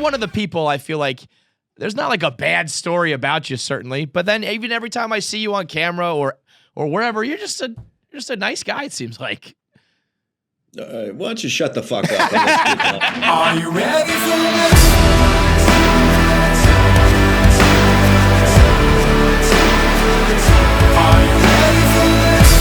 one of the people I feel like there's not like a bad story about you, certainly. But then even every time I see you on camera or wherever, you're just a nice guy, it seems like. Why don't you shut the fuck up? Are you ready for this? Are you ready for this?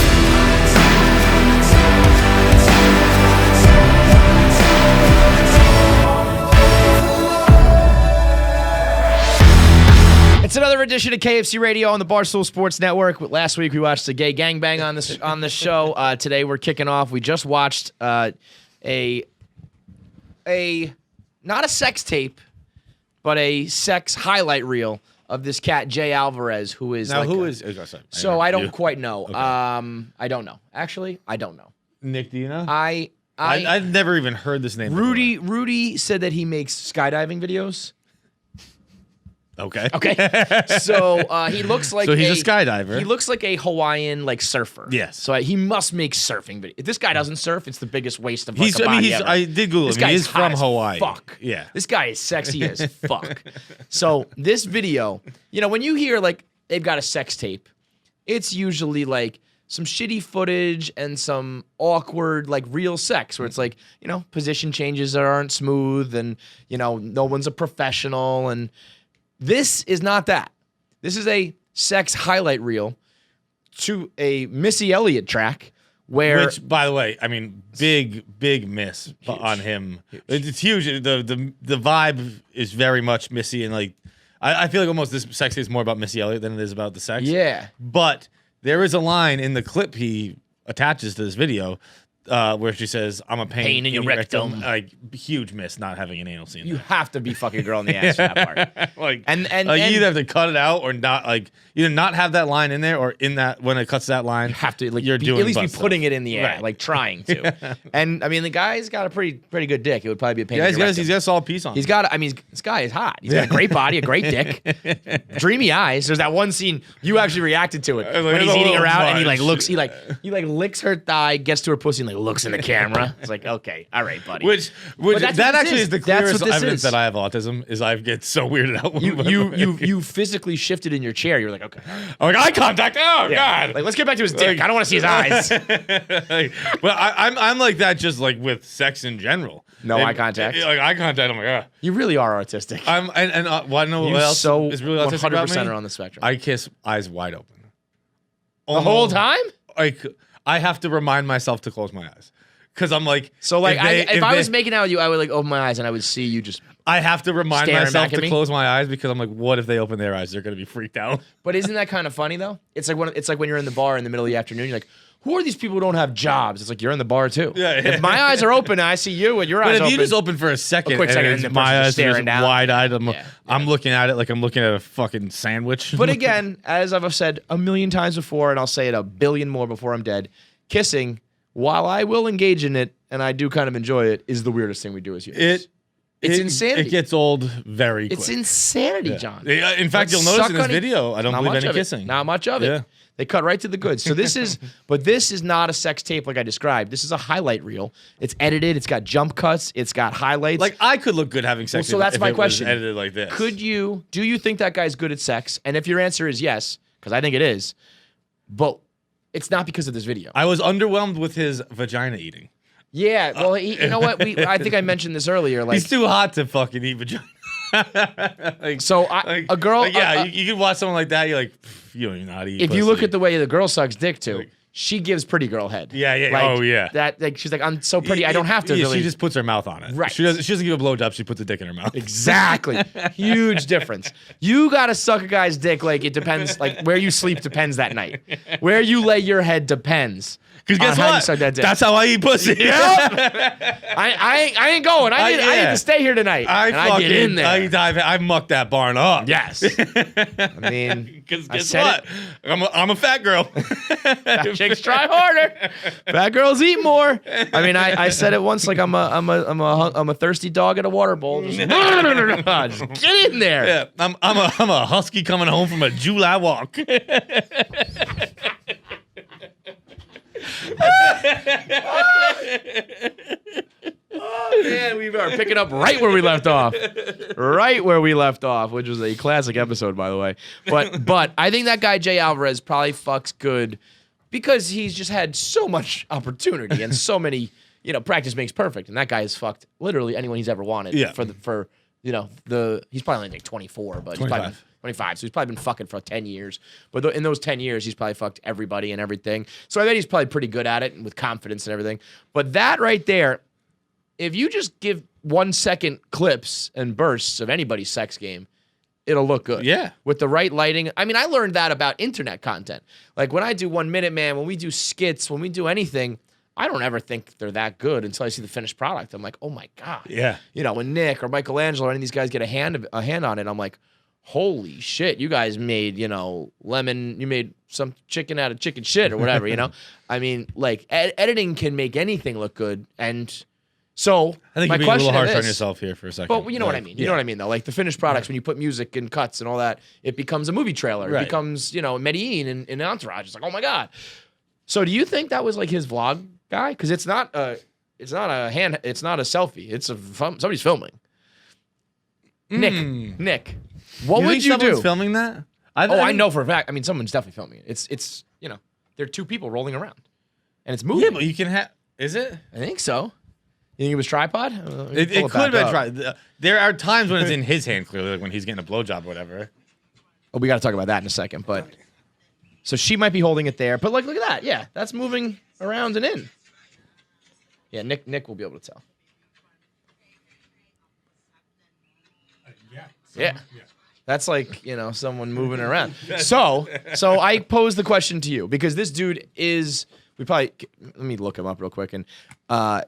It's another edition of KFC Radio on the Barstool Sports Network. Last week we watched a gay gangbang on this show. Today we're kicking off. We just watched a not a sex tape, but a sex highlight reel of this cat Jay Alvarez, who is now so I don't quite know. Okay. I don't know. Actually, I don't know. Nick, do you know? I've never even heard this name. Rudy said that he makes skydiving videos. Okay. So he looks like he's a skydiver. He looks like a Hawaiian surfer. Yes. So he must make surfing videos. If this guy doesn't surf, it's the biggest waste of body ever. I did Google him. He is from Hawaii. Fuck. Yeah. This guy is sexy as fuck. So this video, when you hear they've got a sex tape, it's usually some shitty footage and some awkward real sex where it's position changes that aren't smooth and no one's a professional and. This is not that. This is a sex highlight reel to a Missy Elliott track which, by the way, I mean, big miss on him. Huge. It's huge. The vibe is very much Missy and I feel like almost this sex is more about Missy Elliott than it is about the sex. Yeah. But there is a line in the clip he attaches to this video where she says, "I'm a pain in your rectum." Huge miss not having an anal scene. You have to be fucking a girl in the ass for that part. And you either have to cut it out or not. Either not have that line in there or in that when it cuts that line, you have to you're doing at least be stuff. putting it in the air, right. Trying to. And I mean, the guy's got a pretty good dick. It would probably be a pain. Yeah, in your he's got a solid piece on. He's got. I mean, this guy is hot. He's got a great body, a great dick, dreamy eyes. There's that one scene you actually reacted to it when he's eating her out and he looks. He licks her thigh, gets to her pussy, and looks in the camera. It's okay, all right, buddy. Which that actually is the clearest evidence that I have autism. Is I get so weirded out. You physically shifted in your chair. You're like, okay, eye contact. Oh God! Let's get back to his dick. I don't want to see his eyes. Well, I'm like that just with sex in general. No eye contact. Eye contact. I'm like, you really are autistic. I know what else is really autistic about me? 100% are on the spectrum. I kiss eyes wide open. The whole time? I have to remind myself to close my eyes. Because I'm if I was making out with you, I would open my eyes and I would see you just. I have to remind myself to close my eyes because I'm like, what if they open their eyes? They're gonna be freaked out. But isn't that kind of funny though? It's like when you're in the bar in the middle of the afternoon, you're like, who are these people who don't have jobs? It's like you're in the bar too. Yeah. If my eyes are open and I see you and your eyes open. But if you just open for a quick second and my eyes are wide-eyed, I'm looking at it like I'm looking at a fucking sandwich. But again, as I've said a million times before, and I'll say it a billion more before I'm dead, kissing, while I will engage in it and I do kind of enjoy it, is the weirdest thing we do as humans. It's insanity. It gets old very quick. It's insanity, John. In fact, you'll notice in this video, I don't believe any kissing. Not much of it. They cut right to the goods. So this is not a sex tape like I described. This is a highlight reel. It's edited. It's got jump cuts. It's got highlights. I could look good having sex. So that's my question. Edited like this. Do you think that guy's good at sex? And if your answer is yes, because I think it is, but it's not because of this video. I was underwhelmed with his vagina eating. Yeah, well, you know what? I think I mentioned this earlier. He's too hot to fucking eat vagina. A girl. You can watch someone like that. You're like, you don't even know how to eat. If you look at the way the girl sucks dick too, she gives pretty girl head. Yeah. That she's like, I'm so pretty. I don't have to. Really. She just puts her mouth on it. Right. She doesn't give a blowjob. She puts a dick in her mouth. Exactly. Huge difference. You gotta suck a guy's dick. It depends. Where you sleep depends that night. Where you lay your head depends. Because guess what? That's how I eat pussy. Yep. I ain't going. I need to stay here tonight. I get in there. I muck that barn up. Yes. I mean, because guess what? I'm a fat girl. Chicks try harder. Fat girls eat more. I mean, I said it once. I'm a thirsty dog at a water bowl. Just get in there. Yeah, I'm a husky coming home from a July walk. Oh man, we are picking up right where we left off. right where we left off, which was a classic episode, by the way. But I think that guy Jay Alvarez probably fucks good because he's just had so much opportunity and so many, practice makes perfect. And that guy has fucked literally anyone he's ever wanted. Yeah. He's probably only like 24, but 25. he's probably 25. So he's probably been fucking for 10 years. But in those 10 years, he's probably fucked everybody and everything. So I bet he's probably pretty good at it and with confidence and everything. But that right there, if you just give 1 second clips and bursts of anybody's sex game, it'll look good. Yeah. With the right lighting. I mean, I learned that about internet content. Like when I do 1 Minute Man, when we do skits, when we do anything, I don't ever think they're that good until I see the finished product. I'm like, oh my God. Yeah. When Nick or Michelangelo or any of these guys get a hand on it, I'm like, holy shit, you guys made, you made some chicken out of chicken shit or whatever, I mean, like editing can make anything look good. And so I think my you're being a little question harsh is on yourself here for a second. But you know what I mean. You know what I mean, though. Like the finished products, when you put music and cuts and all that, it becomes a movie trailer. Right. It becomes, Medellin in Entourage. It's like, oh my God. So do you think that was like his vlog guy? Because it's not a selfie. It's somebody's filming. Nick, what would you do? Filming that? I know for a fact. I mean, someone's definitely filming it. It's there are two people rolling around, and it's moving. Yeah, but you can have. Is it? I think so. You think it was tripod? It could have been tripod. There are times when it's in his hand, clearly, like when he's getting a blowjob or whatever. Oh, we got to talk about that in a second. But so she might be holding it there. But look at that. Yeah, that's moving around and in. Yeah, Nick will be able to tell. Yeah. That's like, someone moving around. So I pose the question to you because this dude is, let me look him up real quick. And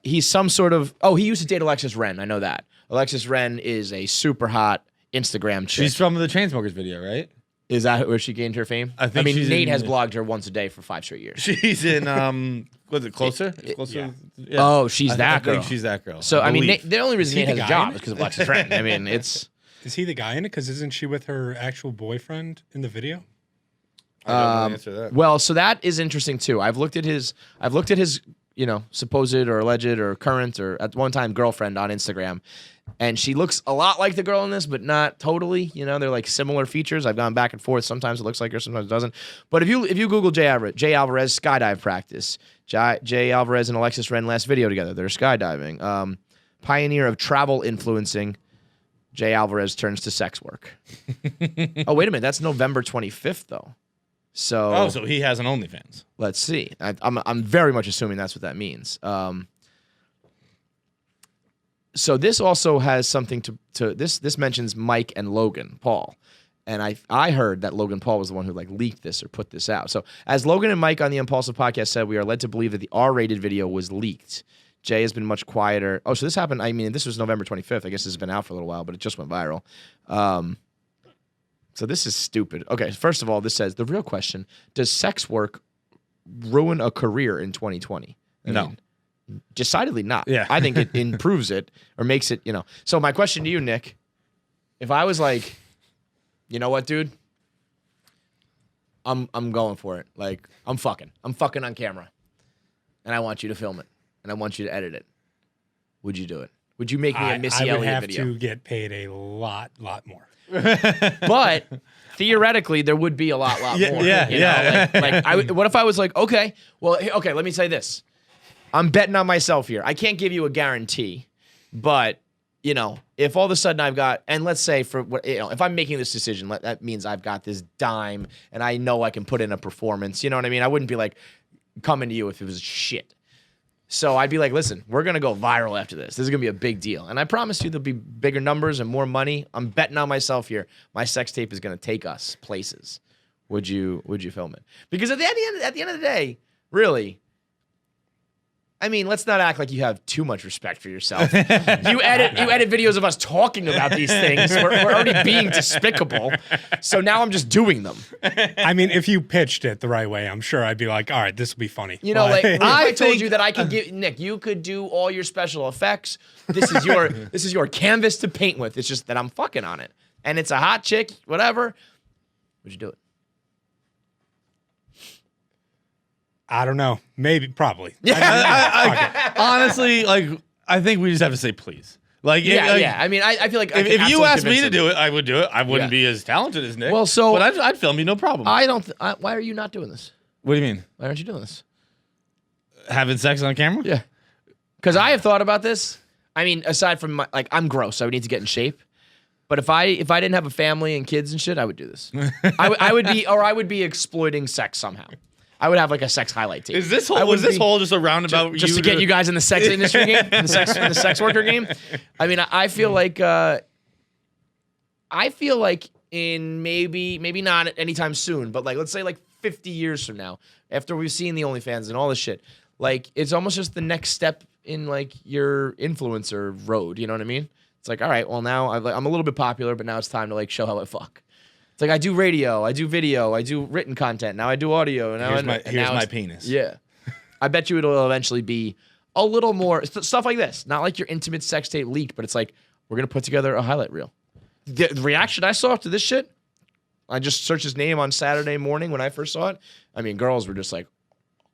he's some sort of, he used to date Alexis Ren. I know that. Alexis Ren is a super hot Instagram chick. She's from the Chainsmokers video, right? Is that where she gained her fame? I think Nate has blogged her once a day for 5 straight years. She's in, was it Closer? Closer? Yeah. Oh, she's that girl. I think she's that girl. So, the only reason Nate has a job is because of Alexis Ren. I mean, it's... Is he the guy in it? Because isn't she with her actual boyfriend in the video? I don't know the answer to that. Well, so that is interesting too. I've looked at his, supposed or alleged or current or at one time girlfriend on Instagram, and she looks a lot like the girl in this, but not totally. They're like similar features. I've gone back and forth. Sometimes it looks like her, sometimes it doesn't. But if you Google Jay Alvarez skydive practice, Jay Alvarez and Alexis Ren last video together. They're skydiving. Pioneer of travel influencing. Jay Alvarez turns to sex work. Oh, wait a minute. That's November 25th, though. So so he has an OnlyFans. Let's see. I'm very much assuming that's what that means. So this also has something to this mentions Mike and Logan Paul. And I heard that Logan Paul was the one who leaked this or put this out. So as Logan and Mike on the Impulsive podcast said, we are led to believe that the R-rated video was leaked. Jay has been much quieter. Oh, so this happened. This was November 25th. I guess this has been out for a little while, but it just went viral. So this is stupid. Okay, first of all, this says, the real question, does sex work ruin a career in 2020? No. Decidedly not. Yeah. I think it improves it or makes it, So my question to you, Nick, if I was like, you know what, dude? I'm going for it. Like, I'm fucking on camera. And I want you to film it. And I want you to edit it. Would you do it? Would you make me a Missy Elliott video? I would have to get paid a lot more. But theoretically, there would be a lot more. Yeah. What if I was like, okay, let me say this. I'm betting on myself here. I can't give you a guarantee, but if all of a sudden I've got, and let's say if I'm making this decision, that means I've got this dime and I know I can put in a performance. You know what I mean? I wouldn't be like coming to you if it was shit. So I'd be like, listen, we're going to go viral after this. This is going to be a big deal. And I promise you there'll be bigger numbers and more money. I'm betting on myself here. My sex tape is going to take us places. Would you film it? Because at the end of the day, really, let's not act like you have too much respect for yourself. You edit videos of us talking about these things. We're already being despicable. So now I'm just doing them. If you pitched it the right way, I'm sure I'd be like, all right, this will be funny. I told you that I could give Nick, you could do all your special effects. This is your canvas to paint with. It's just that I'm fucking on it. And it's a hot chick, whatever. Would you do it? I don't know. Maybe, probably. Honestly, I think we just have to say please. Like, Yeah. I mean, I feel like I if can you absolutely asked me convince to him. do it, I would do it. I wouldn't Yeah. be as talented as Nick. Well, so- but I'd film you, no problem. I don't. Why are you not doing this? What do you mean? Why aren't you doing this? Having sex on camera? Yeah. Because I have thought about this. I mean, aside from I'm gross, so I would need to get in shape. But if I didn't have a family and kids and shit, I would do this. I would be exploiting sex somehow. I would have like a sex highlight tape. Was this whole just a roundabout just to get you guys in the sex industry game, in the sex worker game? I mean, I feel like in maybe not anytime soon, but like let's say like 50 years from now, after we've seen the OnlyFans and all this shit, like it's almost just the next step in like your influencer road. You know what I mean? It's like, all right, well now I'm a little bit popular, but now it's time to like show how I fuck. It's like I do radio, I do video, I do written content. Now I do audio. Now Here's my penis. Yeah, I bet you it'll eventually be a little more stuff like this. Not like your intimate sex tape leaked, but it's like we're gonna put together a highlight reel. The reaction I saw to this shit, I just searched his name on Saturday morning when I first saw it. I mean, girls were just like,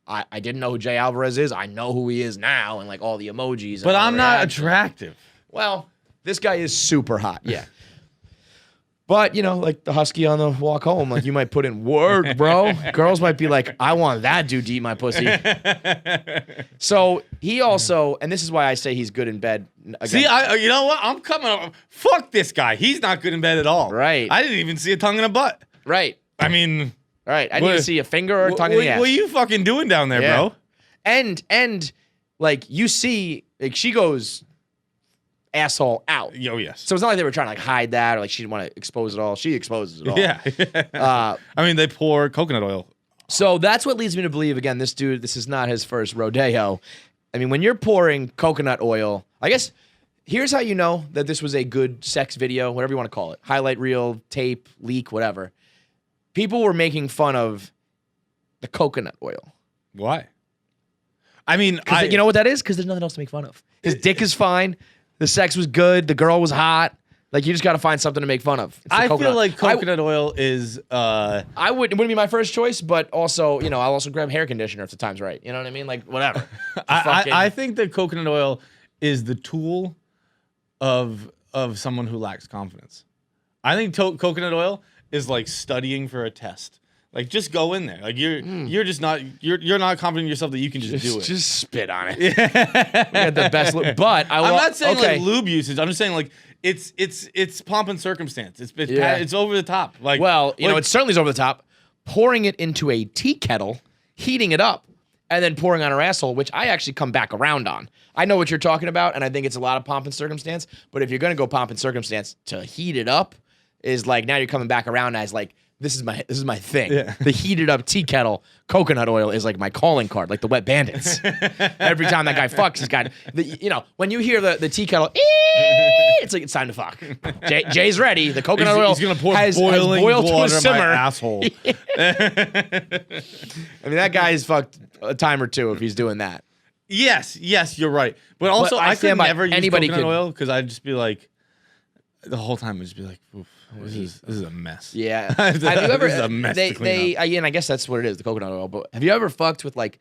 I didn't know who Jay Alvarez is. I know who he is now, and like all the emojis. But I'm not attractive. Well, this guy is super hot. Yeah. But, you know, like the husky on the walk home, like you might put in work, bro. Girls might be like, I want that dude to eat my pussy. So he also, and this is why I say he's good in bed. Again. See, you know what? I'm coming up. Fuck this guy. He's not good in bed at all. Right. I didn't even see a tongue in a butt. Right. I mean, Right. I need to see a finger or a tongue in the ass. What are you fucking doing down there, bro? And like you see, like she goes asshole out. Oh, yes. So it's not like they were trying to like hide that or like she didn't want to expose it all. She exposes it all. Yeah. I mean, they pour coconut oil. So that's what leads me to believe, again, this dude, this is not his first rodeo. I mean, when you're pouring coconut oil, I guess here's how you know that this was a good sex video, whatever you want to call it. Highlight reel, tape, leak, whatever. People were making fun of the coconut oil. Why? I mean, You know what that is? Because there's nothing else to make fun of. His dick is fine. The sex was good. The girl was hot. Like, you just got to find something to make fun of. I feel like coconut oil is... it wouldn't be my first choice, but also, you know, I'll also grab hair conditioner if the time's right. You know what I mean? Like, whatever. I think that coconut oil is the tool of someone who lacks confidence. I think coconut oil is like studying for a test. Like, just go in there. Like, you're just not you're not confident in yourself that you can just do it. Just spit on it. Yeah. We got the best look. But I'm not saying like lube usage. I'm just saying like it's pomp and circumstance. It's over the top. Like, well, you know, it certainly is over the top. Pouring it into a tea kettle, heating it up, and then pouring on her asshole, which I actually come back around on. I know what you're talking about, and I think it's a lot of pomp and circumstance. But if you're gonna go pomp and circumstance, to heat it up is like now you're coming back around as like this is my thing. Yeah. The heated up tea kettle coconut oil is like my calling card, like the Wet Bandits. Every time that guy fucks, he's got when you hear the tea kettle, it's like it's time to fuck. Jay's ready. The coconut oil he's gonna pour has boiling boiled to a water in simmer. my asshole. I mean, that guy's fucked a time or two if he's doing that. Yes, you're right. But also, I could never use coconut oil because I'd just be like, the whole time I'd just be like, oof. This is a mess. Yeah. Have you ever? This is a mess to clean up. And I guess that's what it is, the coconut oil. But have you ever fucked with like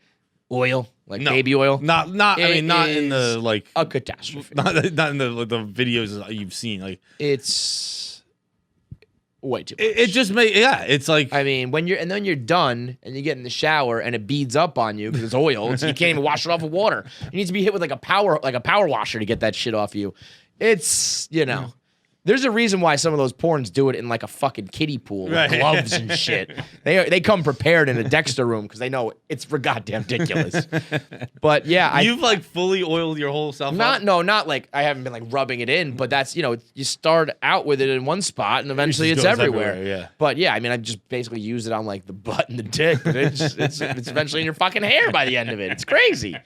oil, like baby oil? Not. I mean, not in the like a catastrophe. Not in the videos that you've seen. Like it's way too much. It just it's like, I mean, then you're done and you get in the shower and it beads up on you because it's oil, so you can't even wash it off with water. You need to be hit with like a power washer to get that shit off you. It's There's a reason why some of those porns do it in like a fucking kiddie pool with gloves and shit. They come prepared in a Dexter room because they know it's for goddamn ridiculous. But yeah, you've like fully oiled your whole self. Not like I haven't been like rubbing it in, but that's you start out with it in one spot and eventually it's everywhere. Yeah. But yeah, I mean I just basically use it on like the butt and the dick, but it's eventually in your fucking hair by the end of it. It's crazy.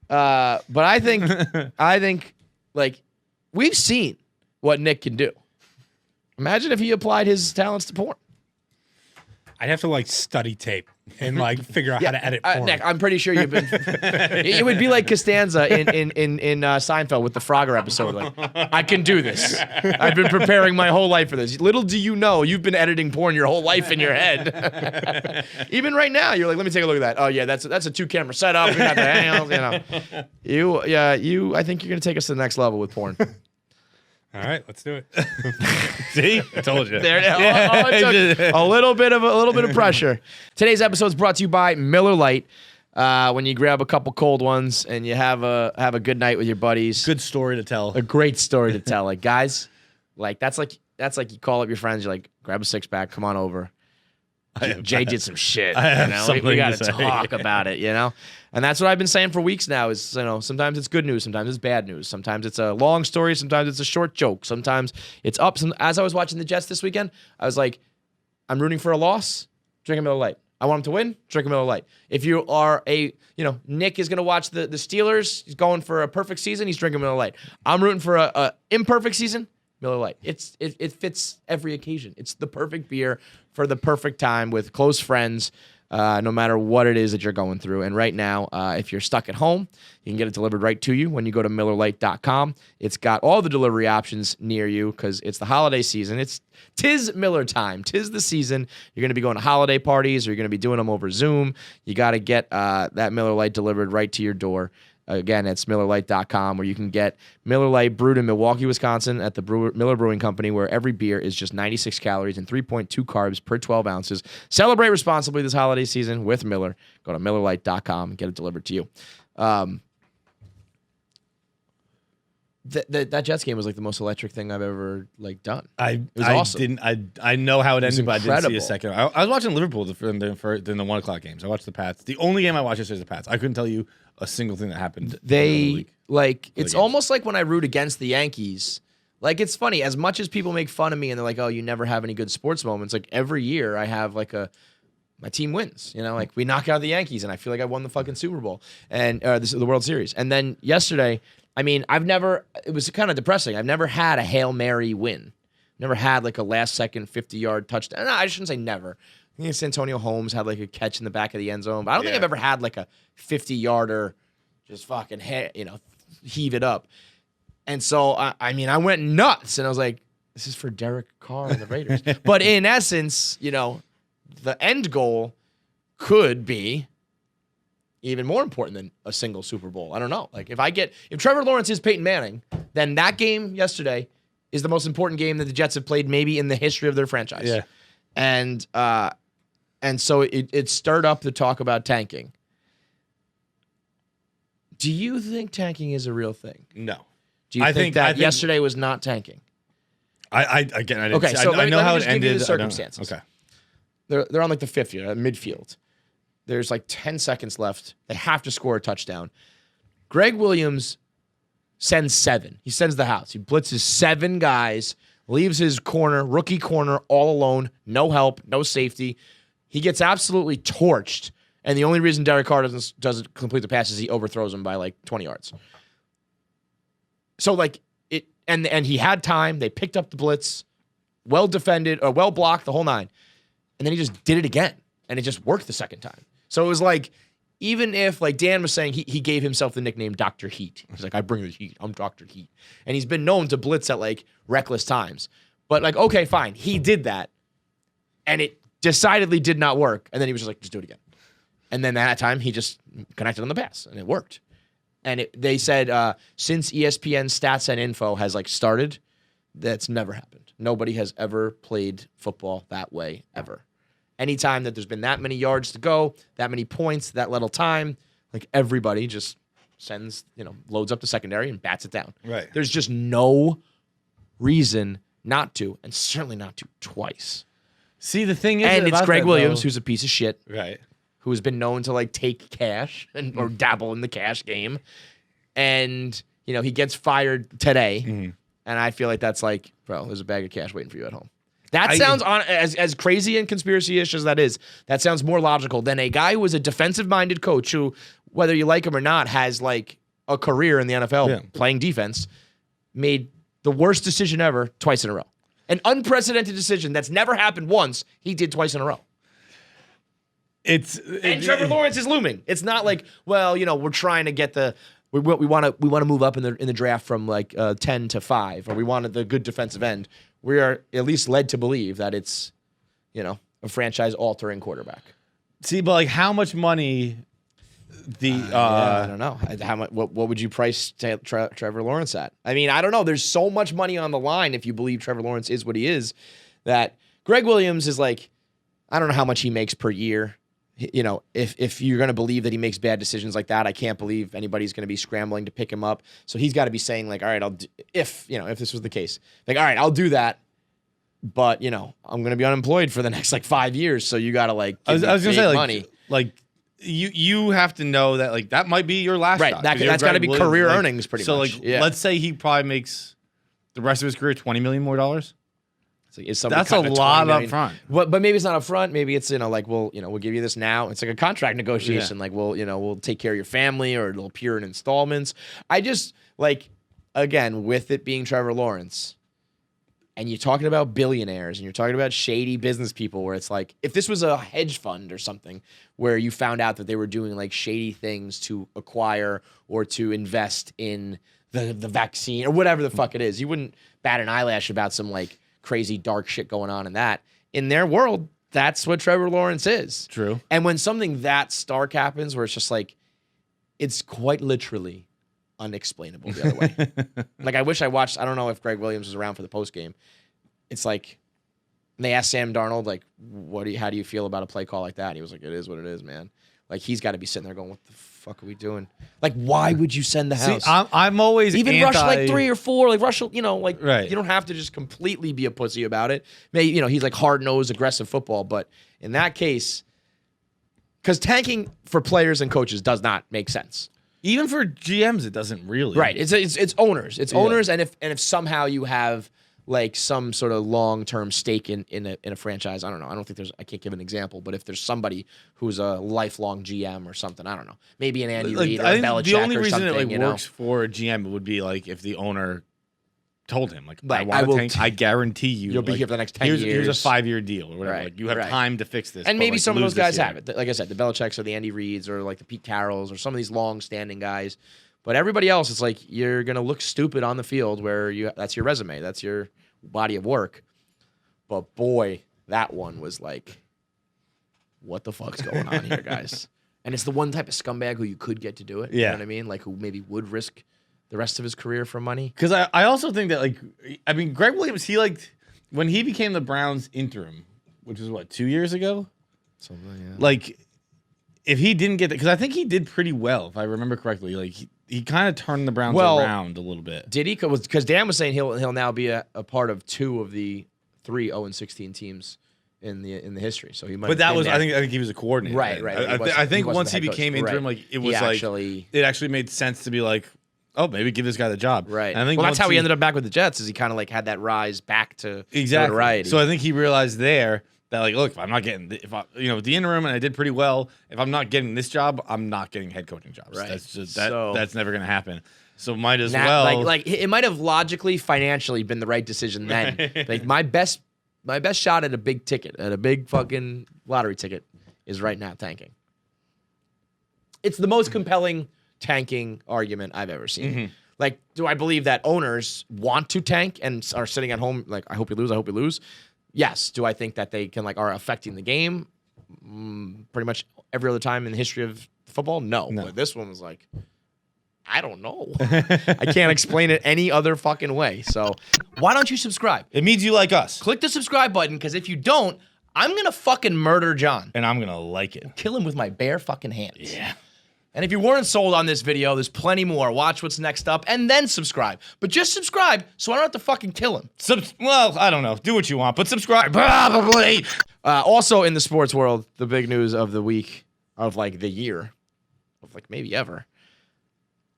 But I think like we've seen what Nick can do. Imagine if he applied his talents to porn. I'd have to like study tape and like figure out how to edit porn. Nick, I'm pretty sure you've been. It would be like Costanza in Seinfeld with the Frogger episode. Like, I can do this. I've been preparing my whole life for this. Little do you know, you've been editing porn your whole life in your head. Even right now, you're like, let me take a look at that. Oh yeah, that's a 2-camera setup. We got the angles, you. I think you're gonna take us to the next level with porn. All right, let's do it. See, I told you. There, it took a little bit of pressure. Today's episode is brought to you by Miller Lite. When you grab a couple cold ones and you have a good night with your buddies, Good story to tell. a great story to tell. Like guys, like that's like you call up your friends. You're like, grab a 6-pack, come on over. Jay did some shit. I have we something got to to say. talk about it, And that's what I've been saying for weeks now. Is sometimes it's good news, sometimes it's bad news, sometimes it's a long story, sometimes it's a short joke, sometimes it's up. As I was watching the Jets this weekend, I was like, I'm rooting for a loss. Drink a Miller Lite. I want him to win. Drink a Miller Lite. If you are Nick is gonna watch the Steelers. He's going for a perfect season. He's drinking Miller Lite. I'm rooting for a imperfect season. Miller Lite. It fits every occasion. It's the perfect beer for the perfect time with close friends, no matter what it is that you're going through. And right now, if you're stuck at home, you can get it delivered right to you when you go to MillerLite.com. It's got all the delivery options near you because it's the holiday season. Tis Miller time. Tis the season. You're going to be going to holiday parties or you're going to be doing them over Zoom. You got to get that Miller Lite delivered right to your door. Again, it's MillerLite.com, where you can get Miller Lite brewed in Milwaukee, Wisconsin at the Miller Brewing Company, where every beer is just 96 calories and 3.2 carbs per 12 ounces. Celebrate responsibly this holiday season with Miller. Go to MillerLite.com and get it delivered to you. That Jets game was like the most electric thing I've ever done. It was awesome. I know how it ended, but I didn't see incredible. a second. I was watching Liverpool in the 1 o'clock games. I watched the Pats. The only game I watched yesterday is the Pats. I couldn't tell you a single thing that happened. It's almost like when I root against the Yankees. Like, it's funny, as much as people make fun of me and they're like, oh, you never have any good sports moments. Like, every year I have my team wins. Like we knock out the Yankees and I feel like I won the fucking Super Bowl and the World Series. And then yesterday, it was kind of depressing. I've never had a Hail Mary win. Never had like a last second 50-yard touchdown. No, I shouldn't say never. I think Antonio Holmes had like a catch in the back of the end zone, but I don't think I've ever had like a 50-yarder just fucking heave it up. And so I went nuts and I was like, this is for Derek Carr and the Raiders. But in essence, the end goal could be even more important than a single Super Bowl. I don't know. Like if Trevor Lawrence is Peyton Manning, then that game yesterday is the most important game that the Jets have played maybe in the history of their franchise. Yeah. And so it stirred up the talk about tanking. Do you think tanking is a real thing? No. Do you think yesterday was not tanking? I didn't. Okay, so I know how it give you ended. the circumstances. Okay. They're on like the 50, midfield. There's like 10 seconds left. They have to score a touchdown. Greg Williams sends 7. He sends the house. He blitzes 7 guys, leaves his rookie corner all alone, no help, no safety. He gets absolutely torched. And the only reason Derek Carr doesn't complete the pass is he overthrows him by like 20 yards. So and he had time. They picked up the blitz, well defended or well blocked, the whole 9. And then he just did it again. And it just worked the second time. So it was like, even if, like Dan was saying, he gave himself the nickname Dr. Heat. He's like, I bring the heat. I'm Dr. Heat. And he's been known to blitz at like reckless times. But like, okay, fine. He did that. And it decidedly did not work. And then he was just like, just do it again. And then that time he just connected on the pass and it worked. And they said since ESPN Stats and Info has like started, that's never happened. Nobody has ever played football that way ever. Anytime that there's been that many yards to go, that many points, that little time, like everybody just sends, loads up the secondary and bats it down. Right. There's just no reason not to, and certainly not to twice. See, the thing is, and it's Greg Williams, though, who's a piece of shit. Right. Who has been known to like take cash or dabble in the cash game. And, he gets fired today. Mm-hmm. And I feel like that's like, bro, there's a bag of cash waiting for you at home. That sounds as crazy and conspiracy-ish as that is. That sounds more logical than a guy who was a defensive-minded coach who, whether you like him or not, has like a career in the NFL playing defense, made the worst decision ever twice in a row. An unprecedented decision that's never happened once. He did twice in a row. And Trevor Lawrence is looming. It's not like, well, we're trying to get we want to move up in the draft from like 10 to 5, or we wanted the good defensive end. We are at least led to believe that it's, a franchise altering quarterback. See, but like how much money I don't know. How much? What would you price Trevor Lawrence at? I mean, I don't know. There's so much money on the line if you believe Trevor Lawrence is what he is, that Greg Williams is like, I don't know how much he makes per year. If you're going to believe that he makes bad decisions like that, I can't believe anybody's going to be scrambling to pick him up. So he's got to be saying like, all right, if this was the case, like, all right, I'll do that. But, I'm going to be unemployed for the next like 5 years. So you got to like, I was going to say like, money. Like you have to know that like that might be your last right. shot. That's got to be career earnings pretty much. So like, let's say he probably makes the rest of his career $20 million more. That's a lot up front. But maybe it's not up front. Maybe it's, like, we'll give you this now. It's like a contract negotiation. Yeah. Like, we'll take care of your family, or it'll appear in installments. I just, like, again, with it being Trevor Lawrence, and you're talking about billionaires, and you're talking about shady business people, where it's like, if this was a hedge fund or something where you found out that they were doing, like, shady things to acquire or to invest in the vaccine or whatever the fuck it is, you wouldn't bat an eyelash about some, like, crazy dark shit going on in that. In their world, that's what Trevor Lawrence is. True. And when something that stark happens, where it's just like, it's quite literally unexplainable the other way. Like, I wish I watched, I don't know if Greg Williams was around for the post game. It's like, they asked Sam Darnold, like, how do you feel about a play call like that? And he was like, it is what it is, man. Like, he's got to be sitting there going, what the fuck are we doing? Like, why would you send the house? See, I'm always even rush like 3 or 4, like rush, like, right. You don't have to just completely be a pussy about it. Maybe, he's like hard-nosed, aggressive football, but in that case, because tanking for players and coaches does not make sense. Even for GMs, it doesn't really. Right. It's owners. It's owners, and if somehow you have like some sort of long-term stake in a franchise, I don't know. I don't think I can't give an example, but if there's somebody who's a lifelong GM or something, I don't know. Maybe an Andy Reid or a Belichick or something. The only reason it works for a GM would be like if the owner told him, like, I want to tank, I guarantee you'll be here for the next 10 years. Here's a 5-year deal or whatever. Right, like, you have time to fix this. And maybe like, some of those guys have it. Like I said, the Belichicks or the Andy Reids or like the Pete Carrolls or some of these long-standing guys. But everybody else, it's like you're going to look stupid on the field where that's your resume. That's your body of work. But boy, that one was like, what the fuck's going on here, guys? And it's the one type of scumbag who you could get to do it. Yeah. You know what I mean? Like, who maybe would risk the rest of his career for money. Because I also think that, like, I mean, Greg Williams, when he became the Browns interim, which was what, 2 years ago? Something, yeah. Like, if he didn't get that, because I think he did pretty well, if I remember correctly. Like, he kind of turned the Browns around a little bit. Did he? Because Dan was saying he'll now be a part of 2 of the 3 0-16 teams in the history. So he might. But that was, I think he was a coordinator. Right. I think once he became interim, like, it was it actually made sense to be like, oh, maybe give this guy the job. Right. And I think that's how he ended up back with the Jets, is he kind of like had that rise back to exactly notoriety. So I think he realized there that, like, look, if I'm not getting, with the interim and I did pretty well, if I'm not getting this job, I'm not getting head coaching jobs. Right. That's just that's never gonna happen. So might as well. Like it might have logically, financially been the right decision then. Right. Like my best shot at a big ticket, at a big fucking lottery ticket, is right now tanking. It's the most compelling tanking argument I've ever seen. Mm-hmm. Like, do I believe that owners want to tank and are sitting at home like, I hope you lose? Yes. Do I think that they are affecting the game pretty much every other time in the history of football? No. But this one was like, I don't know. I can't explain it any other fucking way. So why don't you subscribe? It means you like us. Click the subscribe button, because if you don't, I'm going to fucking murder John. And I'm going to like it. Kill him with my bare fucking hands. Yeah. And if you weren't sold on this video, there's plenty more. Watch what's next up and then subscribe. But just subscribe so I don't have to fucking kill him. Well, I don't know. Do what you want, but subscribe. Probably. Also in the sports world, the big news of the week, of like the year, of like maybe ever,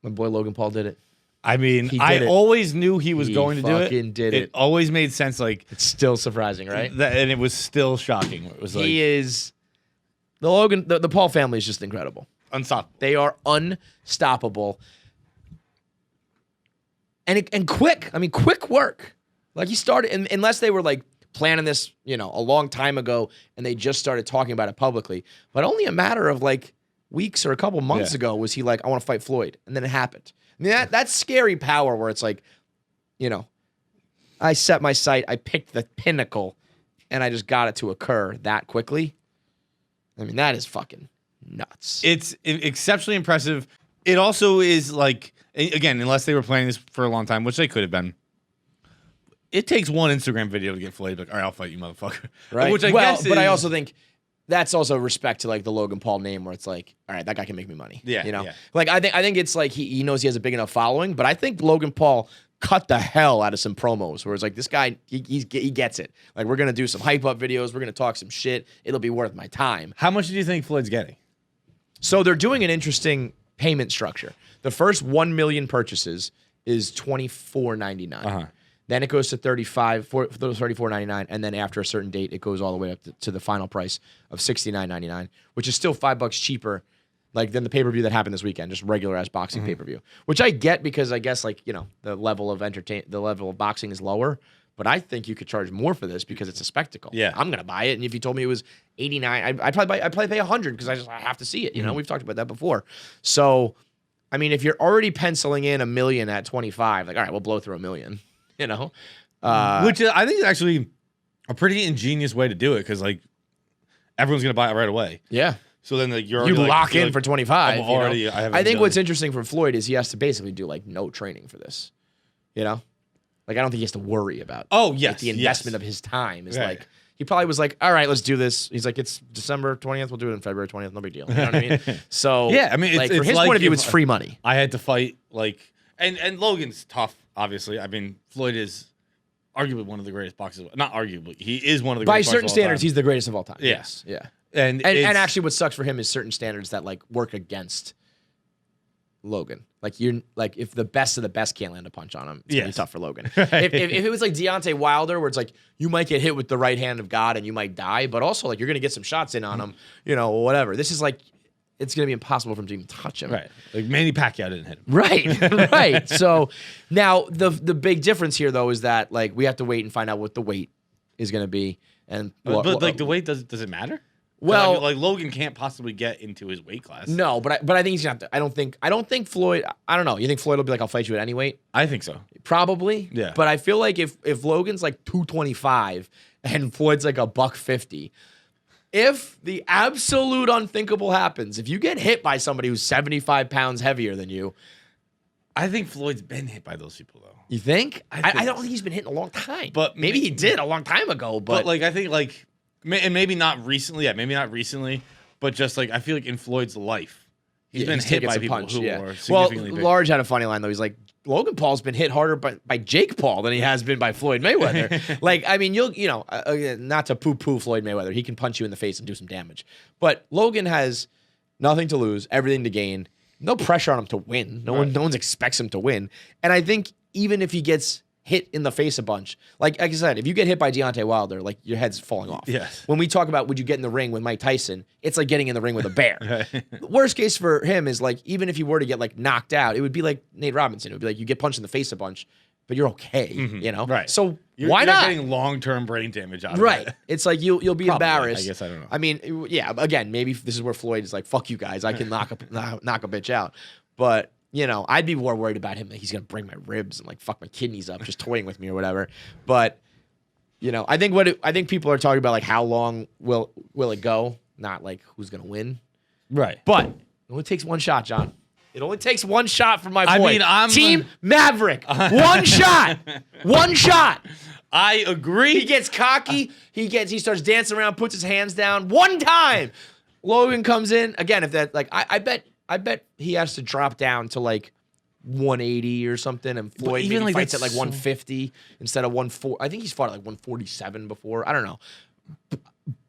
my boy Logan Paul did it. I mean, I always knew he was going to do it. He fucking did it. It always made sense. Like, it's still surprising, right? And it was still shocking. It was like, the Paul family is just incredible. Unstoppable. They are unstoppable. And quick. I mean, quick work. Like, he started, unless they were like planning this, a long time ago, and they just started talking about it publicly. But only a matter of like weeks or a couple months ago was he like, I want to fight Floyd, and then it happened. I mean, that's scary power where it's like, I set my sight, I picked the pinnacle, and I just got it to occur that quickly. I mean, that is fucking nuts. It's exceptionally impressive. It also is like, again, unless they were planning this for a long time, which they could have been. It takes one Instagram video to get Floyd like, all right, I'll fight you, motherfucker. Right. Which I well, guess but I also think that's also respect to like the Logan Paul name, where it's like, all right, that guy can make me money. Yeah. Like I think it's like he knows he has a big enough following, but I think Logan Paul cut the hell out of some promos where it's like, this guy he gets it. Like, we're gonna do some hype up videos, we're gonna talk some shit. It'll be worth my time. How much do you think Floyd's getting? So they're doing an interesting payment structure. The first 1 million purchases is $24.99. Then it goes to $34.99, and then after a certain date, it goes all the way up to the final price of $69.99, which is still $5 cheaper, like than the pay-per-view that happened this weekend, just regular ass boxing pay-per-view. Which I get because I guess the level of boxing is lower, but I think you could charge more for this because it's a spectacle. Yeah, I'm gonna buy it, and if you told me it was $89, I'd probably pay $100 because I have to see it. We've talked about that before. So, I mean, if you're already penciling in $1 million at 25, like, all right, we'll blow through $1 million. Which I think is actually a pretty ingenious way to do it because like everyone's gonna buy it right away. Yeah. So then like, you lock in for 25. I think what's interesting for Floyd is he has to basically do like no training for this. Like I don't think he has to worry about. Oh yes, like, the investment of his time is like he probably was like, all right, let's do this. He's like, it's December 20th, we'll do it in February 20th, no big deal. You know what I mean? So yeah, I mean, like, for his point of view, it's free money. I had to fight like, and Logan's tough. Obviously, I mean, Floyd is arguably one of the greatest boxers. Not arguably, he is one of the greatest. By certain standards, he's the greatest of all time. Yes, yeah. And actually, what sucks for him is certain standards that like work against Logan. Like if the best of the best can't land a punch on him, it's gonna be tough for Logan. if it was like Deontay Wilder, where it's like you might get hit with the right hand of God and you might die, but also like you're gonna get some shots in on him, whatever. This is like, it's going to be impossible for him to even touch him. Right. Like Manny Pacquiao didn't hit him. Right. Right. So now the big difference here, though, is that like we have to wait and find out what the weight is going to be. And but like the weight, does it matter? Well, like Logan can't possibly get into his weight class. No, but I think he's going to have to. I don't think Floyd, I don't know. You think Floyd will be like, I'll fight you at any weight? I think so. Probably. Yeah. But I feel like if Logan's like 225 and Floyd's like $150, if the absolute unthinkable happens, if you get hit by somebody who's 75 pounds heavier than you, I think Floyd's been hit by those people, though. You think? I don't think he's been hit in a long time. But maybe he did a long time ago. But like I think like, and maybe not recently. Yeah, maybe not recently. But just like I feel like in Floyd's life, he's been hit by people who are significantly bigger. Large had a funny line though. He's like, Logan Paul's been hit harder by Jake Paul than he has been by Floyd Mayweather. Like, I mean, not to poo-poo Floyd Mayweather. He can punch you in the face and do some damage. But Logan has nothing to lose, everything to gain. No pressure on him to win. No one expects him to win. And I think even if he gets hit in the face a bunch, like I said, if you get hit by Deontay Wilder, like your head's falling off. Yes. When we talk about would you get in the ring with Mike Tyson, it's like getting in the ring with a bear. Worst case for him is like even if you were to get like knocked out, it would be like Nate Robinson. It would be like you get punched in the face a bunch, but you're okay. Right. So you're why not getting long-term brain damage out of right? it. It's like you'll be Probably, embarrassed. I guess I don't know. I mean, yeah. Again, maybe this is where Floyd is like, "Fuck you guys, I can knock a bitch out," but. I'd be more worried about him that he's gonna break my ribs and like fuck my kidneys up just toying with me or whatever. But I think people are talking about like how long will it go, not like who's gonna win. Right. But it only takes one shot, John. It only takes one shot from my boy. I mean, I'm Team Maverick. One shot. One shot. I agree. He gets cocky. He starts dancing around, puts his hands down. One time, Logan comes in again. If that like I bet he has to drop down to like 180 or something, and Floyd maybe fights at like 150 instead of 140. I think he's fought at like 147 before. I don't know,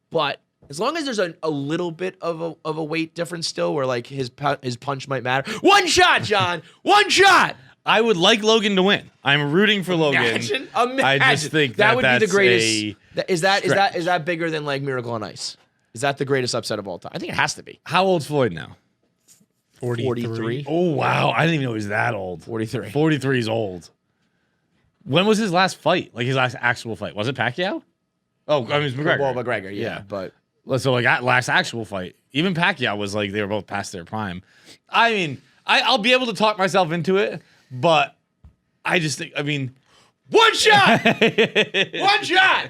but as long as there's a little bit of a weight difference still, where like his punch might matter. One shot, John. One shot. I would like Logan to win. I'm rooting for Logan. Imagine. I just think that would be the that's greatest. Is that bigger than like Miracle on Ice? Is that the greatest upset of all time? I think it has to be. How old's Floyd now? 43. Oh, wow. I didn't even know he was that old. 43. 43 is old. When was his last fight? Like his last actual fight? Was it Pacquiao? Oh, I mean, it's McGregor. Well, McGregor, yeah. But So like that last actual fight, even Pacquiao was like they were both past their prime. I mean, I'll be able to talk myself into it, but I just think, I mean, one shot, one shot.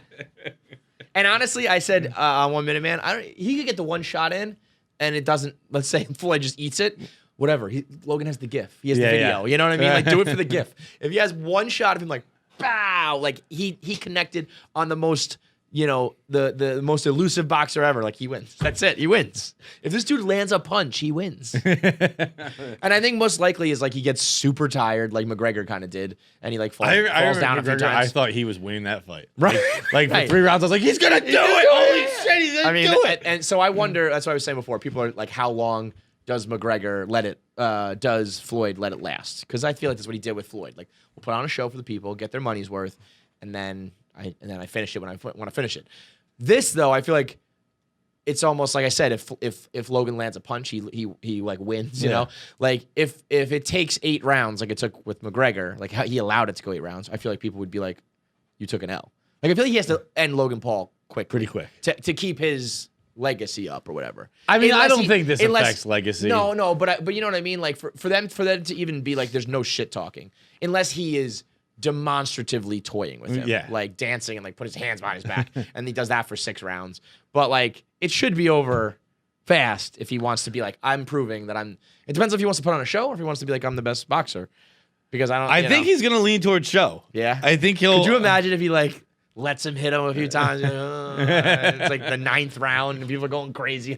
And honestly, I said on 1 Minute Man, he could get the one shot in, and it doesn't. Let's say Floyd just eats it. Whatever. Logan has the GIF. He has the video. Yeah. You know what I mean? Like, do it for the GIF. If he has one shot of him, like, bow, like he connected on the most, the most elusive boxer ever. Like, he wins. That's it. He wins. If this dude lands a punch, he wins. And I think most likely is like he gets super tired, like McGregor kind of did, and he like falls down a few McGregor, times. I thought he was winning that fight. Right. Like for Right. 3 rounds, I was like, he's gonna do it. Holy shit, he's gonna do it. And so I wonder. That's what I was saying before. People are like, how long does McGregor does Floyd let it last? Because I feel like that's what he did with Floyd. Like, we'll put on a show for the people, get their money's worth, and then I finish it when I want to finish it. This though, I feel like it's almost like I said. If Logan lands a punch, he like wins. You know, like if it takes 8 rounds, like it took with McGregor, like how he allowed it to go 8 rounds, I feel like people would be like, you took an L. Like I feel like he has to end Logan Paul pretty quick to keep his legacy up or whatever. I mean, I don't think this affects legacy. No, but you know what I mean? Like for them to even be like, there's no shit talking unless he is demonstratively toying with him. Yeah. Like dancing and like put his hands behind his back. And he does that for 6 rounds. But like, it should be over fast if he wants to be like, I'm proving that I'm, it depends if he wants to put on a show or if he wants to be like, I'm the best boxer. Because I think he's gonna lean towards show. Yeah. I think he'll. Could you imagine if he like lets him hit him a few times? It's like the 9th round and people are going crazy.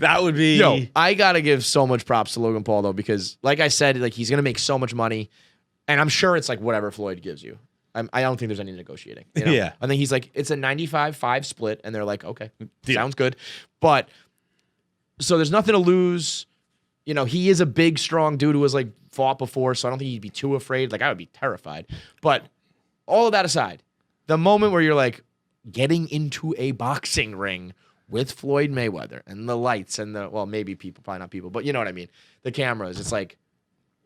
That would be. Yo, I gotta give so much props to Logan Paul though, because like I said, like he's gonna make so much money, and I'm sure it's like whatever Floyd gives you. I don't think there's any negotiating. You know? Yeah. I think he's like, it's a 95-5 split, and they're like, okay, sounds good. But so there's nothing to lose. You know, he is a big, strong dude who has like fought before, so I don't think he'd be too afraid. Like I would be terrified. But all of that aside, the moment where you're like getting into a boxing ring with Floyd Mayweather and the lights and the, well, maybe people, probably not people, but you know what I mean? The cameras, it's like,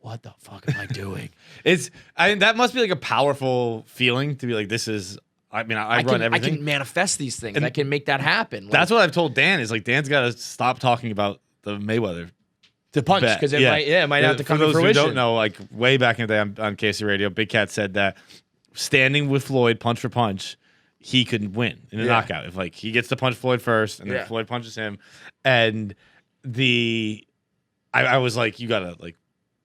what the fuck am I doing? That must be like a powerful feeling to be like, this is, I mean, I run everything. I can manifest these things. I can make that happen. Like, That's what I've told Dan is like, Dan's got to stop talking about the Mayweather to punch, because it might have to come to fruition. For those who don't know, like way back in the day on KFC Radio, Big Cat said that standing with Floyd punch for punch, he could win in a knockout. If like he gets to punch Floyd first and then Floyd punches him. And I was like, you gotta like,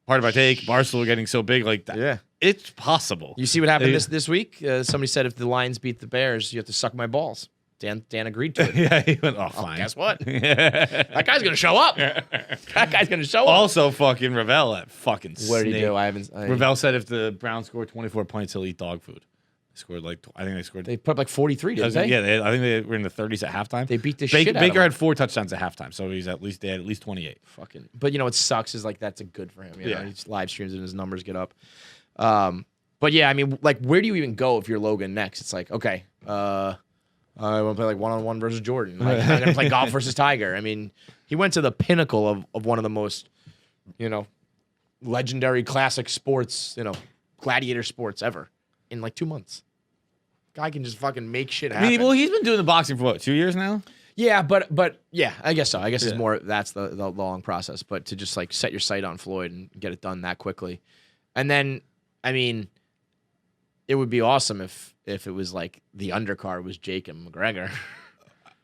part of my take, Barstool getting so big like that. Yeah. It's possible. You see what happened this week? Somebody said if the Lions beat the Bears, you have to suck my balls. Dan agreed to it. Yeah, he went, oh, fine. Guess what? That guy's gonna show up. That guy's gonna show up. Also, fucking Ravel, that fucking What did he snake. do? Ravel said if the Browns score 24 points, he'll eat dog food. They scored like, I think they scored. They put up like 43, didn't they? Yeah, I think they were in the 30s at halftime. They beat the shit out of Baker him. had 4 touchdowns at halftime, so they had at least 28. Fucking. But you know what sucks is like that's a good for him. You know? Yeah. He just live streams and his numbers get up. But yeah, I mean, like, where do you even go if you're Logan next? It's like, okay, I want to play like one-on-one versus Jordan. Like, I'm going to play golf versus Tiger. I mean, he went to the pinnacle of one of the most, legendary classic sports, gladiator sports ever in like 2 months. Guy can just fucking make shit happen. I mean, well, he's been doing the boxing for what, 2 years now? Yeah, but yeah, I guess so. I guess it's more, that's the long process. But to just like set your sight on Floyd and get it done that quickly. And then, I mean, it would be awesome if it was like the undercard was Jake and McGregor.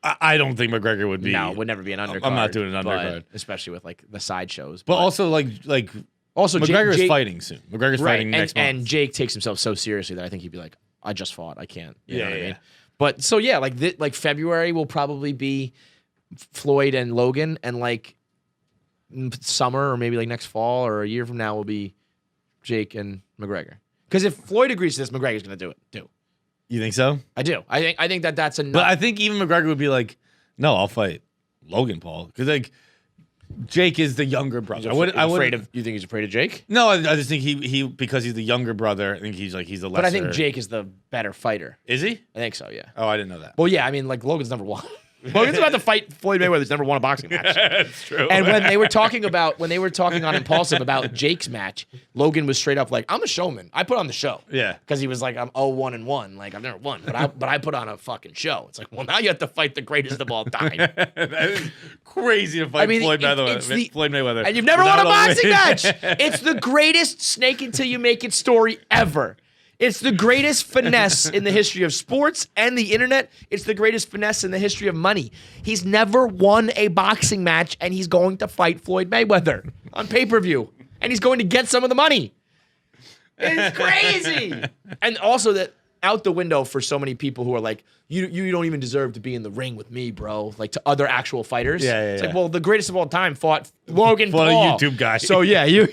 I don't think McGregor would be. No, it would never be an undercard. I'm not doing an undercard. Especially with like the side shows. But also like also McGregor's Jake, fighting soon. McGregor's fighting next month. And Jake takes himself so seriously that I think he'd be like, I just fought. I can't. You know what I mean? Yeah. But so yeah, like February will probably be Floyd and Logan, and like summer or maybe like next fall or a year from now will be Jake and McGregor. Because if Floyd agrees to this, McGregor's going to do it too. You think so? I do. I think that's enough. But I think even McGregor would be like, no, I'll fight Logan Paul. Because like Jake is the younger brother. You think he's afraid of Jake? No, I just think he because he's the younger brother. I think he's the lesser. But I think Jake is the better fighter. Is he? I think so. Yeah. Oh, I didn't know that. Well, yeah. I mean, like Logan's number 1. Logan's about to fight Floyd Mayweather. He's never won a boxing match. That's true. And when they were talking on Impulsive about Jake's match, Logan was straight up like, "I'm a showman. I put on the show." Yeah. Because he was like, "I'm 0-1-1. Like I've never won, but I put on a fucking show." It's like, well, now you have to fight the greatest of all time. That is crazy to fight Floyd Mayweather. And you've never won a boxing match. It's the greatest snake until you make it story ever. It's the greatest finesse in the history of sports and the internet. It's the greatest finesse in the history of money. He's never won a boxing match, and he's going to fight Floyd Mayweather on pay-per-view. And he's going to get some of the money. It's crazy. And also that out the window for so many people who are like, you don't even deserve to be in the ring with me, bro. Like to other actual fighters. Yeah. Like, well, the greatest of all time fought Logan Paul. A YouTube guy. So yeah, you.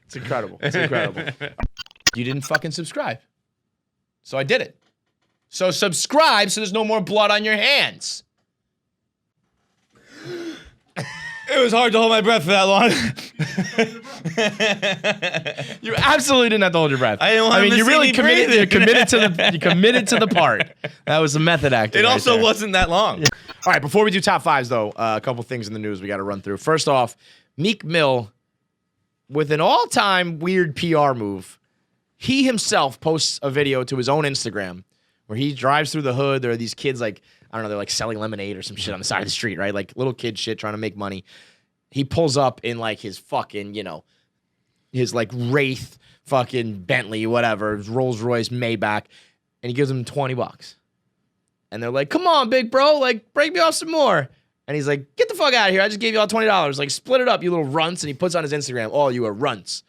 It's incredible. It's incredible. You didn't fucking subscribe. So I did it. So subscribe so there's no more blood on your hands. It was hard to hold my breath for that long. You absolutely didn't have to hold your breath. I didn't want to miss you really any committed. breathing. You committed to the part. That was a method acting. It right also there. wasn't that long. Yeah. All right, before we do top fives, though, a couple things in the news we got to run through. First off, Meek Mill, with an all-time weird PR move, he himself posts a video to his own Instagram where he drives through the hood. There are these kids like, I don't know, they're like selling lemonade or some shit on the side of the street, right? Like little kid shit trying to make money. He pulls up in like his fucking, his like Wraith fucking Bentley, whatever, Rolls Royce Maybach, and he gives them $20. And they're like, come on, big bro, like break me off some more. And he's like, get the fuck out of here. I just gave you all $20. Like split it up, you little runts. And he puts on his Instagram, oh, you are runts.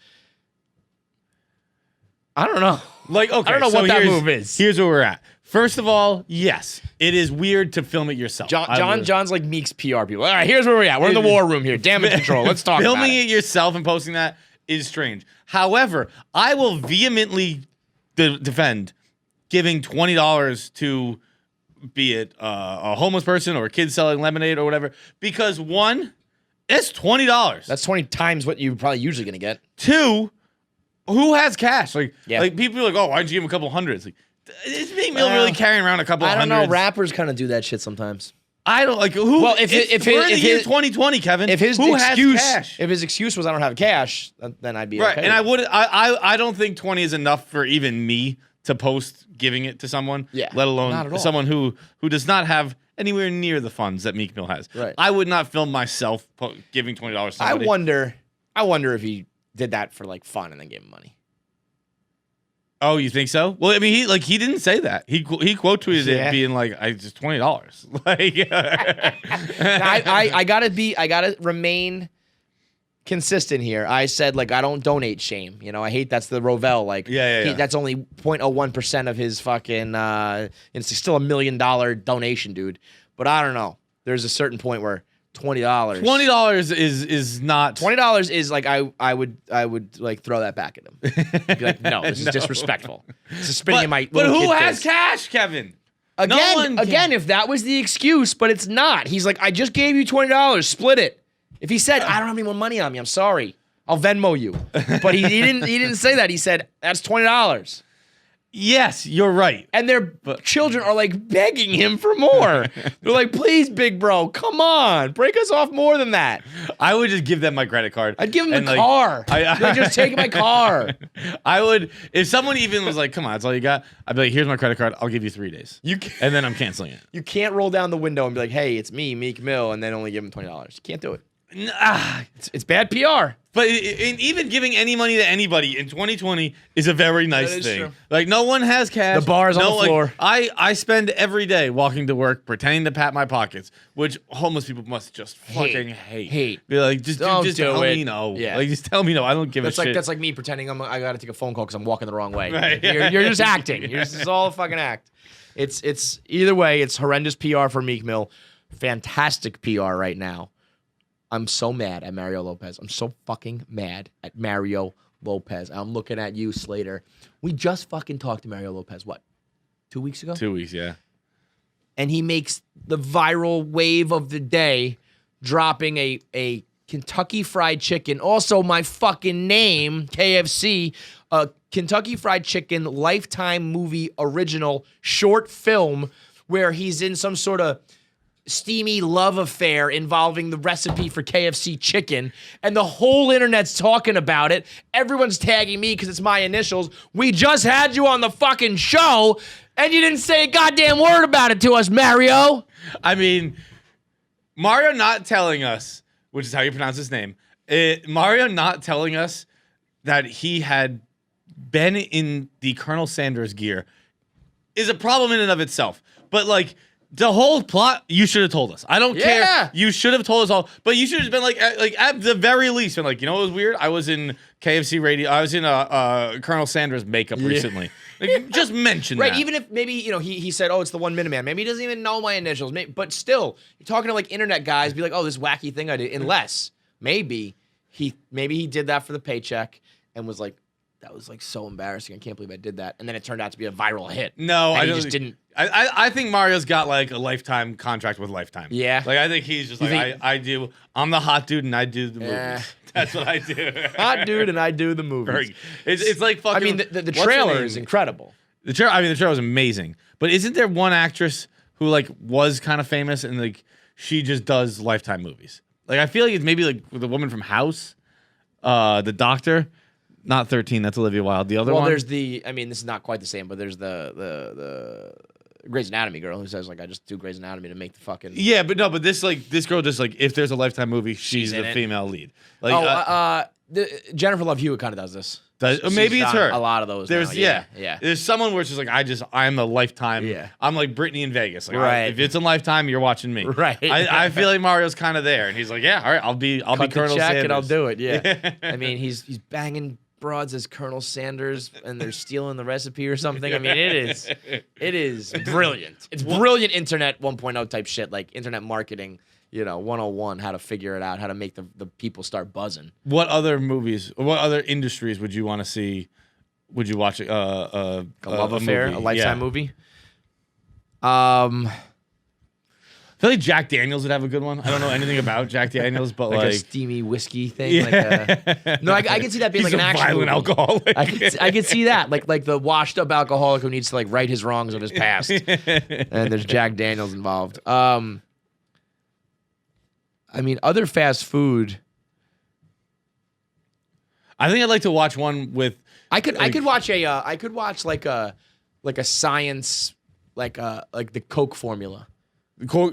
I don't know. Like, okay, I don't know so what that move is. Here's where we're at. First of all, yes, it is weird to film it yourself. John's like Meek's PR people. All right, here's where we're at. We're in the war room here. Damage control. Let's talk about it. Filming it yourself and posting that is strange. However, I will vehemently defend giving $20 to, be it a homeless person or a kid selling lemonade or whatever, because one, it's $20. That's 20 times what you're probably usually going to get. Two, who has cash? Like Yeah. People are like, oh, why'd you give him a couple hundreds? Like, is Meek Mill really carrying around a couple I don't hundreds? know. Rappers kind of do that shit sometimes. I don't like who. Well, we're in the year 2020, Kevin. If his who excuse, has cash? if his excuse was I don't have cash, then I'd be Right, okay. and I don't think 20 is enough for even me to post giving it to someone. Yeah, let not at alone all. someone who does not have anywhere near the funds that Meek Mill has. Right. I would not film myself giving $20 to somebody. I wonder if he did that for like fun and then gave him money. Oh, you think so? Well, I mean, he didn't say that. He quote tweeted it being like, "I just $20." Like, I gotta remain consistent here. I said like I don't donate shame. I hate that's the Rovell. Like Yeah. That's only 0.01% of his fucking. It's still $1 million donation, dude. But I don't know. There's a certain point where $20. $20 is not $20 is like I would like throw that back at him. Be like, no, this is disrespectful. This is spitting in my But little who kid has face. cash, Kevin? No Again, one can. again, if that was the excuse, but it's not. He's like, I just gave you $20, split it. If he said, I don't have any more money on me, I'm sorry, I'll Venmo you. But he didn't say that. He said, that's $20. Yes, you're right. And their children are like begging him for more. They're like, please, big bro, come on, break us off more than that. I would just give them my credit card. I'd give him and, the like, car. Like, just take my car. I would, if someone even was like, come on, that's all you got, I'd be like, here's my credit card, I'll give you 3 days. And then I'm canceling it. You can't roll down the window and be like, hey, it's me, Meek Mill, and then only give him $20. You can't do it. It's bad PR. But even giving any money to anybody in 2020 is a very nice That is thing. true. Like, no one has cash. The bar's on the floor. I spend every day walking to work pretending to pat my pockets, which homeless people must just fucking hate. Be like, just Don't just do tell it. me no. Yeah. Like, just tell me no. I don't give That's a like shit. that's like me pretending I got to take a phone call because I'm walking the wrong way. Right. You're just acting. It's all a fucking act. It's either way. It's horrendous PR for Meek Mill. Fantastic PR right now. I'm so mad at Mario Lopez. I'm so fucking mad at Mario Lopez. I'm looking at you, Slater. We just fucking talked to Mario Lopez, what, 2 weeks ago? 2 weeks, yeah. And he makes the viral wave of the day, dropping a Kentucky Fried Chicken, also my fucking name, KFC, a Kentucky Fried Chicken Lifetime movie original short film where he's in some sort of steamy love affair involving the recipe for KFC chicken, and the whole internet's talking about it. Everyone's tagging me because it's my initials. We just had you on the fucking show, and you didn't say a goddamn word about it to us, Mario. I mean, Mario not telling us, which is how you pronounce his name, Mario not telling us that he had been in the Colonel Sanders gear is a problem in and of itself. But like the whole plot, you should have told us. I don't care. You should have told us all. But you should have been like at the very least, been like, you know what was weird? I was in KFC radio. I was in Colonel Sanders makeup recently. Like, just mention that. Right, even if maybe, he said, oh, it's the 1 Minute Man. Maybe he doesn't even know my initials. But still, you're talking to like internet guys, be like, oh, this wacky thing I did. Unless maybe he did that for the paycheck and was like, that was like so embarrassing. I can't believe I did that. And then it turned out to be a viral hit. No, I just didn't. I think Mario's got like a lifetime contract with Lifetime. Yeah. Like I think he's just like, I'm the hot dude and I do the movies. That's what I do. Hot dude and I do the movies. It's like fucking. I mean, the trailer is incredible. The trailer was amazing. But isn't there one actress who like was kind of famous and like she just does Lifetime movies? Like I feel like it's maybe like the woman from House, the doctor. Not 13, that's Olivia Wilde. The other one? Well, there's this is not quite the same, but there's the Grey's Anatomy girl who says, like, I just do Grey's Anatomy to make the fucking... Yeah, but this girl just, like, if there's a Lifetime movie, she's the female lead. Like, Jennifer Love Hewitt kind of does this. Maybe it's her. A lot of those There's, now. Yeah. There's someone where it's just like, I'm a Lifetime. Yeah. I'm like Britney in Vegas. Like, right. If it's in Lifetime, you're watching me. Right. I feel like Mario's kind of there. And he's like, yeah, all right, I'll be Colonel Sanders. And I'll do it, yeah. I mean, he's banging broads as Colonel Sanders and they're stealing the recipe or something. I mean, it is brilliant. It's brilliant internet 1.0 type shit, like internet marketing, 101, how to figure it out, how to make the people start buzzing. What other movies, what other industries would you want to see? Would you watch a love affair, movie? a Lifetime movie? I feel like Jack Daniels would have a good one. I don't know anything about Jack Daniels, but like a steamy whiskey thing. Yeah. No, I can see that being He's like an action violent movie. alcoholic. I can see that, like the washed up alcoholic who needs to like right his wrongs of his past. And there's Jack Daniels involved. I mean, other fast food. I think I'd like to watch one with. I could watch like a science like the Coke formula.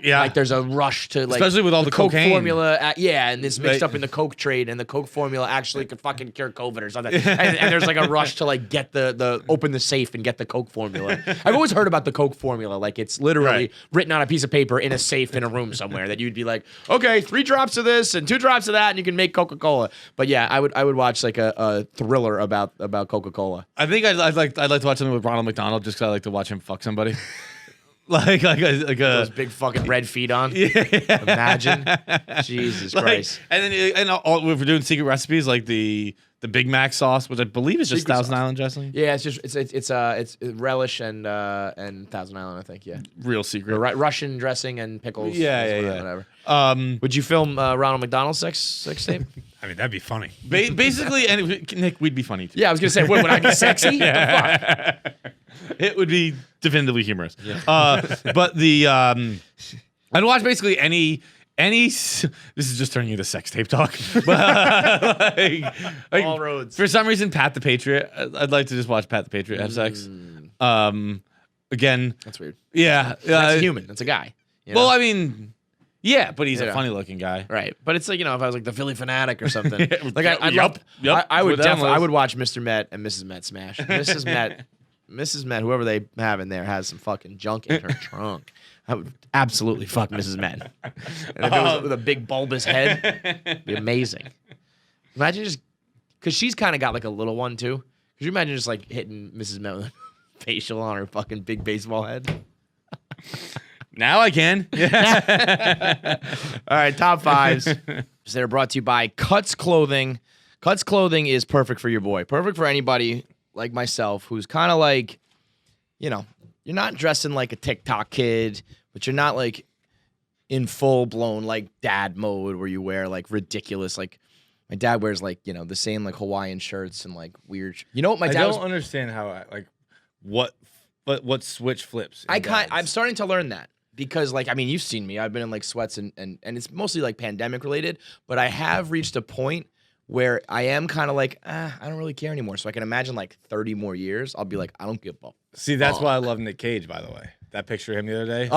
Yeah, like there's a rush to like, especially with all the Coke cocaine formula. And it's mixed up in the Coke trade, and the Coke formula actually could fucking cure COVID or something. and there's like a rush to like get the open the safe and get the Coke formula. I've always heard about the Coke formula, like it's literally written on a piece of paper in a safe in a room somewhere that you'd be like, okay, 3 drops of this and 2 drops of that, and you can make Coca-Cola. But yeah, I would watch like a thriller about Coca-Cola. I think I'd like to watch something with Ronald McDonald just because I like to watch him fuck somebody. like those big fucking red feet on. Yeah. Imagine, Jesus Christ. And then if we're doing secret recipes, like the Big Mac sauce, which I believe is just Thousand Island dressing. Yeah, it's relish and Thousand Island, I think. Yeah, real secret. Russian dressing and pickles. Yeah. Whatever. Would you film Ronald McDonald's sex tape? I mean, that'd be funny. Basically, and Nick, we'd be funny too. Yeah, I was gonna say, would I be sexy? The fuck? It would be definitively humorous. Yeah. But I'd watch basically any. This is just turning into sex tape talk. But, like, all roads. For some reason, Pat the Patriot. I'd like to just watch Pat the Patriot have sex. Again, that's weird. Yeah, that's a human. That's a guy. Well, I mean. Yeah, but he's a funny-looking guy, right? But it's like, if I was like the Philly Fanatic or something, like Yep. I would definitely, I would watch Mr. Met and Mrs. Met smash. Mrs. Met, whoever they have in there has some fucking junk in her trunk. I would absolutely fuck Mrs. Met. And if it was with a big bulbous head, it'd be amazing. Imagine just, because she's kind of got like a little one too. Could you imagine just like hitting Mrs. Met with a facial on her fucking big baseball head? Now I can. All right, top 5s. They're brought to you by Cuts Clothing. Cuts Clothing is perfect for your boy. Perfect for anybody like myself who's kind of like, you're not dressing like a TikTok kid, but you're not like in full-blown like dad mode where you wear like ridiculous, like my dad wears like, the same like Hawaiian shirts and like weird. You know what my dad I don't understand how what what switch flips. I'm starting to learn that because, like, I mean, you've seen me. I've been in like sweats and it's mostly like pandemic related. But I have reached a point where I am kind of like, I don't really care anymore. So I can imagine like 30 more years, I'll be like, I don't give a See, that's why I love Nick Cage, by the way. That picture of him the other day,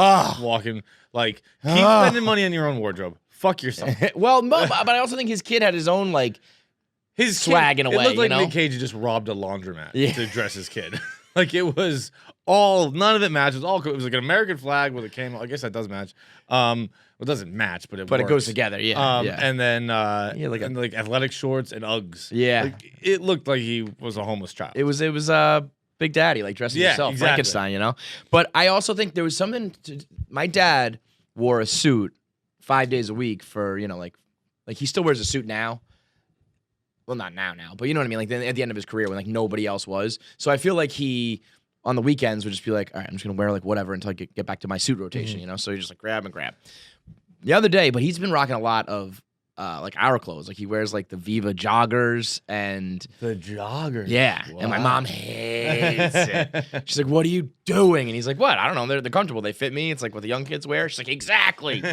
walking like keep spending money on your own wardrobe. Fuck yourself. Well, no, but I also think his kid had his own like His swag in a way. It looked like you know? Nick Cage had just robbed a laundromat to dress his kid. Like it was all none of it matches. All it was like an American flag with a camel. I guess that does match. It doesn't match, but it goes together. Yeah. And then like athletic shorts and Uggs. Yeah. Like, it looked like he was a homeless child. It was Big Daddy, like dressing himself, exactly. Frankenstein, you know? But I also think there was something my dad wore a suit 5 days a week for, you know, like he still wears a suit now. Well, not now, but you know what I mean? Like at the end of his career when like nobody else was. So I feel like he, on the weekends, would just be like, all right, I'm just going to wear like whatever until I get back to my suit rotation, you know? So he just like grab. The other day, but he's been rocking a lot of like our clothes. Like he wears like the Viva joggers and the joggers. Yeah. Wow. And my mom hates it. She's like, what are you doing? And he's like, what? I don't know. They're comfortable. They fit me. It's like what the young kids wear. She's like, exactly.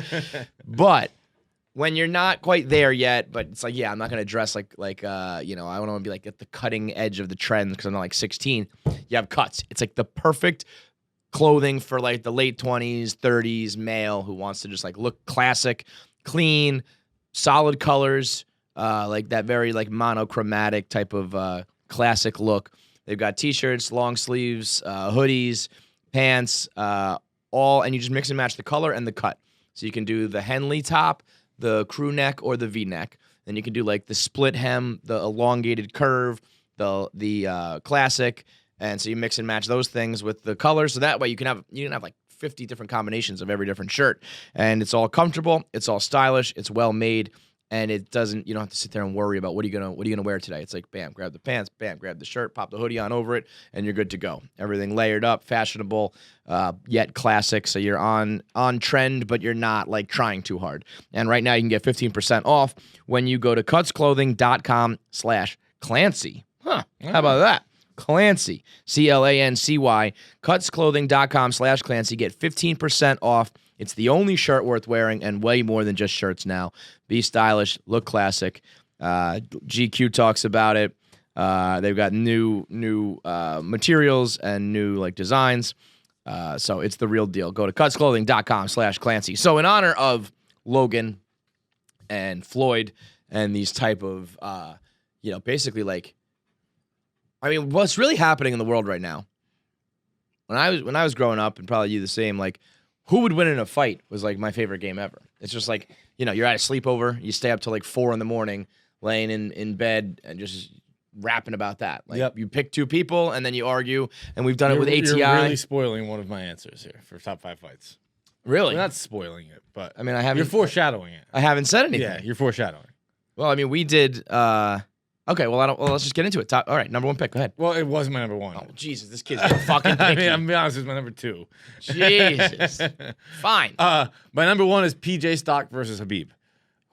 But when you're not quite there yet, but it's like, yeah, I'm not gonna dress like you know, I don't want to be like at the cutting edge of the trend because I'm not like 16. You have cuts. It's like the perfect clothing for like the late 20s, 30s male who wants to just like look classic, clean, solid colors, like that very like monochromatic type of classic look. They've got t-shirts, long sleeves, hoodies, pants, all, and you just mix and match the color and the cut. So you can do the Henley top, the crew neck, or the V-neck. Then you can do like the split hem, the elongated curve, the classic. And so you mix and match those things with the colors. So that way you can have like 50 different combinations of every different shirt. And it's all comfortable, it's all stylish, it's well made, and you don't have to sit there and worry about what are you gonna wear today. It's like bam, grab the pants, bam, grab the shirt, pop the hoodie on over it, and you're good to go. Everything layered up, fashionable, yet classic. So you're on trend, but you're not like trying too hard. And right now you can get 15% off when you go to cutsclothing.com/Clancy. How about that? Clancy, Clancy, cutsclothing.com/Clancy. Get 15% off. It's the only shirt worth wearing and way more than just shirts now. Be stylish, look classic. GQ talks about it. They've got new materials and new like designs. So it's the real deal. Go to cutsclothing.com/Clancy. So in honor of Logan and Floyd and these type of, basically like, I mean, what's really happening in the world right now? When I was growing up, and probably you the same, like, who would win in a fight was like my favorite game ever. It's just like, you're at a sleepover, you stay up till like 4 a.m, laying in bed and just rapping about that. Like you pick two people and then you argue, and we've done it with ATI. You're really spoiling one of my answers here for top 5 fights. Really? We're not spoiling it, but I mean, I haven't. You're foreshadowing it. I haven't said anything. Yeah, you're foreshadowing. Well, I mean, we did. Okay, well, let's just get into it. All right, number 1 pick. Go ahead. Well, it wasn't my number 1. Oh, Jesus, this kid's getting fucking picky. I mean, I'm gonna be honest, it's my number 2. Jesus. Fine. My number 1 is PJ Stock versus Habib.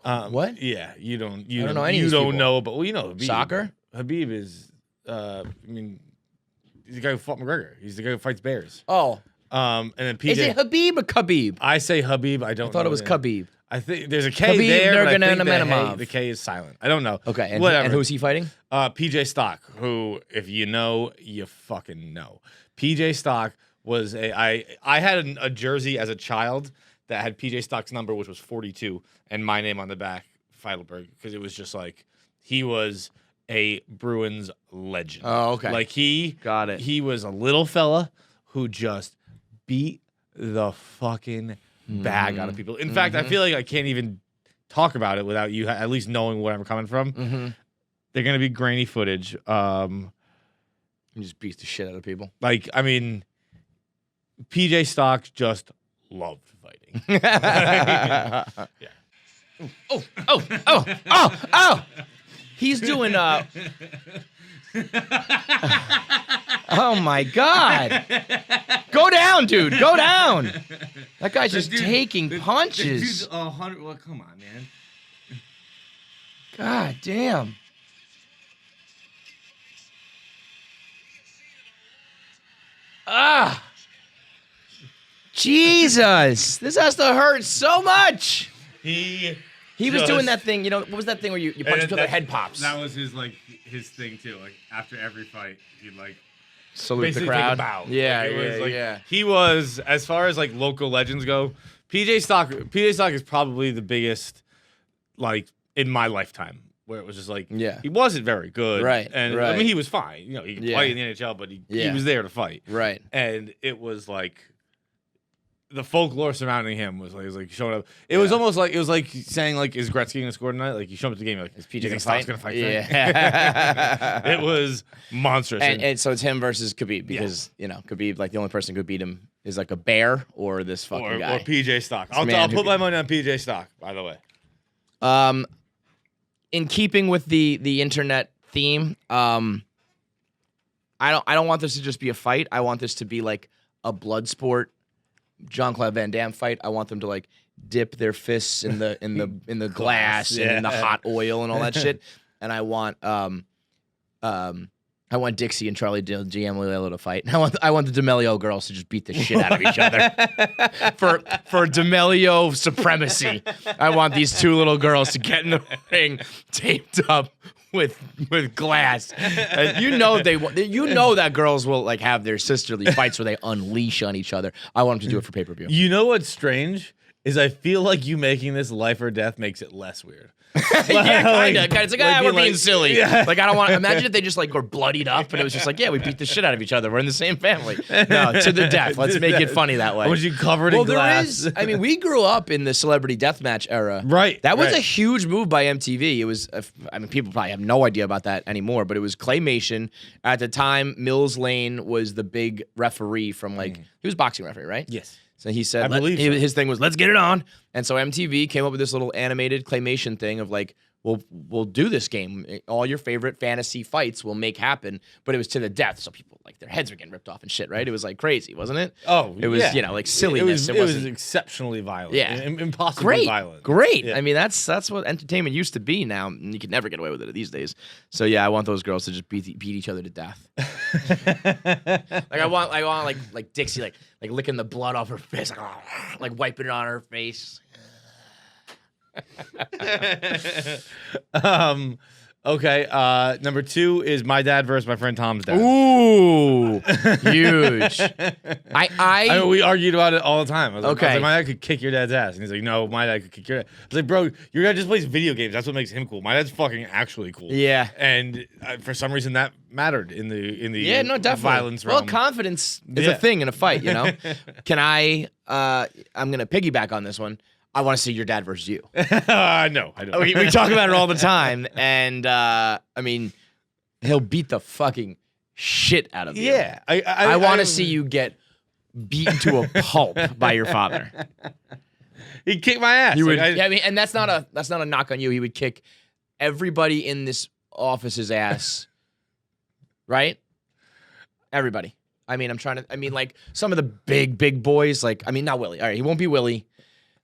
What? Yeah, you don't know any of you these don't people. know, but you know Habib. Soccer? Habib is, I mean, he's the guy who fought McGregor. He's the guy who fights bears. Oh. And then PJ. Is it Habib or Khabib? I say Habib. I don't. I thought it was Khabib. I think there's a K Khabib there, but I think Nurmagomedov. the K is silent. I don't know. Okay, and whatever. who's he fighting? PJ Stock, who, if you know, you fucking know. PJ Stock was I had a jersey as a child that had PJ Stock's number, which was 42, and my name on the back, Feidelberg, because it was just like he was a Bruins legend. Oh, okay. Like Got it. He was a little fella who just beat the fucking bag out of people. In fact, I feel like I can't even talk about it without you at least knowing where I'm coming from. They're gonna be grainy footage. He just beats the shit out of people. Like, I mean, PJ Stock just loved fighting. Yeah. Oh! He's doing Oh my God! Go down, dude. Go down. That guy's just taking punches. Dude's 100. Well, come on, man. God damn. Jesus, this has to hurt so much. He was doing that thing, you know, what was that thing where you punch until their head pops? That was his thing too. Like after every fight, he'd salute basically the crowd. take a bow. Yeah, Yeah. He was, as far as like local legends go, PJ Stock is probably the biggest, like, in my lifetime, where it was just like, he wasn't very good. Right. And I mean, he was fine. You know, he could play in the NHL, but he was there to fight. Right. And it was like, the folklore surrounding him was like showing up. It was almost like, it was like saying, like, is Gretzky gonna score tonight? Like, you show up to the game, like, is PJ Stock's gonna fight tonight? Yeah. It was monstrous. And so it's him versus Khabib because, you know, Khabib, like, the only person who could beat him is like a bear or this fucking guy. Or PJ Stock. I'll put my money on PJ Stock, by the way. In keeping with the internet theme, I don't want this to just be a fight. I want this to be like a blood sport, Jean-Claude Van Damme fight. I want them to like dip their fists in the glass and in the hot oil and all that shit. And I want Dixie and Charlie D'Amelio to fight. I want the D'Amelio girls to just beat the shit out of each other for D'Amelio supremacy. I want these two little girls to get in the ring, taped up with glass. You know that girls will like have their sisterly fights where they unleash on each other. I want them to do it for pay-per-view. You know what's strange is I feel like you making this life or death makes it less weird. Yeah, kind of. It's like, we're being silly. Yeah. Like, I don't want to imagine if they just like were bloodied up and it was just like, yeah, we beat the shit out of each other. We're in the same family. No, to the death. Let's make it funny that way. Was you covered in glass? There is. I mean, we grew up in the celebrity deathmatch era. Right. That was a huge move by MTV. It was. I mean, people probably have no idea about that anymore, but it was claymation at the time. Mills Lane was the big referee from like he was boxing referee, right? Yes. So he said, his thing was, let's get it on. And so MTV came up with this little animated claymation thing of like, we'll do this game. All your favorite fantasy fights will make happen, but it was to the death. So people, like, their heads were getting ripped off and shit, right? It was like crazy, wasn't it? Oh, it was, you know, like silliness. It was exceptionally violent. Yeah. Impossibly violent. Great. Yeah. I mean, that's what entertainment used to be now. And you can never get away with it these days. So yeah, I want those girls to just beat each other to death. Like I want like Dixie like licking the blood off her face, like wiping it on her face. Okay. Number 2 is my dad versus my friend Tom's dad. Ooh, huge. I mean, we argued about it all the time. I was Okay. like, my dad could kick your dad's ass, and he's like, no, my dad could kick your dad. I was like, bro, your dad just plays video games. That's what makes him cool. My dad's fucking actually cool. Yeah. And for some reason that mattered in the yeah, no, definitely. violence realm. Well, confidence is a thing in a fight, you know. Can I'm gonna piggyback on this one. I want to see your dad versus you. No, I don't. We talk about it all the time, and I mean, he'll beat the fucking shit out of you. Yeah, I want to see you get beaten to a pulp by your father. He'd kick my ass. He would. Yeah, I mean, and that's not a knock on you. He would kick everybody in this office's ass, right? Everybody. I mean, like some of the big boys. Like, I mean, not Willie. All right, he won't be Willie.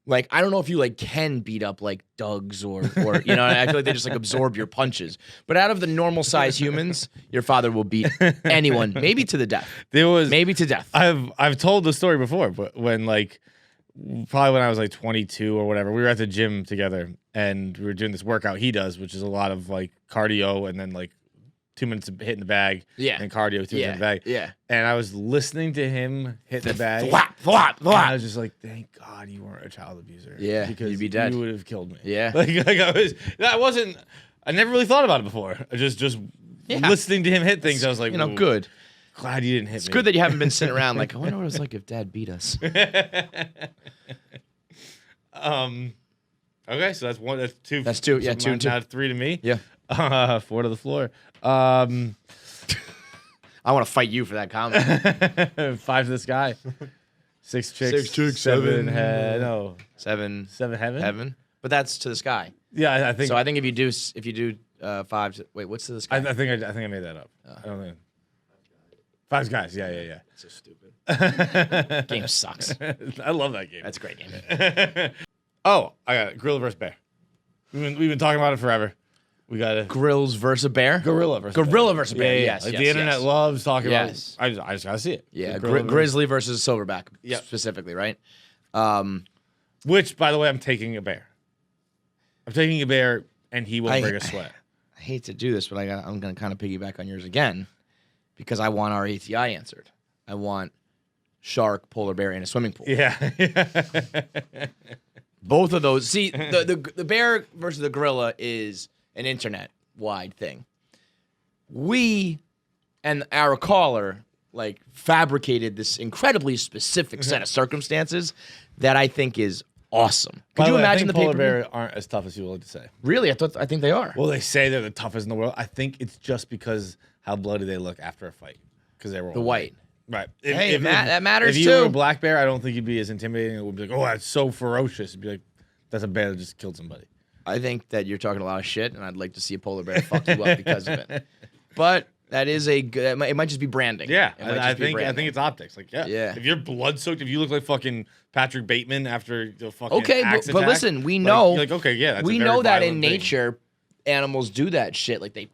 Like, I don't know if you like can beat up like Dougs or you know, I feel like they just like absorb your punches. But out of the normal size humans, your father will beat anyone, maybe to the death. Maybe to death. I've told the story before, but when probably when I was like 22 or whatever, we were at the gym together and we were doing this workout he does, which is a lot of like cardio and then like 2 minutes of hitting the bag, and cardio 2 minutes in the bag, And I was listening to him hit the bag, flop. And I was just like, "Thank God you weren't a child abuser, because you'd be dead. You would have killed me." Yeah, I never really thought about it before. Just listening to him hit things, I was like, you know, good. Glad you didn't hit me. It's good that you haven't been sitting around like, I wonder what it was like if Dad beat us. Okay, so that's one. That's 2. That's 2. Yeah, 2 and 2. Now 3 to me. Yeah. 4 to the floor. I want to fight you for that comment. 5 to the sky. 6 chicks. 6 chicks. 7 head. No. 7 heaven. Heaven. But that's to the sky. Yeah, I think. So I think if you do 5. Wait, what's to the sky? I think I made that up. I don't think. 5 guys. Yeah. So stupid. Game sucks. I love that game. That's a great game. Oh, I got it. Gorilla versus bear. We've been talking about it forever. We got a Grills versus a bear. gorilla versus a Gorilla bear. versus a bear. Yes, Like yes, the internet yes. loves talking Yes. about. I just gotta see it. Yeah, The gorilla versus- grizzly versus silverback Yep. specifically, right? Which, by the way, I'm taking a bear. I'm taking a bear, and he won't break a sweat. I hate to do this, but I'm going to kind of piggyback on yours again because I want our ATI answered. I want shark, polar bear, and a swimming pool. Yeah. Both of those. See, the bear versus the gorilla is an internet-wide thing. We and our caller like fabricated this incredibly specific set of circumstances that I think is awesome. Could By you the way, I imagine think the polar paper? bears aren't as tough as you like to say. Really, I think they are. Well, they say they're the toughest in the world. I think it's just because how bloody they look after a fight. Because they were The all white. Right. Hey, that matters If you were too. a black bear, I don't think you'd be as intimidating. It would be like, oh, that's so ferocious. It'd be like, that's a bear that just killed somebody. I think that you're talking a lot of shit, and I'd like to see a polar bear fuck you up because of it. But that is a good. It might just be branding. Yeah, It might I just be think branding. it's optics. Like, yeah, Yeah. If you're blood soaked, if you look like fucking Patrick Bateman after the fucking Okay, axe but attack, listen, we like, know. you're like, okay, yeah, that's we a very know that in violent thing. nature, animals do that shit. Like they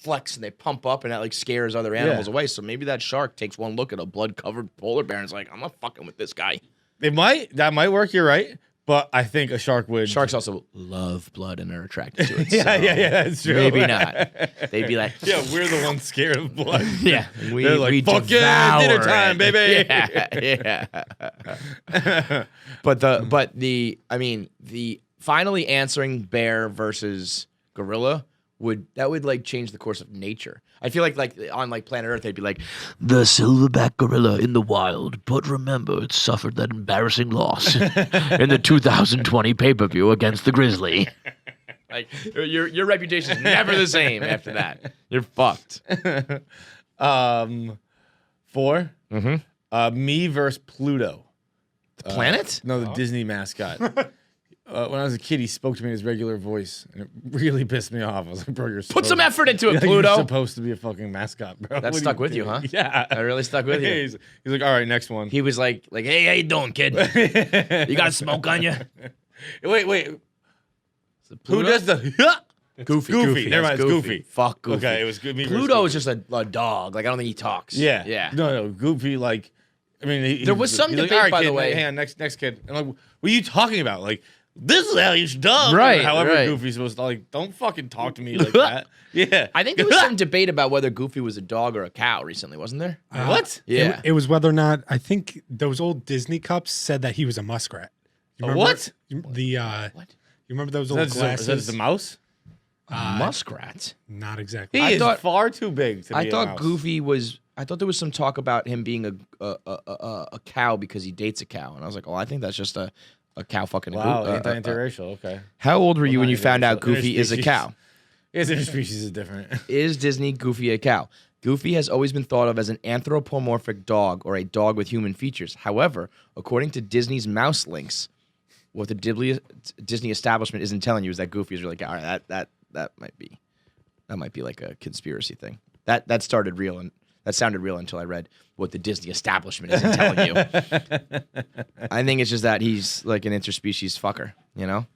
flex and they pump up, and that like scares other animals away. So maybe that shark takes one look at a blood covered polar bear and is like, I'm not fucking with this guy. That might work. You're right, but I think a shark would. Sharks also love blood and are attracted to it. yeah, so yeah, that's true. Maybe not. They'd be like, Yeah, we're the ones scared of blood. yeah, They're like, fuck yeah, dinner devour time, it." baby. Yeah. But the finally answering bear versus gorilla would like change the course of nature. I feel like on like planet Earth they'd be like, the silverback gorilla in the wild, but remember it suffered that embarrassing loss in the 2020 pay-per-view against the grizzly. Like your reputation is never the same after that. You're fucked. 4. Mm-hmm. Me versus Pluto. Planet? No, the Disney mascot. When I was a kid, he spoke to me in his regular voice, and it really pissed me off. I was like, bro, you're Put some effort into it, You're Pluto. supposed to be a fucking mascot, bro. That What are stuck with you, doing? huh? Yeah. That really stuck with you. He's like, all right, next one. He was like, hey, how you doing, kid? You got smoke on you? Wait. Who does the... Goofy. Goofy. Never That's mind, it's Goofy. Fuck Goofy. Okay, it was good. Me versus Pluto Goofy. is just a dog. Like, I don't think he talks. Yeah. Yeah. No, Goofy, like... I mean, There was some he's debate, like, all right, by kid, the way. Hang on, next kid. I'm like, what are you talking about? Like, this is how you should dog. Right, However, right. Goofy's supposed to, like, don't fucking talk to me like that. Yeah. I think there was some debate about whether Goofy was a dog or a cow recently, wasn't there? What? Yeah. It was whether or not, I think those old Disney cups said that he was a muskrat. You A remember what? The, What? you remember those Is old that glasses? the mouse? Muskrat? Not exactly. He I is thought- far too big to be I a thought mouse. Goofy was... I thought there was some talk about him being a cow because he dates a cow. And I was like, oh, I think that's just a cow fucking Wow, a goofy. anti-interracial. Okay. How old were you when not you found out interracial, Goofy is a interspecies. cow? His interspecies is different. Is Disney Goofy a cow? Goofy has always been thought of as an anthropomorphic dog or a dog with human features. However, according to Disney's mouse links, what the Disney establishment isn't telling you is that Goofy is really a cow. All right, that might be like a conspiracy thing. That started real and that sounded real until I read what the Disney establishment isn't telling you. I think it's just that he's like an interspecies fucker, you know?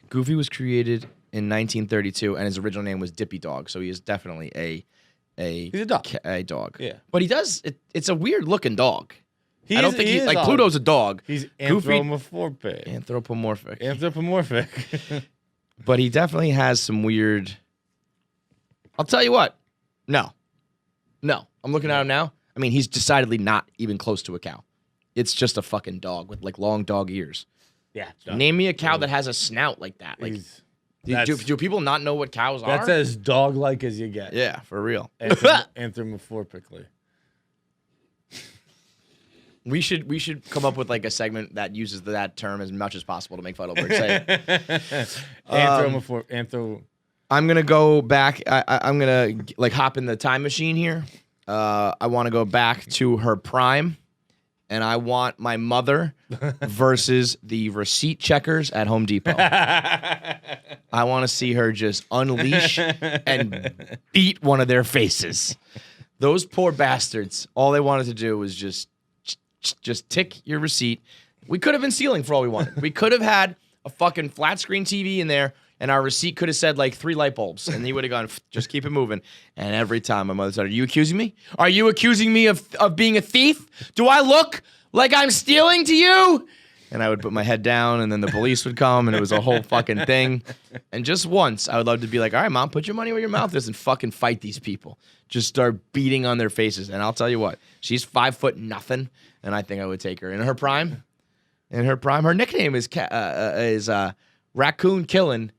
Goofy was created in 1932, and his original name was Dippy Dog, so he is definitely He's a dog. a dog. Yeah. But he does. It's a weird looking dog. He I don't is- think he he's is like odd. Pluto's a dog. He's Goofy- anthropomorphic. Anthropomorphic. Anthropomorphic. But he definitely has some weird. I'll tell you what. No. I'm looking at him now. I mean, he's decidedly not even close to a cow. It's just a fucking dog with like long dog ears. Yeah. Name me a cow that has a snout like that. Like, He's- do that's- people not know what cows are? That's as dog-like as you get. Yeah, for real. Anthropomorphically. We should come up with like a segment that uses that term as much as possible to make Feidelberg say it. Anthro. I'm gonna go back. I'm gonna like hop in the time machine here. I want to go back to her prime, and I want my mother versus the receipt checkers at Home Depot. I want to see her just unleash and beat one of their faces. Those poor bastards. All they wanted to do was just tick your receipt. We could have been stealing for all we wanted. We could have had a fucking flat screen TV in there, and our receipt could have said like 3 light bulbs, and he would have gone, just keep it moving. And every time my mother said, "Are you accusing me? Are you accusing me of being a thief? Do I look like I'm stealing to you?" And I would put my head down, and then the police would come, and it was a whole fucking thing. And just once, I would love to be like, "All right, Mom, put your money where your mouth is and fucking fight these people. Just start beating on their faces." And I'll tell you what, she's 5'0" nothing, and I think I would take her in her prime. In her prime, her nickname is Raccoon Killing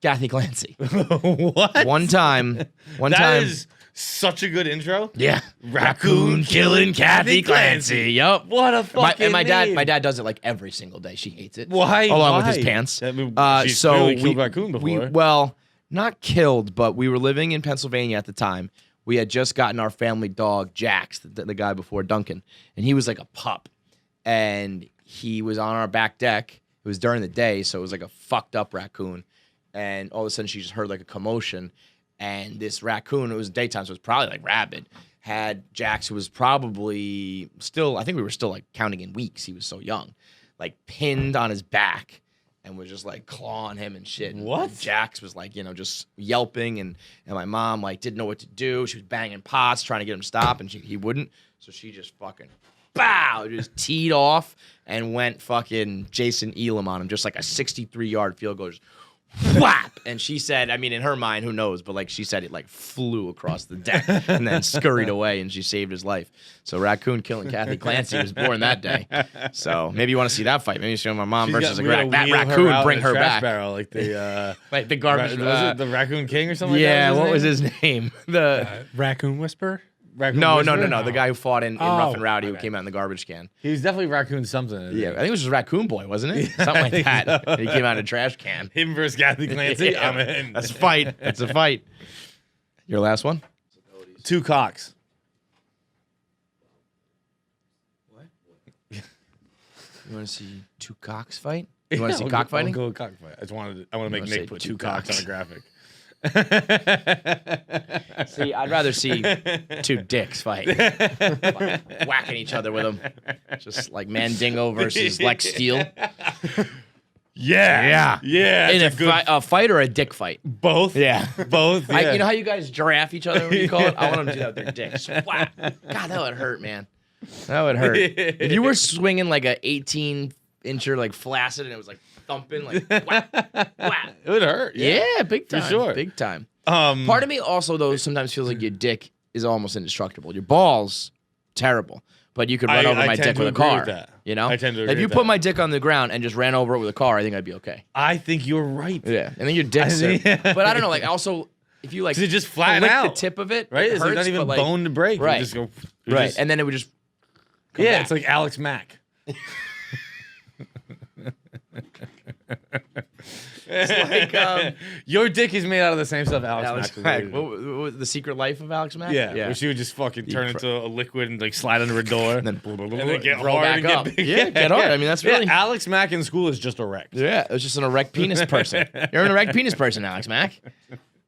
Kathy Clancy. What? One time. That is such a good intro. Yeah. Raccoon Killing Kathy Clancy. Yup. What a fucking My name. dad does it like every single day. She hates it. Why? Along with Why? his pants. She's clearly killed raccoon before. Well, not killed, but we were living in Pennsylvania at the time. We had just gotten our family dog, Jax, the guy before Duncan, and he was like a pup. And he was on our back deck. It was during the day, so it was like a fucked up raccoon. And all of a sudden, she just heard like a commotion. And this raccoon, it was daytime, so it was probably like rabid, had Jax, who was probably still, I think we were still like counting in weeks. He was so young, like pinned on his back and was just like clawing him and shit. And What? Jax was like, just yelping. And my mom like didn't know what to do. She was banging pots, trying to get him to stop, and he wouldn't. So she just fucking just teed off and went fucking Jason Elam on him, just like a 63-yard field goal. Just whap! And she said, I mean, in her mind, who knows? But like she said, it like flew across the deck and then scurried away, and she saved his life. So Raccoon Killing Kathy Clancy was born that day. So maybe you want to see that fight. Maybe show my mom versus we gotta that wheel her raccoon, out bring in a her trash back. barrel, like the Like the garbage. was it the Raccoon King or something? Yeah, like that what was name? his name? The Raccoon Whisperer. Raccoon no, Whisperer? the guy who fought in Rough and Rowdy, who okay. came out in the garbage can. He was definitely Raccoon something. Yeah, I think it was just Raccoon Boy, wasn't it? Something like that. And he came out in a trash can. Him versus Kathy Clancy. Yeah. I'm in. That's a fight. That's a fight. Your last one? 2 cocks. You want to see 2 cocks fight? You want to see cockfighting? I'll go with cockfight. I want to make say Nick put 2 2 cocks on cocks. a graphic. See, I'd rather see 2 dicks fight. Like, whacking each other with them. Just like Mandingo versus Lex Steele. Yeah. In That's a fight or a dick fight? both. Yeah. Both. Yeah. You know how you guys giraffe each other when you call it? I want them to do that with their dicks. Wow. God, that would hurt, man. That would hurt. If you were swinging like a 18-incher like flaccid and it was like thumping like whap, whap. It would hurt. Yeah, big time. sure. Big time. Um, Part of me also though sometimes feels like your dick is almost indestructible. Your balls, terrible. But you could run over my tend dick to with a agree car. with that. You know? I tend to If agree you with put that. my dick on the ground and just ran over it with a car, I think I'd be okay. I think you're right. Yeah. And then your dick's Yeah. But I don't know, like also if you like 'Cause it just flatten lick out. the tip of it, Right? it It's like hurts, not even but, like, bone to break. Right. You just go. Right. And then it would just come Yeah, back. it's like Alex Mack. It's like Your dick is made out of the same stuff Alex Alex Mack. Mack. was What was the secret life of Alex Mack? Yeah, where she would just fucking turn cr- into a liquid and like slide under a door, And then get grow hard back and get up. big. Yeah, get hard. I mean, that's really. Yeah, Alex Mack in school is just erect. Yeah, it was just an erect penis person. You're an erect penis person, Alex Mack.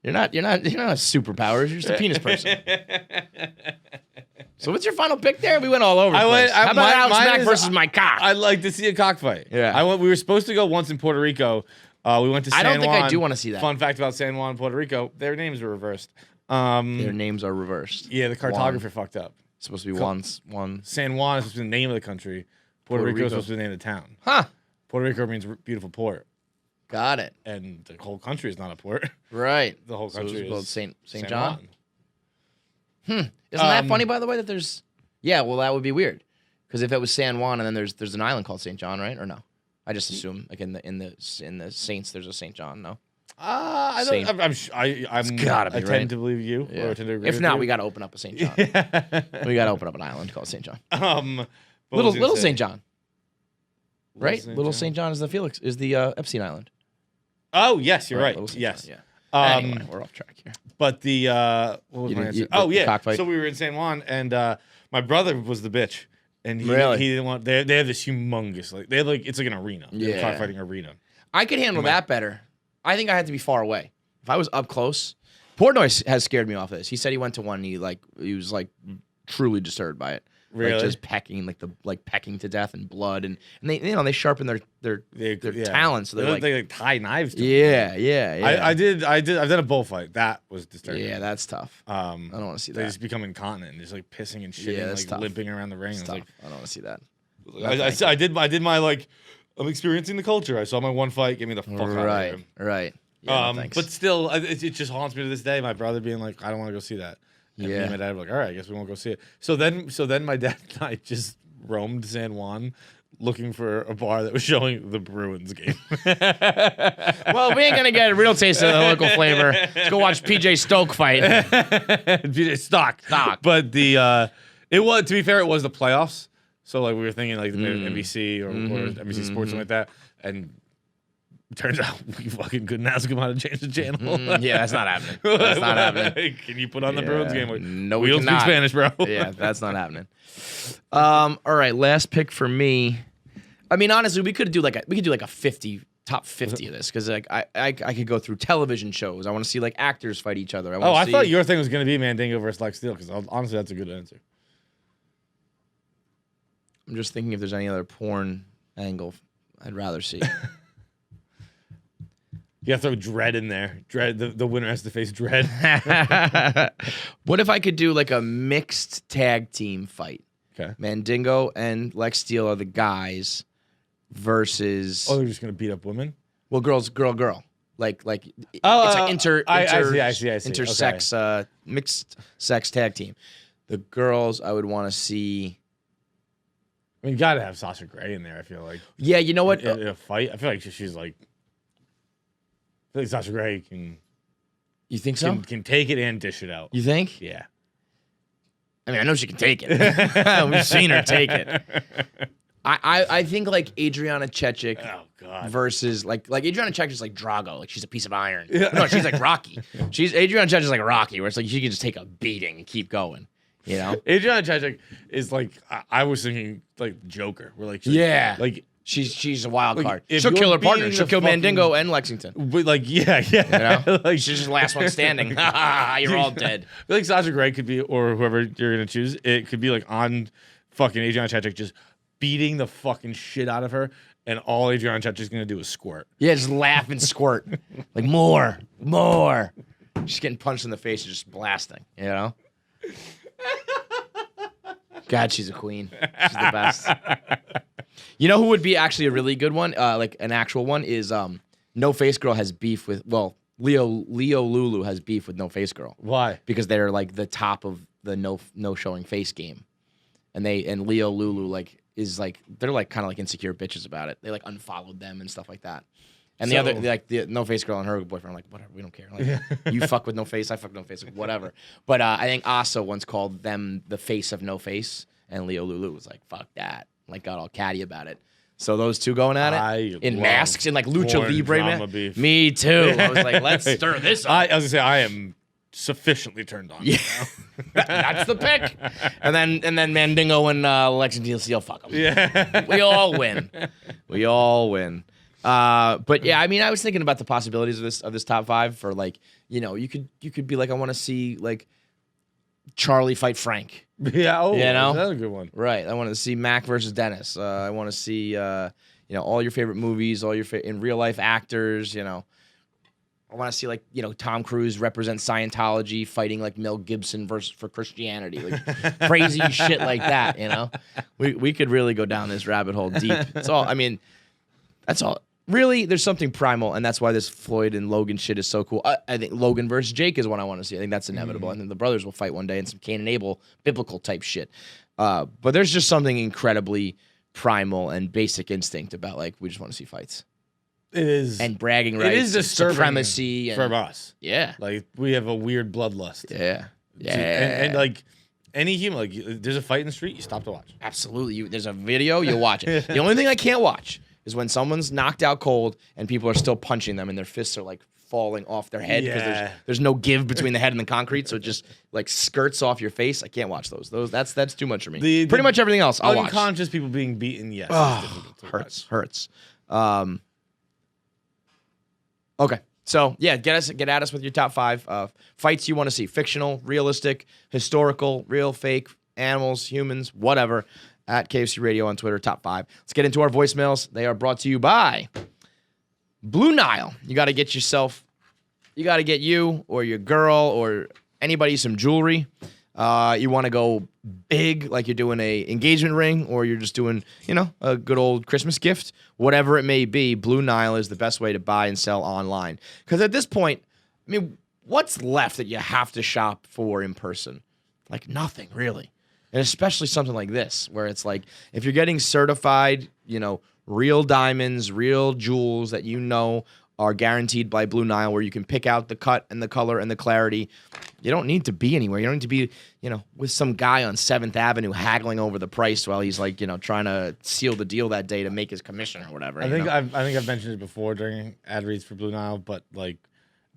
You're not a superpowers. You're just a penis person. So what's your final pick there? We went all over the place. How about Alex Mack versus my cock? I'd like to see a cockfight. Yeah. We were supposed to go once in Puerto Rico. We went to San I don't think Juan. I do want to see that. Fun fact about San Juan, Puerto Rico, their names were reversed. Their names are reversed. Yeah, the cartographer fucked up. It's supposed to be one. San Juan is supposed to be the name of the country. Puerto Rico is Rico. supposed to be the name of the town. Huh. Puerto Rico means beautiful port. Got it. And the whole country is not a port. Right. The whole country it's called is Saint San John. Juan. Isn't that funny, by the way, that there's... Yeah, well, that would be weird. Because if it was San Juan and then there's an island called St. John, right? Or no? I just assume, like, in the Saints, there's a St. John, no? I Same. don't. I'm gotta be I tend right. to believe you. Yeah. Or I tend to agree If with not, you. we got to open up a St. John. We got to open up an island called St. John. What was I gonna Little say? St. John. Right? St. Little John. St. John is the Epstein Island. Oh yes, you're right. Little St. Yes. John, yeah. Anyway, we're off track here. But the what was You my didn't- answer? you- Oh the yeah. cockfight? So we were in San Juan, and my brother was the bitch, and he Really? didn't want. They have this humongous it's like an arena. They have a Yeah. cockfighting arena. I could handle that better. I think I had to be far away. If I was up close, Portnoy has scared me off of this. He said he went to one. And he was like truly disturbed by it. Really? just pecking, pecking to death and blood, and they they sharpen their talents. So they're they tie knives. To yeah. I've done a bullfight. That was disturbing. Yeah, that's tough. I don't want to see that. They just become incontinent and just like pissing and shitting, Yeah, that's like tough. limping around the ring. It's It's tough. like I don't want to see that. I did my like I'm experiencing the culture. I saw my one fight. Get me the fuck out of here. Right. Yeah, no, But still, it just haunts me to this day. My brother being like, I don't want to go see that. And me and my dad were like, all right, I guess we won't go see it. So then my dad and I just roamed San Juan looking for a bar that was showing the Bruins game. Well, we ain't gonna get a real taste of the local flavor. Let's go watch PJ Stoke fight. PJ Stock. But it was, to be fair, it was the playoffs. So like we were thinking like NBC or NBC Sports, something like that. And turns out we fucking couldn't ask him how to change the channel. Yeah, that's not happening. That's not happening. Can you put on the Bruins game? Like, No, we don't speak Spanish, bro. Yeah, that's not happening. All right, last pick for me. I mean, honestly, we could do like a 50 top 50 of this because like I could go through television shows. I want to see like actors fight each other. I thought your thing was gonna be Mandingo versus Lex Steele because honestly that's a good answer. I'm just thinking if there's any other porn angle I'd rather see. You have to throw Dread in there. Dread, the winner has to face Dread. What if I could do like a mixed tag team fight? Okay. Mandingo and Lex Steele are the guys versus Oh, they're just gonna beat up women? well, girl. Like it's like I see. intersex mixed sex tag team. The girls I would want to see. I mean, you gotta have Sasha Grey in there, I feel like. Yeah, you know what? In a fight. I feel like she's like I feel like Sasha Grey You think so? can take it and dish it out. You think? Yeah. I mean, I know she can take it. We've seen her take it. I think like Adriana Chechik versus like Adriana Chechik is like Drago, like she's a piece of iron. No, she's like Rocky. Adriana Chechik is like Rocky, where it's like she can just take a beating and keep going. You know, Adriana Chechik is like I was thinking like Joker, where like she's a wild card. if She'll you're kill her partner. beating She'll the kill fucking- Mandingo and Lexington. But like yeah. You know, like she's just the last one standing. You're all dead. I feel like Sasha Grey could be, or whoever you're gonna choose, it could be like on fucking Adriana Chechik just beating the fucking shit out of her, and all Adriana Chechik's gonna do is squirt. Yeah, just laugh and squirt. Like more. She's getting punched in the face and just blasting, you know? God, she's a queen. She's the best. You know who would be actually a really good one? Like an actual one is No Face Girl has beef with Leo Lulu has beef with No Face Girl. Why? Because they're like the top of the no showing face game. And Leo Lulu like is like they're like kind of like insecure bitches about it. They like unfollowed them and stuff like that. And the No Face Girl and her boyfriend are like, whatever, we don't care. Like, you fuck with No Face, I fuck No Face, like, whatever. But I think Asa once called them the face of No Face, and Leo Lulu was like, fuck that. Like, got all catty about it. So those two going at it in masks, in like lucha libre, man. Beef. Me too. I was like, let's stir this up. I was gonna say I am sufficiently turned on. Yeah, that's the pick. And then Mandingo and Lexington Steel, fuck them. Yeah, We all win. But yeah, I mean, I was thinking about the possibilities of this top five for like, you know, you could be like, I want to see like Charlie fight Frank. Yeah, you know, that's a good one. Right. I want to see Mac versus Dennis. I want to see you know, all your favorite movies, all your in real life actors. You know, I want to see like, you know, Tom Cruise represent Scientology fighting like Mel Gibson for Christianity, like crazy shit like that. You know, we could really go down this rabbit hole deep. It's all. I mean, that's all. Really, there's something primal, and that's why this Floyd and Logan shit is so cool. I think Logan versus Jake is what I want to see. I think that's inevitable. I think the brothers will fight one day in some Cain and Abel biblical type shit. But there's just something incredibly primal and basic instinct about like we just want to see fights. It is, and bragging rights. It is disturbing supremacy from us. Yeah, like we have a weird bloodlust. Yeah, and like any human, like there's a fight in the street, you stop to watch. Absolutely, there's a video, you watch it. The only thing I can't watch is when someone's knocked out cold and people are still punching them and their fists are like falling off their head because there's no give between the head and the concrete, so it just like skirts off your face. I can't watch those. That's too much for me. Pretty much everything else I'll watch. Unconscious people being beaten, yes. Hurts. Okay. So yeah, get at us with your top five fights you want to see: fictional, realistic, historical, real, fake, animals, humans, whatever, at KFC Radio on Twitter, top 5. Let's get into our voicemails. They are brought to you by Blue Nile. You got to get you or your girl or anybody some jewelry. You want to go big, like you're doing a engagement ring, or you're just doing, a good old Christmas gift, whatever it may be. Blue Nile is the best way to buy and sell online. Because at this point, I mean, what's left that you have to shop for in person? Like nothing, really. And especially something like this, where it's like, if you're getting certified, real diamonds, real jewels that are guaranteed by Blue Nile, where you can pick out the cut and the color and the clarity. You don't need to be anywhere. You don't need to be, with some guy on 7th Avenue haggling over the price while he's like, trying to seal the deal that day to make his commission or whatever. I think I've mentioned it before during ad reads for Blue Nile, but like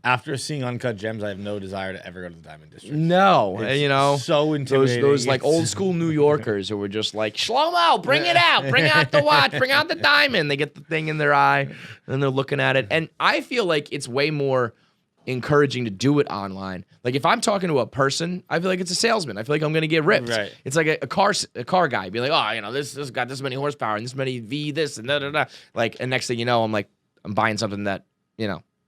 after seeing Uncut Gems, I have no desire to ever go to the Diamond District. No, so intimidating. Those like old school New Yorkers who were just like, Shlomo, bring it out, bring out the watch, bring out the diamond. They get the thing in their eye, and then they're looking at it. And I feel like it's way more encouraging to do it online. Like if I'm talking to a person, I feel like it's a salesman. I feel like I'm going to get ripped. Right. It's like a car guy. Be like, oh, this got this many horsepower and this many V this and da da da. Like, and next thing you know, I'm buying something that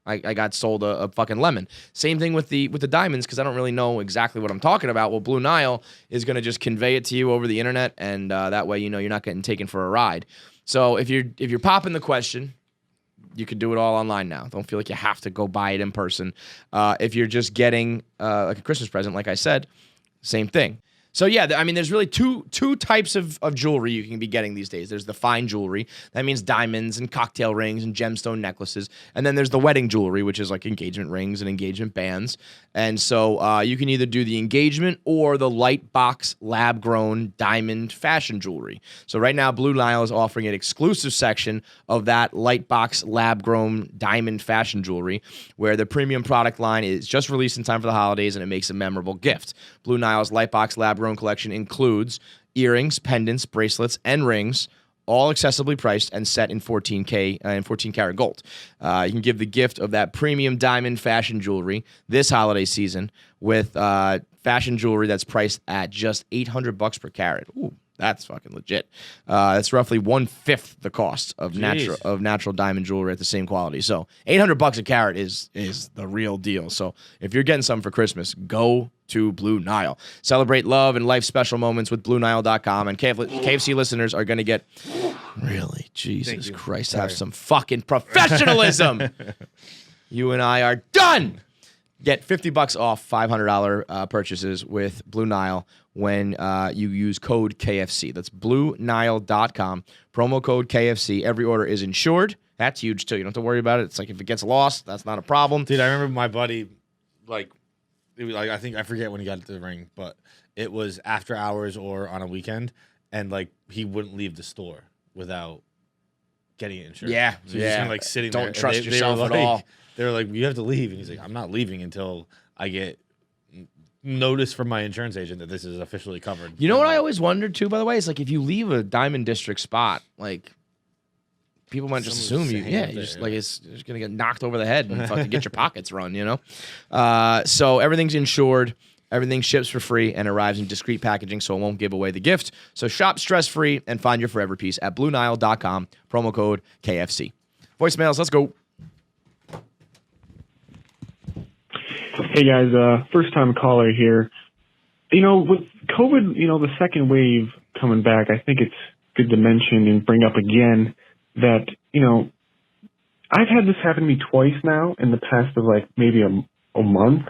I got sold a fucking lemon. Same thing with the diamonds, because I don't really know exactly what I'm talking about. Well, Blue Nile is going to just convey it to you over the internet, and that way you're not getting taken for a ride. So if you're popping the question, you can do it all online now. Don't feel like you have to go buy it in person. If you're just getting like a Christmas present, like I said, same thing. So yeah, there's really two types of jewelry you can be getting these days. There's the fine jewelry. That means diamonds and cocktail rings and gemstone necklaces. And then there's the wedding jewelry, which is like engagement rings and engagement bands. And so you can either do the engagement or the light box lab-grown diamond fashion jewelry. So right now, Blue Nile is offering an exclusive section of that light box lab-grown diamond fashion jewelry, where the premium product line is just released in time for the holidays, and it makes a memorable gift. Blue Nile's light box lab-grown collection includes earrings, pendants, bracelets, and rings, all accessibly priced and set in 14 karat gold. You can give the gift of that premium diamond fashion jewelry this holiday season with fashion jewelry that's priced at just $800 per carat. Ooh, that's fucking legit. That's roughly 1/5 the cost of natural diamond jewelry at the same quality. So $800 a carat is the real deal. So if you're getting something for Christmas, go to Blue Nile. Celebrate love and life special moments with BlueNile.com. And KFC listeners are going to get, really, Jesus Christ, have some fucking professionalism. You and I are done. Get $50 off $500 purchases with Blue Nile when you use code KFC. That's BlueNile.com. Promo code KFC. Every order is insured. That's huge, too. You don't have to worry about it. It's like if it gets lost, that's not a problem. Dude, I remember my buddy, I think I forget when he got to the ring, but it was after hours or on a weekend, and he wouldn't leave the store without getting it insured. Yeah, so he's just kind of sitting there. Don't trust yourself at all. They were like, you have to leave, and he's like, I'm not leaving until I get notice from my insurance agent that this is officially covered. You know what I always wondered too, by the way, is if you leave a Diamond District spot, people might just assume it's just gonna get knocked over the head and fucking get your pockets run, So everything's insured, everything ships for free and arrives in discreet packaging, so it won't give away the gift. So shop stress-free and find your forever piece at BlueNile.com. Promo code KFC. Voicemails, let's go. Hey guys, first time caller here. With COVID, the second wave coming back, I think it's good to mention and bring up again that, I've had this happen to me twice now in the past of maybe a month,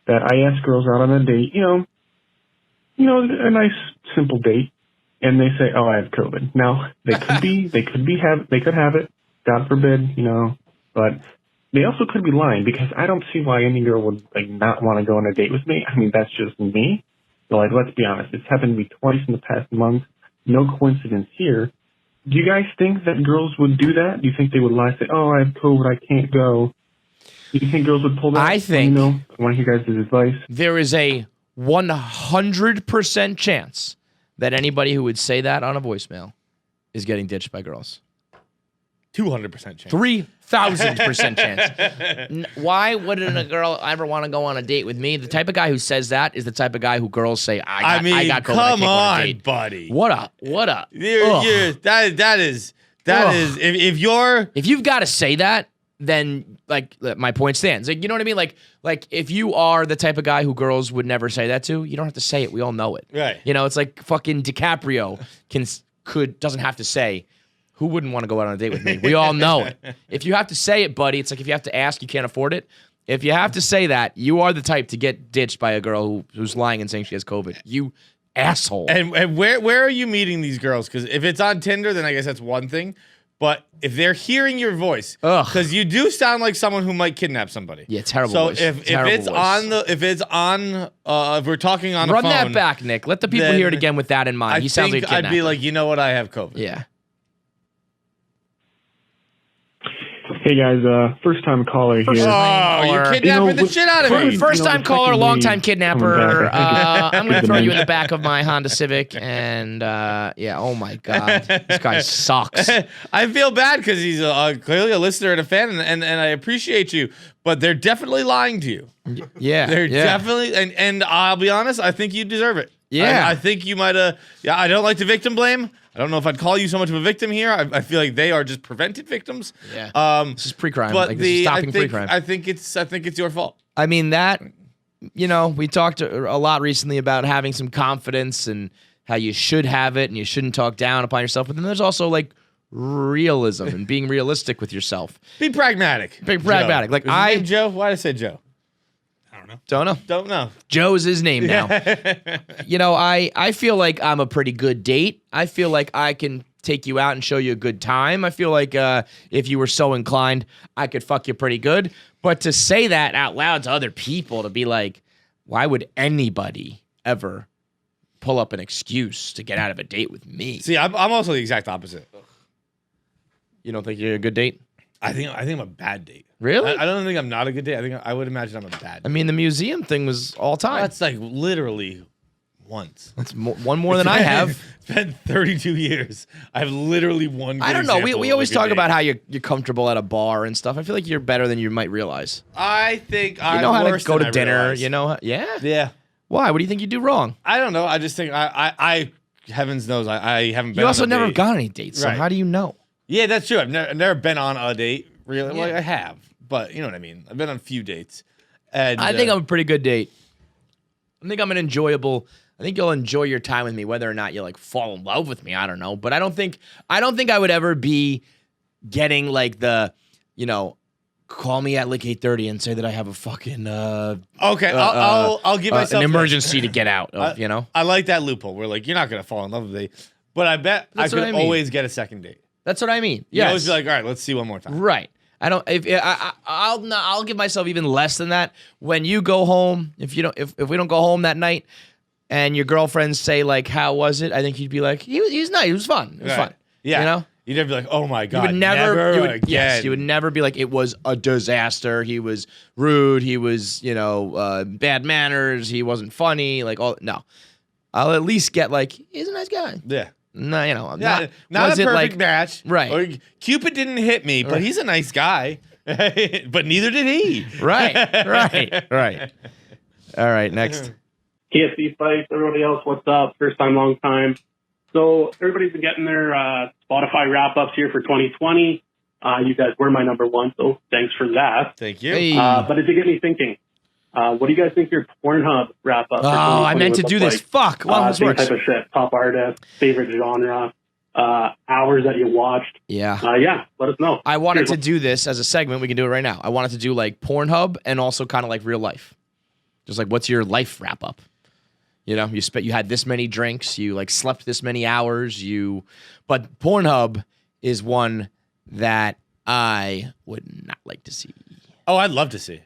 that I ask girls out on a date, a nice simple date, and they say, "Oh, I have COVID." Now they could have it, God forbid, but they also could be lying, because I don't see why any girl would not want to go on a date with me. I mean, that's just me. So let's be honest, it's happened to me twice in the past month. No coincidence here. Do you guys think that girls would do that? Do you think they would lie, say, "Oh, I have COVID, I can't go"? Do you think girls would pull that? I think. I want to hear guys' advice. There is a 100% chance that anybody who would say that on a voicemail is getting ditched by girls. 200% chance. 1,000% chance. Why wouldn't a girl ever want to go on a date with me? The type of guy who says that is the type of guy who girls say, I got COVID, I can't come go on a on, date. buddy. What a. That is if you're If you've got to say that, then like my point stands. Like, you know what I mean? Like if you are the type of guy who girls would never say that to, you don't have to say it. We all know it. Right. You know, it's like fucking DiCaprio doesn't have to say, who wouldn't want to go out on a date with me? We all know it. If you have to say it, buddy, it's like if you have to ask, you can't afford it. If you have to say that, you are the type to get ditched by a girl who's lying and saying she has COVID. You asshole. And where are you meeting these girls? Because if it's on Tinder, then I guess that's one thing. But if they're hearing your voice, because you do sound like someone who might kidnap somebody. Yeah, terrible so voice. if Terrible it's voice. if we're talking on the phone, run that back, Nick. Let the people hear it again with that in mind. He sounds like a kidnapper. I'd be like, you know what? I have COVID. Yeah. Hey guys, first time caller here. Oh, you're kidnapping the shit out of me. First time caller, long time kidnapper. I'm going to throw you in the back. back of my Honda Civic. And yeah, oh my God. This guy sucks. I feel bad because he's clearly a listener and a fan, and I appreciate you. But they're definitely lying to you. Yeah. They're definitely, and I'll be honest, I think you deserve it. Yeah. I think you might have, I don't like to victim blame. I don't know if I'd call you so much of a victim here. I feel like they are just prevented victims. Yeah. This is pre-crime. But like, this is stopping pre-crime. I think it's your fault. I mean, that, you know, we talked a lot recently about having some confidence and how you should have it and you shouldn't talk down upon yourself. But then there's also like realism and being realistic with yourself. Be pragmatic. Be pragmatic. Joe. Like Is his name Joe? Why did I say Joe? Don't know. Joe's his name now. You know, I feel like I'm a pretty good date. I feel like I can take you out and show you a good time. I feel like if you were so inclined, I could fuck you pretty good. But to say that out loud to other people, to be like, why would anybody ever pull up an excuse to get out of a date with me? See, I'm also the exact opposite. You don't think you're a good date? I think I'm a bad date. Really? I don't think I'm not a good date. I would imagine I'm a bad date. I mean, the museum thing was all time. That's like literally once. That's one more than I have. It's been 32 years. I have literally one. Good I don't know. example We of always a good talk date. about how you're comfortable at a bar and stuff. I feel like you're better than you might realize. I think You know how to go to dinner. Realize. You know, yeah. Yeah. Why? What do you think you do wrong? I don't know. I just think I heavens knows I haven't been. You also on a never date. got any dates, so Right. how do you know? Yeah, that's true. I've never been on a date. Really, well, Yeah. I have, but you know what I mean. I've been on a few dates, and I think I'm a pretty good date. I think I'm an enjoyable. I think you'll enjoy your time with me, whether or not you like fall in love with me. I don't know, but I don't think I would ever be getting like the, you know, call me at like 8:30 and say that I have a fucking okay. I'll give myself an emergency to get out of. You know, I like that loophole. Where like you're not gonna fall in love with me, but I bet That's I what could I mean. always get a second date. that's what I mean. You Yeah, always be like, all right, let's see one more time. right. I don't. I'll give myself even less than that. When you go home, if we don't go home that night, and your girlfriends say like, "How was it?" I think you'd be like, "He was nice. It was fun. It was fun." Yeah. You know. You'd never be like, oh my You god, would never, again. yes, you would never be like, it was a disaster. He was rude. He was, bad manners. He wasn't funny. Like, all no. I'll at least get like, he's a nice guy. Yeah. No, I'm Not was a it perfect like, match. Right. Or Cupid didn't hit me, but he's a nice guy. But neither did he. right. All right, next. KFC Spice, everybody else, what's up? First time, long time. So everybody's been getting their Spotify wrap-ups here for 2020. You guys were my number one, so thanks for that. Thank you. Hey. But it did get me thinking. What do you guys think your Pornhub wrap-up for 2020 I meant to would do look this. like? Fuck. Well, this Same works. type of shit. Top artist, favorite genre, hours that you watched. Yeah. Yeah, let us know. I wanted Cheers. to do this as a segment. We can do it right now. I wanted to do like Pornhub and also kind of like real life. Just like, what's your life wrap-up? You know, you had this many drinks, you like slept this many hours, but Pornhub is one that I would not like to see. Oh, I'd love to see.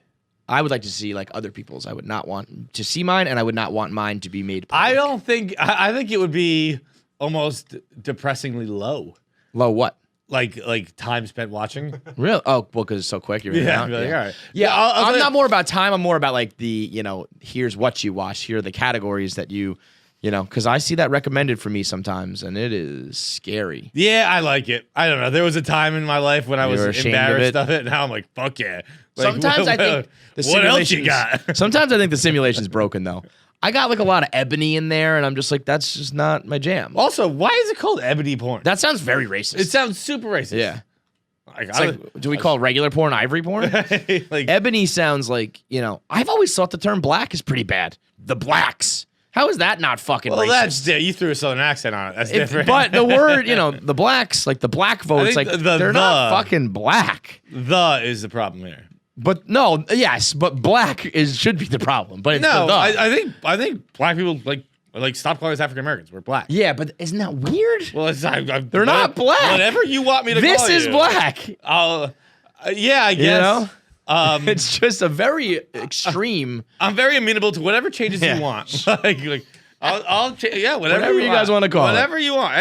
I would like to see like other people's. I would not want to see mine, and I would not want mine to be made public. I think it would be almost depressingly low. Low what? Like time spent watching. Real? Oh, well, because it's so quick. You're in and Yeah, out. be like, Yeah. all right. Yeah, I'll I'm not more about time. I'm more about like the, here's what you watch. Here are the categories that you You know, because I see that recommended for me sometimes, and it is scary. Yeah, I like it. I don't know. There was a time in my life when I was were ashamed embarrassed of it? of it. Now I'm like, fuck yeah. Like, Sometimes I think the what else you simulation's got? Sometimes I think the simulation's broken though. I got like a lot of ebony in there, and I'm just like, that's just not my jam. Also, why is it called ebony porn? That sounds very racist. It sounds super racist. Yeah. Like, It's like, do we call regular porn ivory porn? like Ebony sounds like, you know, I've always thought the term black is pretty bad. The blacks. How is that not fucking well, racist? that's you threw a southern accent on it. That's different. But the word, you know, the blacks, like the black votes, like they're not fucking black. The is the problem here. But no, yes, but black should be the problem. But it's No, the. I think black people like stop calling us African Americans. We're black. Yeah, but isn't that weird? Well, it's, They're not black. Whatever you want me to This call you. is black. Yeah, I guess. You know? It's It's just a very extreme. I'm very amenable to whatever changes Yeah. you want. like I'll yeah, Whatever you guys wanna call it. Whatever you want.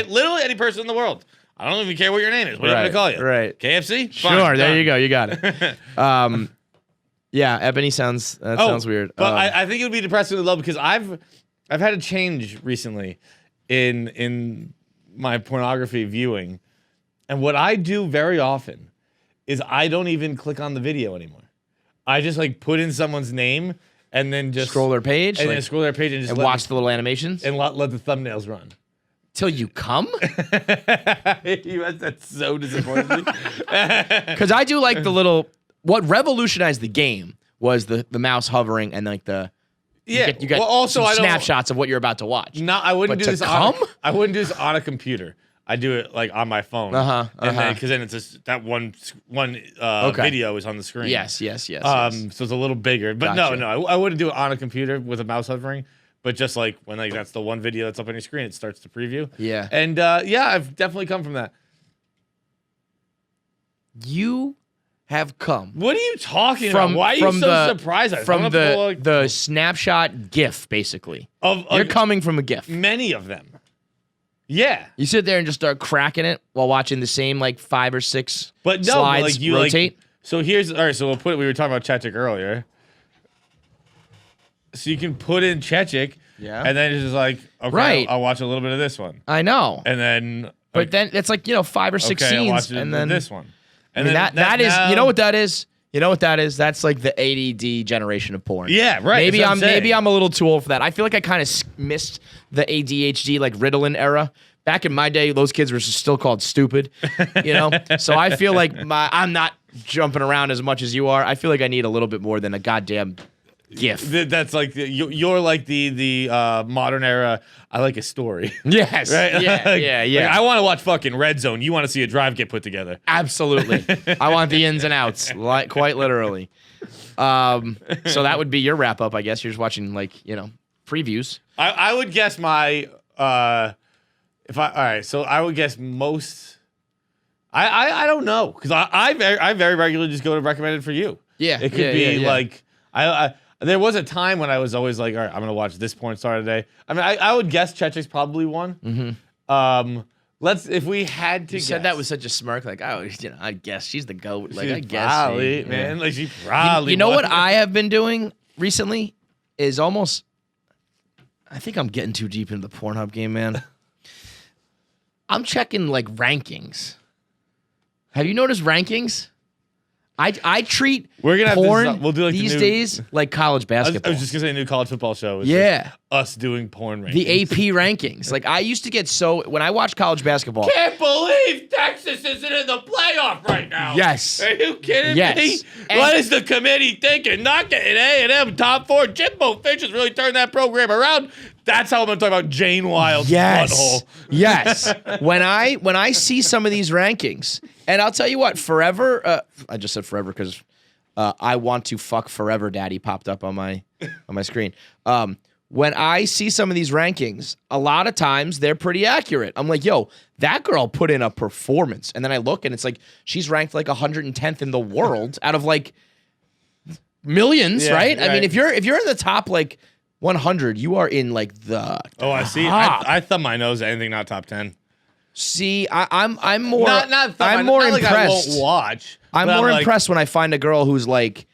Literally any person in the world. I don't even care what your name is. What am I gonna call you? Right. KFC? Sure, Fine, there done. you go. You got it. Yeah, ebony sounds sounds weird. But I think it would be depressingly low because I've had a change recently in my pornography viewing. And what I do very often is I don't even click on the video anymore. I just like put in someone's name and then just scroll their page and then scroll their page and just and let watch the little animations and let the thumbnails run. till you come. That's so disappointing. Because I do like the little. What revolutionized the game was the mouse hovering and like the. Yeah. You get well, also some I don't snapshots of what you're about to watch. No, I wouldn't But do to this. come? I wouldn't do this on a computer. I do it like on my phone. And then because then it's just that one video is on the screen. Yes. So it's a little bigger. But Gotcha. no, I wouldn't do it on a computer with a mouse hovering. But just like when like that's the one video that's up on your screen, it starts to preview. Yeah. And yeah, I've definitely come from that. You have come. What are you talking about? Why are you so surprised? From the snapshot GIF, basically. You're coming from a GIF. Many of them. Yeah. You sit there and just start cracking it while watching the same like 5 or 6 but no, slides like you rotate. So here's all right. So we were talking about Chechik earlier. So you can put in Chechik, and then it's just like, okay, Right. I'll watch a little bit of this one, I know. and then, But then it's like, 5 or 6 okay, I'll watch scenes, and it then this one, I and mean, then that is, now- you know what that is? You know what that is? That's like the ADD generation of porn. Yeah, right. Maybe that's what saying. maybe I'm a little too old for that. I feel like I kind of missed the ADHD like Ritalin era. Back in my day, those kids were still called stupid, So I feel like I'm not jumping around as much as you are. I feel like I need a little bit more than a goddamn GIF. That's like you're like the modern era. I like a story. Yes. Right? Yeah. Like, I want to watch fucking Red Zone. You want to see a drive get put together. Absolutely. I want the ins and outs, like quite literally. So that would be your wrap up, I guess. You're just watching previews. I would guess my all right, so I would guess most. I don't know because I very regularly just go to recommended for you. Yeah, it could be like I there was a time when I was always like, all right, I'm gonna watch this porn star today. I mean, I would guess Chechik's probably one. Mm-hmm. Let's if we had to. You guess. said that with such a smirk, like I guess she's the goat. Like She's I guess, probably, man. Like she probably. You know was. what I have been doing recently is almost. I think I'm getting too deep into the Pornhub game, man. I'm checking like rankings. Have you noticed rankings? I treat We're gonna have porn this, we'll do like these the new, days like college I basketball. was just gonna say a new college football show. Is Yeah. just us doing porn rankings. The AP rankings. Like I used to get when I watched college basketball. Can't believe Texas isn't in the playoff right now. Yes. Are you kidding Yes. me? And- What is the committee thinking? Not getting A&M top 4. Jimbo Fish has really turned that program around. That's how I'm going to talk about Jane Wild's butthole. Yes. When I see some of these rankings, and I'll tell you what, forever. I just said forever because I want to fuck forever, Daddy popped up on my screen. When I see some of these rankings, a lot of times they're pretty accurate. I'm like, yo, that girl put in a performance, and then I look and it's like she's ranked like 110th in the world out of like millions, right? I mean, if you're in the top like 100, you are in like the I see. top. I thumb my nose at anything not top 10. See, I'm more Not I'm more not like impressed. I won't watch. I'm but more like, impressed when I find a girl who's like,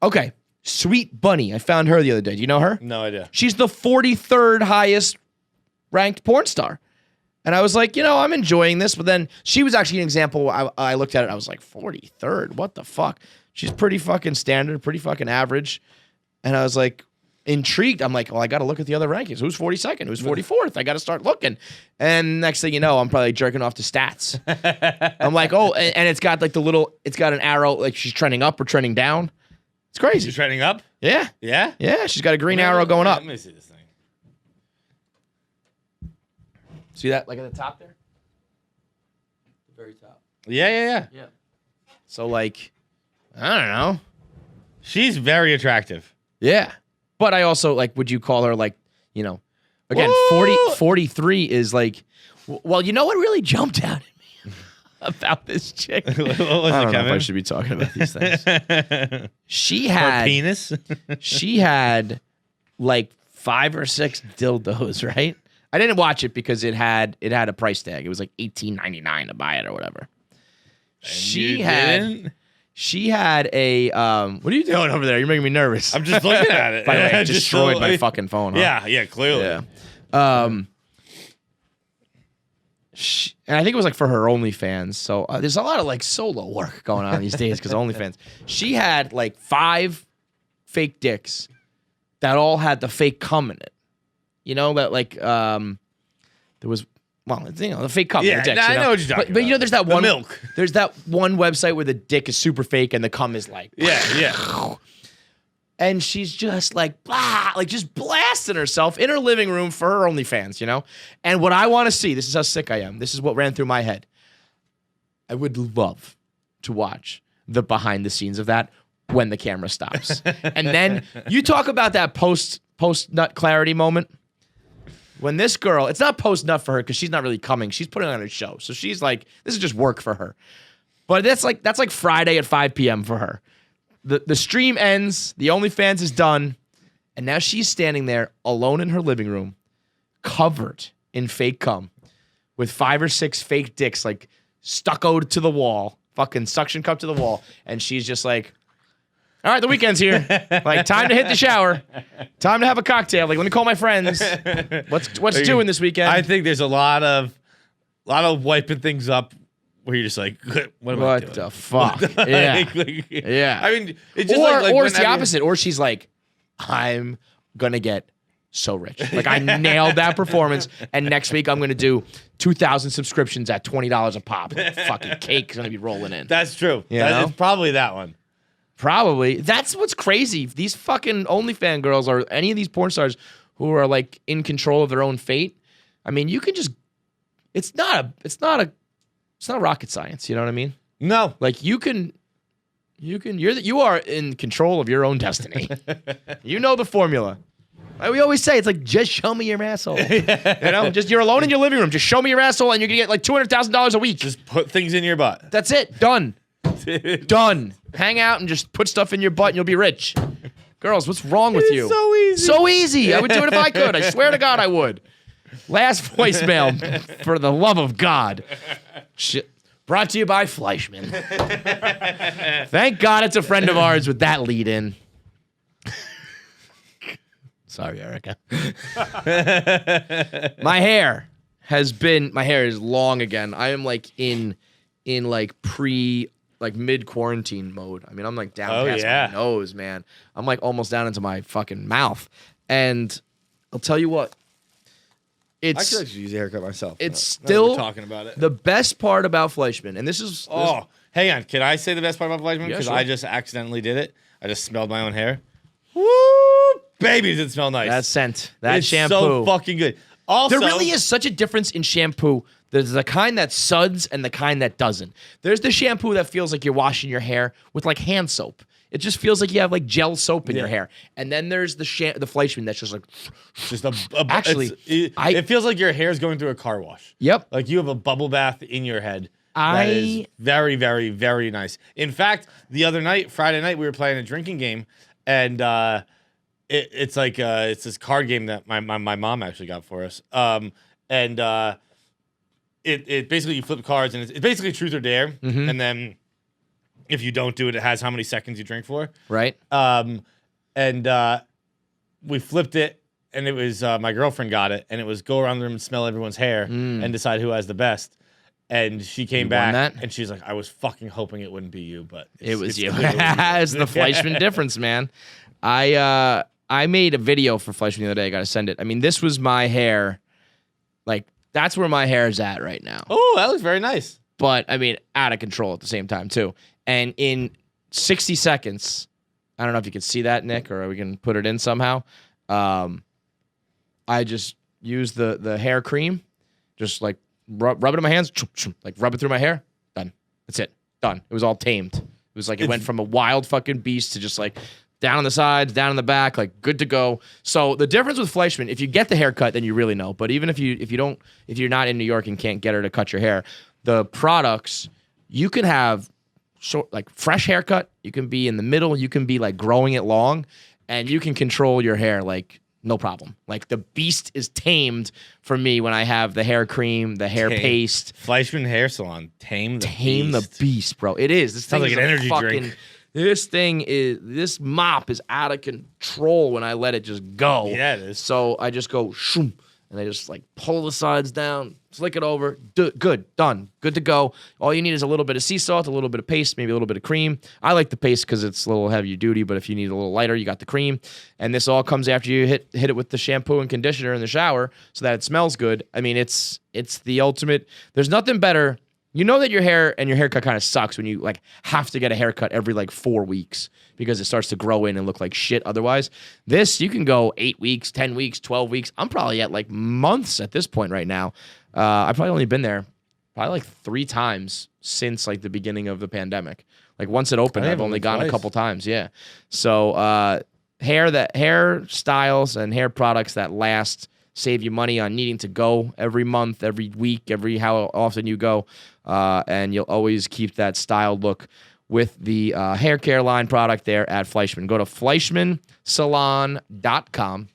okay, Sweet Bunny. I found her the other day. Do you know her? No idea. She's the 43rd highest ranked porn star. And I was like, I'm enjoying this. But then she was actually an example. I looked at it. I was like, 43rd? What the fuck? She's pretty fucking standard, pretty fucking average. And I was like, intrigued. I'm like, well, I got to look at the other rankings. Who's 42nd? Who's 44th? I got to start looking. And next thing you know, I'm probably jerking off to stats. I'm like, oh, and it's got like it's got an arrow, like she's trending up or trending down. It's crazy. She's trending up? Yeah. Yeah? Yeah, she's got a green arrow going up. Let me see this thing. See that, like at the top there? The very top. Yeah. Yeah. So, like, I don't know. She's very attractive. Yeah. But I also, like, would you call her, like, again, 43 is like, well, you know what really jumped out at me about this chick? What was I don't it, know if I Kevin? should be talking about these things. She Her had, penis? she had, like, 5 or 6 dildos, right? I didn't watch it because it had a price tag. It was like $18.99 to buy it or whatever. She had a what are you doing over there? You're making me nervous. I'm just looking at it. By the way, I Just destroyed so- my fucking phone. Huh? Yeah, clearly. Yeah. And I think it was like for her OnlyFans. So there's a lot of like solo work going on these days because OnlyFans. She had like 5 fake dicks that all had the fake cum in it. That like there was the fake cum. Yeah, in the dicks, I know what you're talking but about. there's that The one milk. There's that one website where the dick is super fake and the cum is like Yeah. and she's just like blah, like just blasting herself in her living room for her OnlyFans, And what I want to see, this is how sick I am. This is what ran through my head. I would love to watch the behind the scenes of that when the camera stops. And then you talk about that post nut clarity moment. When this girl, it's not post nut for her because she's not really coming. She's putting on a show. So she's like, this is just work for her. But that's like Friday at 5 p.m. for her. The stream ends, the OnlyFans is done, and now she's standing there alone in her living room, covered in fake cum, with 5 or 6 fake dicks like stuccoed to the wall, fucking suction cup to the wall, and she's just like, all right, the weekend's here. Like, time to hit the shower. Time to have a cocktail. Like, let me call my friends. What's doing this weekend? I think there's a lot of wiping things up where you're just like, what am I doing? What the fuck? Yeah. Yeah. I mean, it's just or it's the opposite. Or she's like, I'm gonna get so rich. Like I nailed that performance, and next week I'm gonna do 2,000 subscriptions at $20 a pop. Fucking cake's gonna be rolling in. That's true. You know? It's probably that one. Probably. That's what's crazy. These fucking OnlyFans girls or any of these porn stars who are like in control of their own fate. I mean, you can just. It's not rocket science. You know what I mean? No. Like you are in control of your own destiny. You know the formula. Like we always say, it's like, just show me your asshole. Just you're alone in your living room. Just show me your asshole and you're going to get like $200,000 a week. Just put things in your butt. That's it. Done. Done. Hang out and just put stuff in your butt and you'll be rich. Girls, what's wrong with you? So easy. So easy. I would do it if I could. I swear to God I would. Last voicemail, for the love of God. Shit. Brought to you by Fleischman. Thank God it's a friend of ours with that lead in. Sorry, Erica. My hair is long again. I am like in like mid quarantine mode. I mean, I'm like down past my nose, man. I'm like almost down into my fucking mouth. And I'll tell you what. I could actually use a haircut myself. It's now that still we're talking about it. The best part about Fleischman, and this is hang on. Can I say the best part about Fleischman? Yeah, Because sure. I just accidentally did it. I just smelled my own hair. Woo! Baby, does it smell nice. that scent, that it's shampoo. so fucking good. Also, There really is such a difference in shampoo. There's the kind that suds and the kind that doesn't. There's the shampoo that feels like you're washing your hair with like hand soap. It just feels like you have like gel soap in your hair. And then there's the Fleischman that's just like. just Actually, it feels like your hair's going through a car wash. Yep. Like you have a bubble bath in your head. That is very, very, very nice. In fact, the other night, Friday night, we were playing a drinking game, and it's this card game that my mom actually got for us. It basically you flip cards, and it's basically truth or dare, and then if you don't do it, it has how many seconds you drink for. Right. and we flipped it, and it was my girlfriend got it, and it was go around the room and smell everyone's hair and decide who has the best. And she came back, and she's like, I was fucking hoping it wouldn't be you, but it was you. clearly you. It's the Fleischman difference, man. I made a video for Fleischman the other day. I got to send it. I mean, this was my hair. Like, that's where my hair is at right now. Oh, that looks very nice. But, I mean, out of control at the same time, too. And in 60 seconds, I don't know if you can see that, Nick, or we can put it in somehow. I just used the hair cream, just like rub it in my hands, like rub it through my hair. Done. That's it. Done. It was all tamed. It was like it went from a wild fucking beast to just like down on the sides, down in the back, like good to go. So the difference with Fleischman, if you get the haircut, then you really know. But even if you're not in New York and can't get her to cut your hair, the products, you can have short, like fresh haircut. You can be in the middle. You can be like growing it long, and you can control your hair like no problem. Like the beast is tamed for me when I have the hair cream, the hair paste. Fleischman Hair Salon, tame the beast, bro. It is. This sounds thing like an is energy drink. This mop is out of control when I let it just go. Yeah, it is. So I just go shoom, and I just like pull the sides down, flick it over. Good, done, good to go. All you need is a little bit of sea salt, a little bit of paste, maybe a little bit of cream. I like the paste because it's a little heavy duty, but if you need a little lighter, you got the cream. And this all comes after you hit it with the shampoo and conditioner in the shower so that it smells good. I mean, it's the ultimate. There's nothing better. You know that your hair and your haircut kind of sucks when you like have to get a haircut every like 4 weeks because it starts to grow in and look like shit otherwise. This, you can go 8 weeks, 10 weeks, 12 weeks. I'm probably at like months at this point right now. I've probably only been there probably like 3 times since like the beginning of the pandemic. Like once it opened, I've only gone a couple times. Yeah. So hair styles and hair products that last, save you money on needing to go every month, every week, every how often you go. And you'll always keep that styled look with the hair care line product there at Fleischman. Go to FleischmanSalon.com.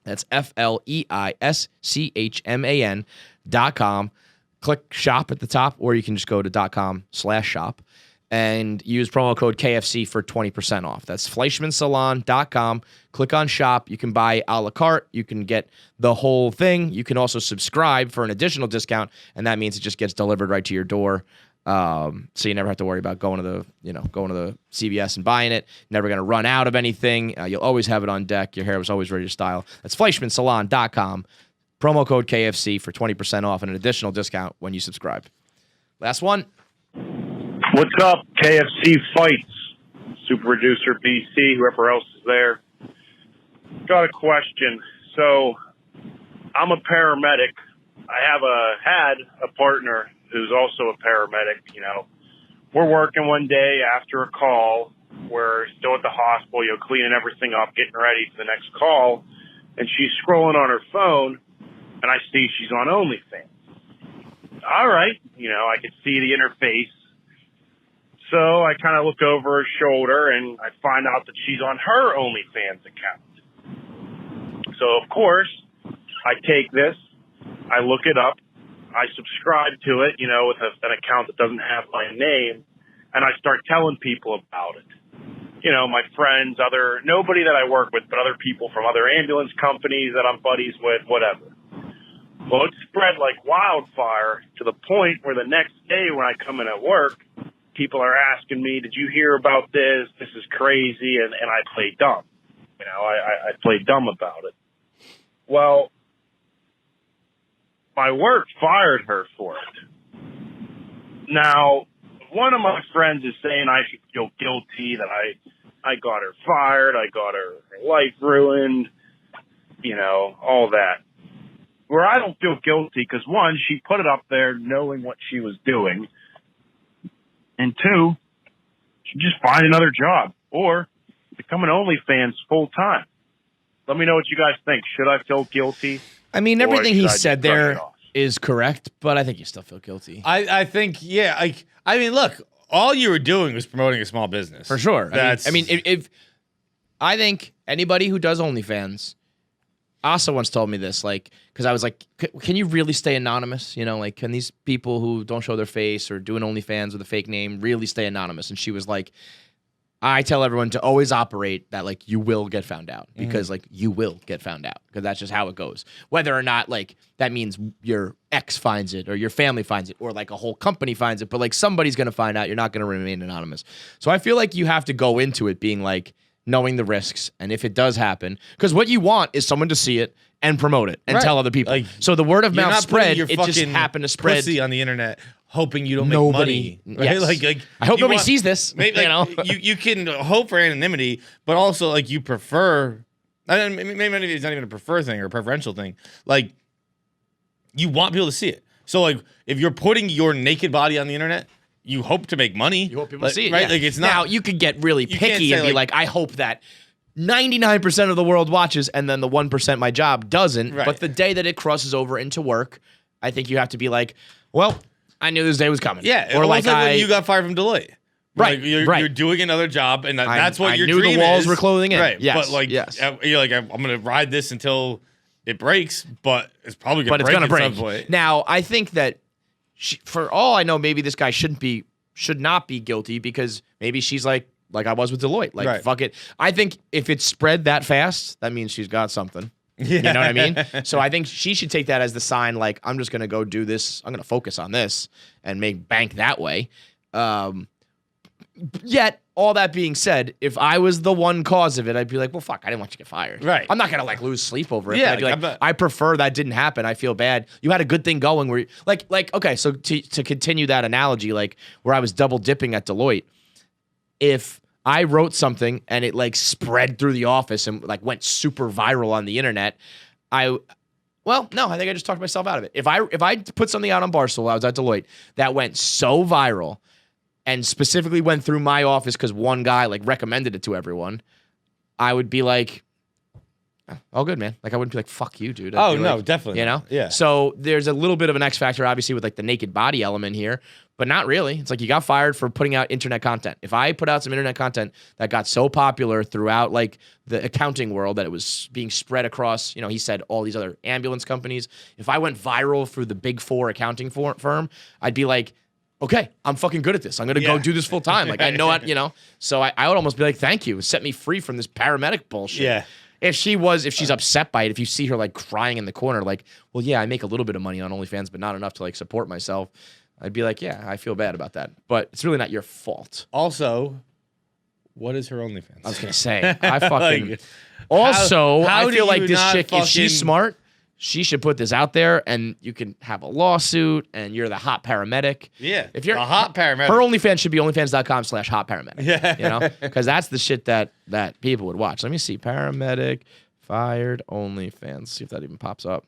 That's FleischMan.com. Click shop at the top, or you can just go to .com/shop and use promo code KFC for 20% off. That's FleischmanSalon.com. Click on shop. You can buy a la carte. You can get the whole thing. You can also subscribe for an additional discount, and that means it just gets delivered right to your door. So you never have to worry about going to the CVS and buying it. Never going to run out of anything. You'll always have it on deck. Your hair was always ready to style. That's FleischmanSalon.com. Promo code KFC for 20% off and an additional discount when you subscribe. Last one. What's up, KFC Fights? Super producer BC, whoever else is there. Got a question. So, I'm a paramedic. I had a partner who's also a paramedic. You know, we're working one day after a call. We're still at the hospital, cleaning everything up, getting ready for the next call, and she's scrolling on her phone, and I see she's on OnlyFans. All right, I can see the interface. So I kind of look over her shoulder and I find out that she's on her OnlyFans account. So, of course, I take this, I look it up, I subscribe to it, with an account that doesn't have my name, and I start telling people about it. My friends, nobody that I work with, but other people from other ambulance companies that I'm buddies with, whatever. Well, it spread like wildfire to the point where the next day when I come in at work, people are asking me, did you hear about this? This is crazy. And I play dumb. I play dumb about it. Well, my work fired her for it. Now, one of my friends is saying I should feel guilty that I got her fired. I got her life ruined, all that. Where I don't feel guilty because, one, she put it up there knowing what she was doing. And 2, should just find another job or become an OnlyFans full time. Let me know what you guys think. Should I feel guilty? I mean, everything he said there is correct, but I think you still feel guilty. I think, yeah. I mean, look, all you were doing was promoting a small business. For sure. If I think anybody who does OnlyFans, Asa once told me this, because I was like, can you really stay anonymous? Can these people who don't show their face or do an OnlyFans with a fake name really stay anonymous? And she was like, I tell everyone to always operate that like you will get found out because like you will get found out because that's just how it goes. Whether or not like that means your ex finds it or your family finds it or like a whole company finds it, but like somebody's going to find out. You're not going to remain anonymous. So I feel like you have to go into it being like knowing the risks. And if it does happen, because what you want is someone to see it and promote it and tell other people. Like, so the word of you're mouth not spread, putting it your just fucking happened to spread. pussy on the internet, hoping you don't make money. Yes. Like I hope you nobody want- sees this. Maybe, you know, you can hope for anonymity, but also like you prefer. Maybe it's not even a prefer thing or a preferential thing. Like you want people to see it. So like if you're putting your naked body on the internet, you hope to make money. you want people like, to see it, right? yeah. Like it's not. Now you could get really You can't picky say, and be like- like, I hope that 99% of the world watches, and then the 1% my job doesn't. Right. But the day that it crosses over into work, I think you have to be like, well, I knew this day was coming. Yeah, or like like when you got fired from Deloitte. Right, Like, right. You're doing another job, and that's what I your knew dream the walls is. were closing in. Right, Yes, but like, yes. you're like, I'm gonna ride this until it breaks, but it's probably gonna but it's break gonna at break. some point. Now, I think that for all I know, maybe this guy should not be guilty because maybe she's like I was with Deloitte. Like, Right. fuck it. I think if it's spread that fast, that means she's got something. You know what I mean? So I think she should take that as the sign, like, I'm just going to go do this. I'm going to focus on this and make bank that way. Yet, all that being said, if I was the one cause of it, I'd be like, well, fuck, I didn't want you to get fired. Right. I'm not going to, like, lose sleep over it. Yeah, But I'd be like, like, I'm not- I prefer that didn't happen. I feel bad. You had a good thing going where, okay, so to continue that analogy, like, where I was double dipping at Deloitte, if I wrote something and it like spread through the office and like went super viral on the internet, I think I just talked myself out of it. If I put something out on Barstool while I was at Deloitte that went so viral and specifically went through my office because one guy like recommended it to everyone, I would be like, oh, good, man. Like I wouldn't be like, fuck you, dude. I'd Oh be no, like, definitely. you know? not. Yeah. So there's a little bit of an X factor, obviously, with like the naked body element here, but not really. It's like you got fired for putting out internet content. If I put out some internet content that got so popular throughout like the accounting world that it was being spread across, you know, he said all these other ambulance companies. If I went viral through the big four accounting firm, I'd be like, okay, I'm fucking good at this. I'm going to go do this full time. Like I know it, you know? So I would almost be like, thank you. Set me free from this paramedic bullshit. Yeah. If she's upset by it, if you see her like crying in the corner, like, well, yeah, I make a little bit of money on OnlyFans, but not enough to like support myself, I'd be like, yeah, I feel bad about that. But it's really not your fault. Also, what is her OnlyFans? I was gonna say, I fucking. Like, also, how I do feel like you this not chick, if she's fucking- smart, she should put this out there, and you can have a lawsuit, and you're the hot paramedic. Yeah. If you're a hot paramedic. her OnlyFans should be onlyfans.com/hot paramedic. Yeah. You know, because that's the shit that people would watch. Let me see, paramedic fired OnlyFans. See if that even pops up.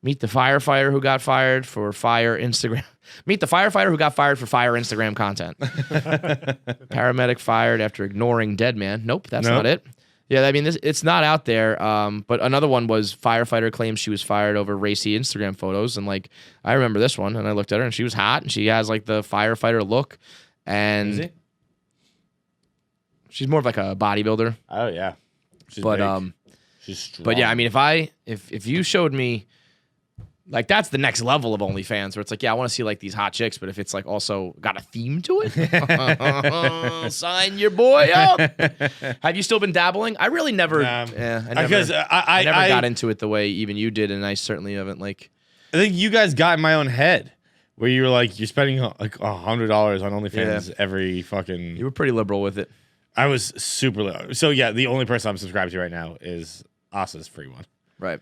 Meet the firefighter who got fired for fire Instagram. Meet the firefighter who got fired for fire Instagram content. Paramedic fired after ignoring dead man. Nope, that's not it. Yeah, I mean, it's not out there. But another one was firefighter claims she was fired over racy Instagram photos. And like, I remember this one, and I looked at her, and she was hot, and she has like the firefighter look. And she's more of like a bodybuilder. Oh yeah. She's But big. She's strong. but yeah, I mean, if you showed me, like, that's the next level of OnlyFans where it's like, yeah, I want to see like these hot chicks, but if it's like also got a theme to it, sign your boy up. Have you still been dabbling? I really never. I never, because I never got into it the way even you did, and I certainly haven't like. I think you guys got in my own head where you were like, you're spending like $100 on OnlyFans every fucking. You were pretty liberal with it. I was super low. So yeah, the only person I'm subscribed to right now is Asa's free one. Right.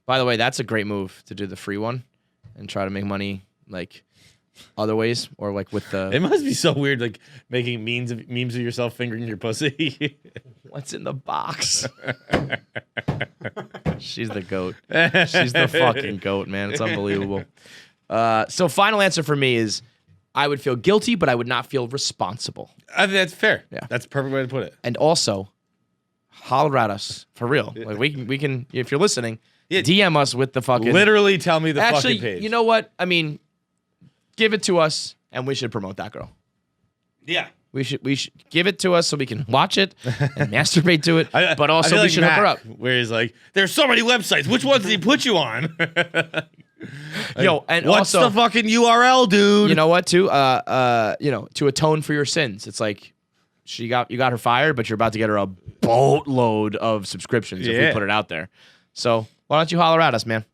By the way, that's a great move to do the free one and try to make money like other ways or like with the. It must be so weird, like making memes of yourself fingering your pussy. What's in the box? She's the goat. She's the fucking goat, man. It's unbelievable. So final answer for me is I would feel guilty, but I would not feel responsible. I think that's fair. Yeah. That's a perfect way to put it. And also, holler at us for real. Like we can if you're listening, DM us with the fucking. Literally tell me the Actually, fucking page. you know what? I mean, give it to us, and we should promote that girl. Yeah. We should give it to us so we can watch it and masturbate to it. But I also, feel we like should hook her Mac, up. Where he's like, there's so many websites. Which ones did he put you on? Yo, and What's also the fucking URL, dude? you know what too? To atone for your sins. It's like you got her fired, but you're about to get her a boatload of subscriptions if we Yeah. put it out there. So why don't you holler at us, man?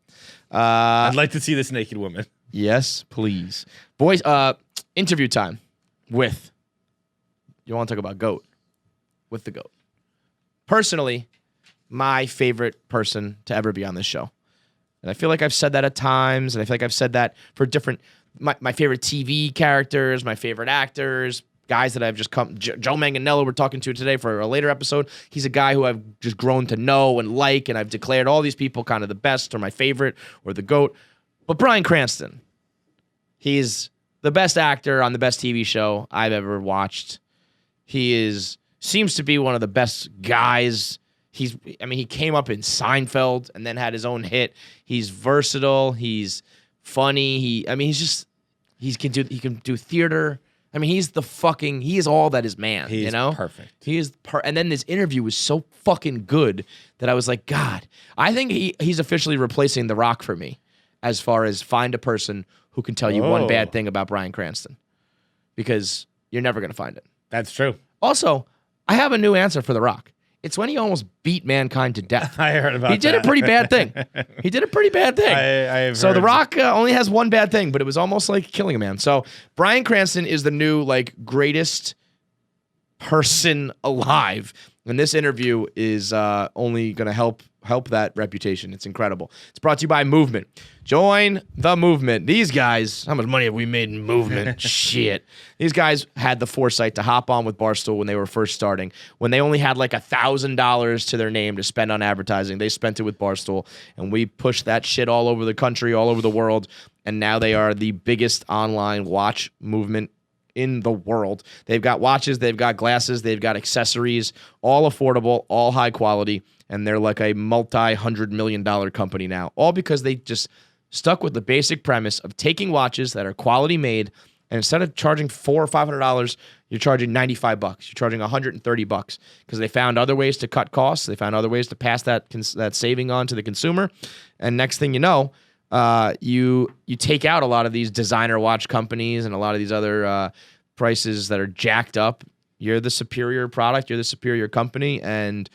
I'd like to see this naked woman. Yes, please. Boys, interview time with, you want to talk about GOAT? With the GOAT. Personally, my favorite person to ever be on this show. And I feel like I've said that at times, and I feel like I've said that for different, my favorite TV characters, my favorite actors, guys that I've just come, Joe Manganiello we're talking to today for a later episode. He's a guy who I've just grown to know and like, and I've declared all these people kind of the best or my favorite or the GOAT. But Bryan Cranston, he's the best actor on the best TV show I've ever watched. He seems to be one of the best guys. He came up in Seinfeld and then had his own hit. He's versatile. He's funny. He can do theater. I mean, he is all that is man. He's perfect. He is and then this interview was so fucking good that I was like, God, I think he's officially replacing The Rock for me as far as find a person who can tell you one bad thing about Bryan Cranston, because you're never going to find it. That's true. Also, I have a new answer for The Rock. It's when he almost beat mankind to death. I heard about that. He did a pretty bad thing. So The Rock only has one bad thing, but it was almost like killing a man. So Bryan Cranston is the new greatest person alive, and this interview is only going to help that reputation. It's incredible. It's brought to you by Movement. Join the movement. These guys, how much money have we made in Movement? Shit. These guys had the foresight to hop on with Barstool when they were first starting. When they only had like $1,000 to their name to spend on advertising, they spent it with Barstool, and we pushed that shit all over the country, all over the world, and now they are the biggest online watch movement in the world. They've got watches, they've got glasses, they've got accessories, all affordable, all high quality, and they're like a multi-$100 million company now, all because they just stuck with the basic premise of taking watches that are quality made, and instead of charging $400 or $500, you're charging $95. You're charging $130 because they found other ways to cut costs. They found other ways to pass that saving on to the consumer, and next thing you know, you take out a lot of these designer watch companies and a lot of these other prices that are jacked up. You're the superior product. You're the superior company, and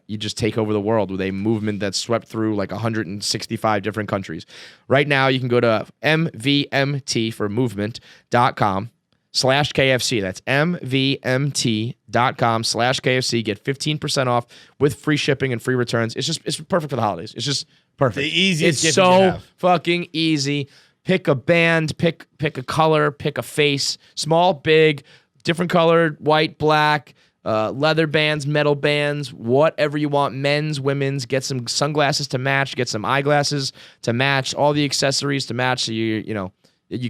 you just take over the world with a movement that's swept through like 165 different countries. Right now, you can go to MVMT for movement.com/KFC. That's MVMT.com/KFC. Get 15% off with free shipping and free returns. It's perfect for the holidays. It's just perfect. The easiest It's gift you so have. fucking easy. Pick a band, pick a color, pick a face, small, big, different colored, white, black, leather bands, metal bands, whatever you want, men's, women's. Get some sunglasses to match, get some eyeglasses to match, all the accessories to match, so you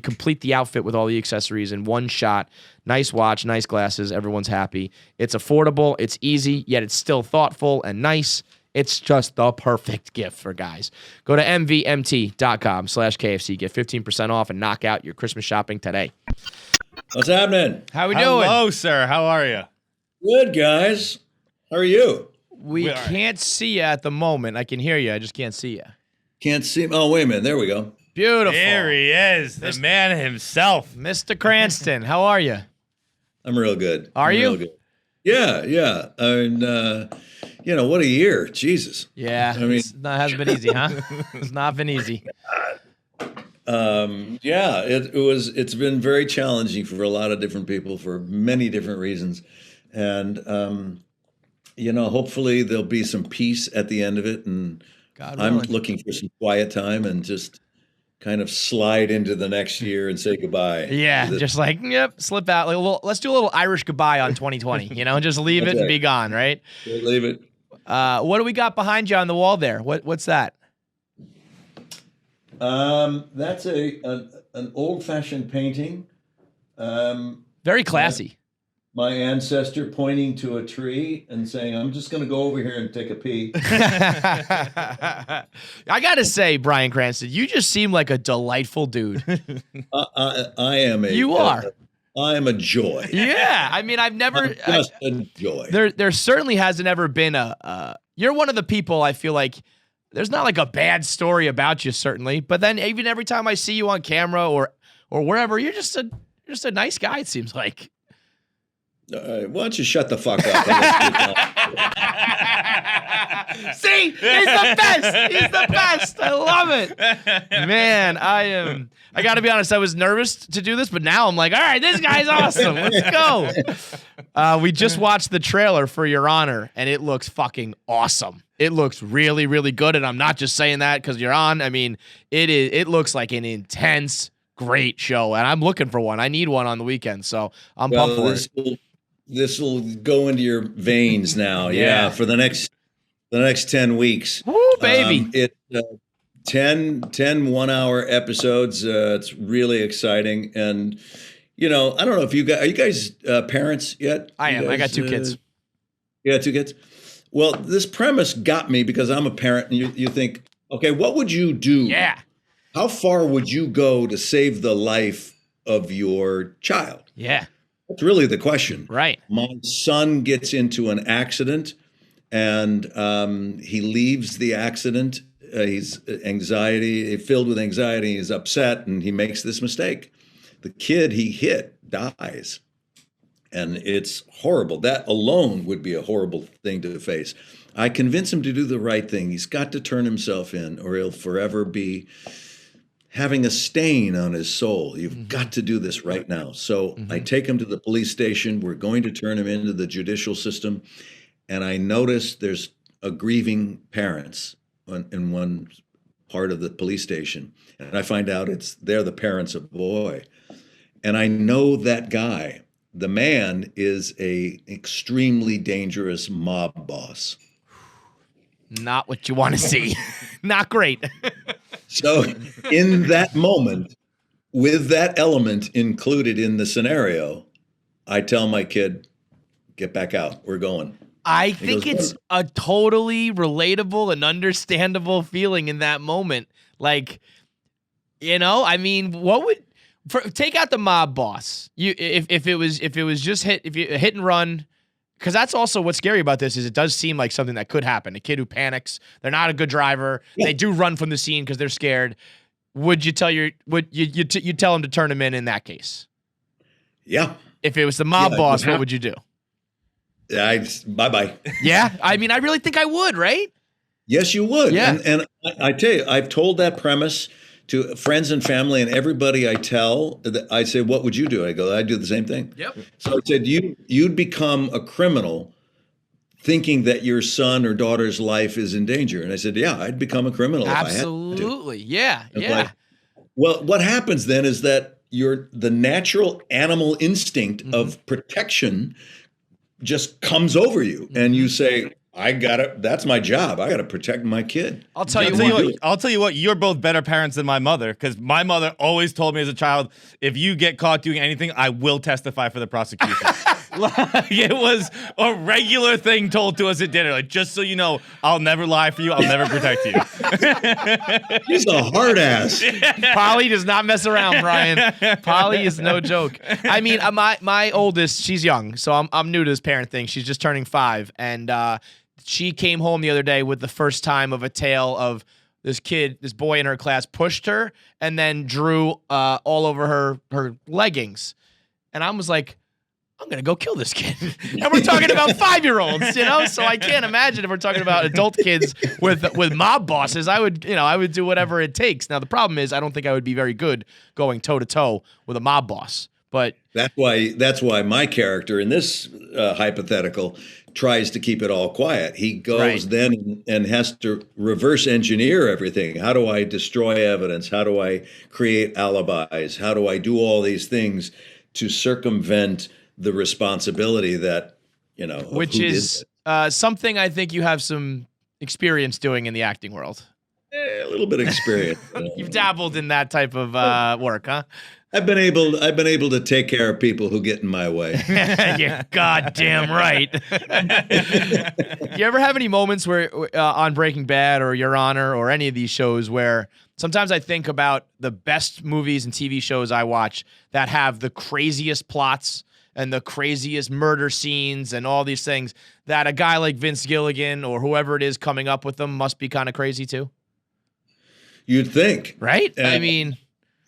complete the outfit with all the accessories in one shot. Nice watch, nice glasses, everyone's happy. It's affordable, it's easy, yet it's still thoughtful and nice. It's just the perfect gift for guys. Go to MVMT.com/KFC. Get 15% off and knock out your Christmas shopping today. What's happening? How we doing? Hello, sir. How are you? Good, guys. How are you? We can't see you at the moment. I can hear you. I just can't see you. Can't see. Oh, wait a minute. There we go. Beautiful. There he is, the man himself. Mr. Cranston, how are you? I'm real good. Are I'm you? Real good. Yeah. And, what a year. Jesus. Yeah. I mean, it hasn't been easy, huh? It's not been easy. It's been very challenging for a lot of different people for many different reasons. And, hopefully there'll be some peace at the end of it. And God I'm willing. looking for some quiet time and just kind of slide into the next year and say goodbye. Yeah, just slip out. Let's do a little Irish goodbye on 2020, just leave it and be gone, right? Leave it. What do we got behind you on the wall there? What's that? That's an old-fashioned painting. Very classy. My ancestor pointing to a tree and saying, "I'm just going to go over here and take a pee." I gotta say, Bryan Cranston, you just seem like a delightful dude. I am a. You are. I am a joy. Yeah, I mean, I've never. Just a joy. There certainly hasn't ever been a. You're one of the people I feel like there's not like a bad story about you, certainly. But then even every time I see you on camera or wherever, you're just a nice guy. It seems like. Why don't you shut the fuck up? See, he's the best. He's the best. I love it, man. I got to be honest. I was nervous to do this, but now I'm like, all right, this guy's awesome. Let's go. We just watched the trailer for Your Honor, and it looks fucking awesome. It looks really, really good, and I'm not just saying that because you're on. I mean, it looks like an intense, great show, and I'm looking for one. I need one on the weekend, so I'm pumped for it. This will go into your veins now. Yeah, for the next 10 weeks. Woo, baby. It's 10 1-hour episodes. It's really exciting. And, I don't know if are you guys parents yet? I am. I got 2 kids. You got 2 kids? Well, this premise got me because I'm a parent and you think, okay, what would you do? Yeah. How far would you go to save the life of your child? Yeah. That's really the question. Right. My son gets into an accident and he leaves the accident. He's filled with anxiety. He's upset and he makes this mistake. The kid he hit dies. And it's horrible. That alone would be a horrible thing to face. I convince him to do the right thing. He's got to turn himself in or he'll forever be having a stain on his soul. You've got to do this right now. So I take him to the police station. We're going to turn him into the judicial system. And I notice there's a grieving parents in one part of the police station. And I find out they're the parents of a boy. And I know that guy. The man is a extremely dangerous mob boss. Not what you want to see. Not great. So in that moment, with that element included in the scenario, I tell my kid, get back out. We're going. I think it's a totally relatable and understandable feeling in that moment. Like, I mean, take out the mob boss. If it was just hit and run. Because that's also what's scary about this is it does seem like something that could happen. A kid who panics, they're not a good driver. Yeah. They do run from the scene because they're scared. Would you tell you tell him to turn him in that case? Yeah. If it was the mob boss, what would you do? Bye-bye. Yeah? I mean, I really think I would, right? Yes, you would. Yeah. And I tell you, I've told that premise to friends and family and everybody I tell. I say, what would you do? I go, I'd do the same thing. Yep. So I said, you'd become a criminal thinking that your son or daughter's life is in danger. And I said, yeah, I'd become a criminal. Absolutely. If I had Yeah. to. Yeah. Well, what happens then is that the natural animal instinct of protection just comes over you and you say, that's my job. I got to protect my kid. I'll tell you what, you're both better parents than my mother, because my mother always told me as a child, if you get caught doing anything, I will testify for the prosecution. Like, it was a regular thing told to us at dinner. Like, just so you know, I'll never lie for you. I'll never protect you. He's a hard ass. Polly does not mess around, Brian. Polly is no joke. I mean, my oldest, she's young, so I'm new to this parent thing. She's just turning 5, and she came home the other day with the first time of a tale of this boy in her class pushed her and then drew all over her leggings. And I was like, I'm going to go kill this kid. And we're talking about 5-year-olds, So I can't imagine if we're talking about adult kids with mob bosses. I would do whatever it takes. Now, the problem is I don't think I would be very good going toe-to-toe with a mob boss. But that's why my character in this hypothetical tries to keep it all quiet. He goes then and has to reverse engineer everything. How do I destroy evidence? How do I create alibis? How do I do all these things to circumvent the responsibility that, which is something I think you have some experience doing in the acting world. A little bit of experience. You've dabbled in that type of work, huh? I've been able to take care of people who get in my way. You're goddamn right. You ever have any moments where on Breaking Bad or Your Honor or any of these shows where sometimes I think about the best movies and TV shows I watch that have the craziest plots and the craziest murder scenes and all these things, that a guy like Vince Gilligan or whoever it is coming up with them must be kind of crazy too? You'd think. Right? I And- mean,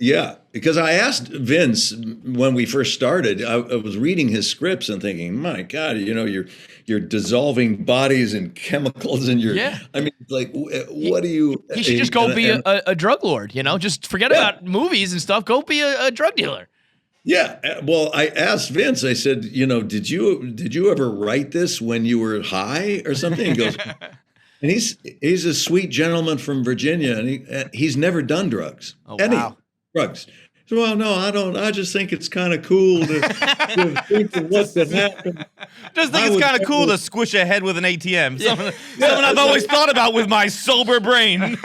Yeah, because I asked Vince when we first started. I was reading his scripts and thinking, "My God, you're dissolving bodies in chemicals, and you're." Yeah. I mean, like, what do you? he should just go be a drug lord, just forget about movies and stuff. Go be a drug dealer. Yeah. Well, I asked Vince. I said, did you ever write this when you were high or something? He goes, and he's a sweet gentleman from Virginia, and he's never done drugs. Oh, Any wow. drugs. So, well, no, I don't. I just think it's kind of cool to think of what could happen. Just think I it's would kind of cool never- to squish a head with an ATM. Something I've always thought about with my sober brain.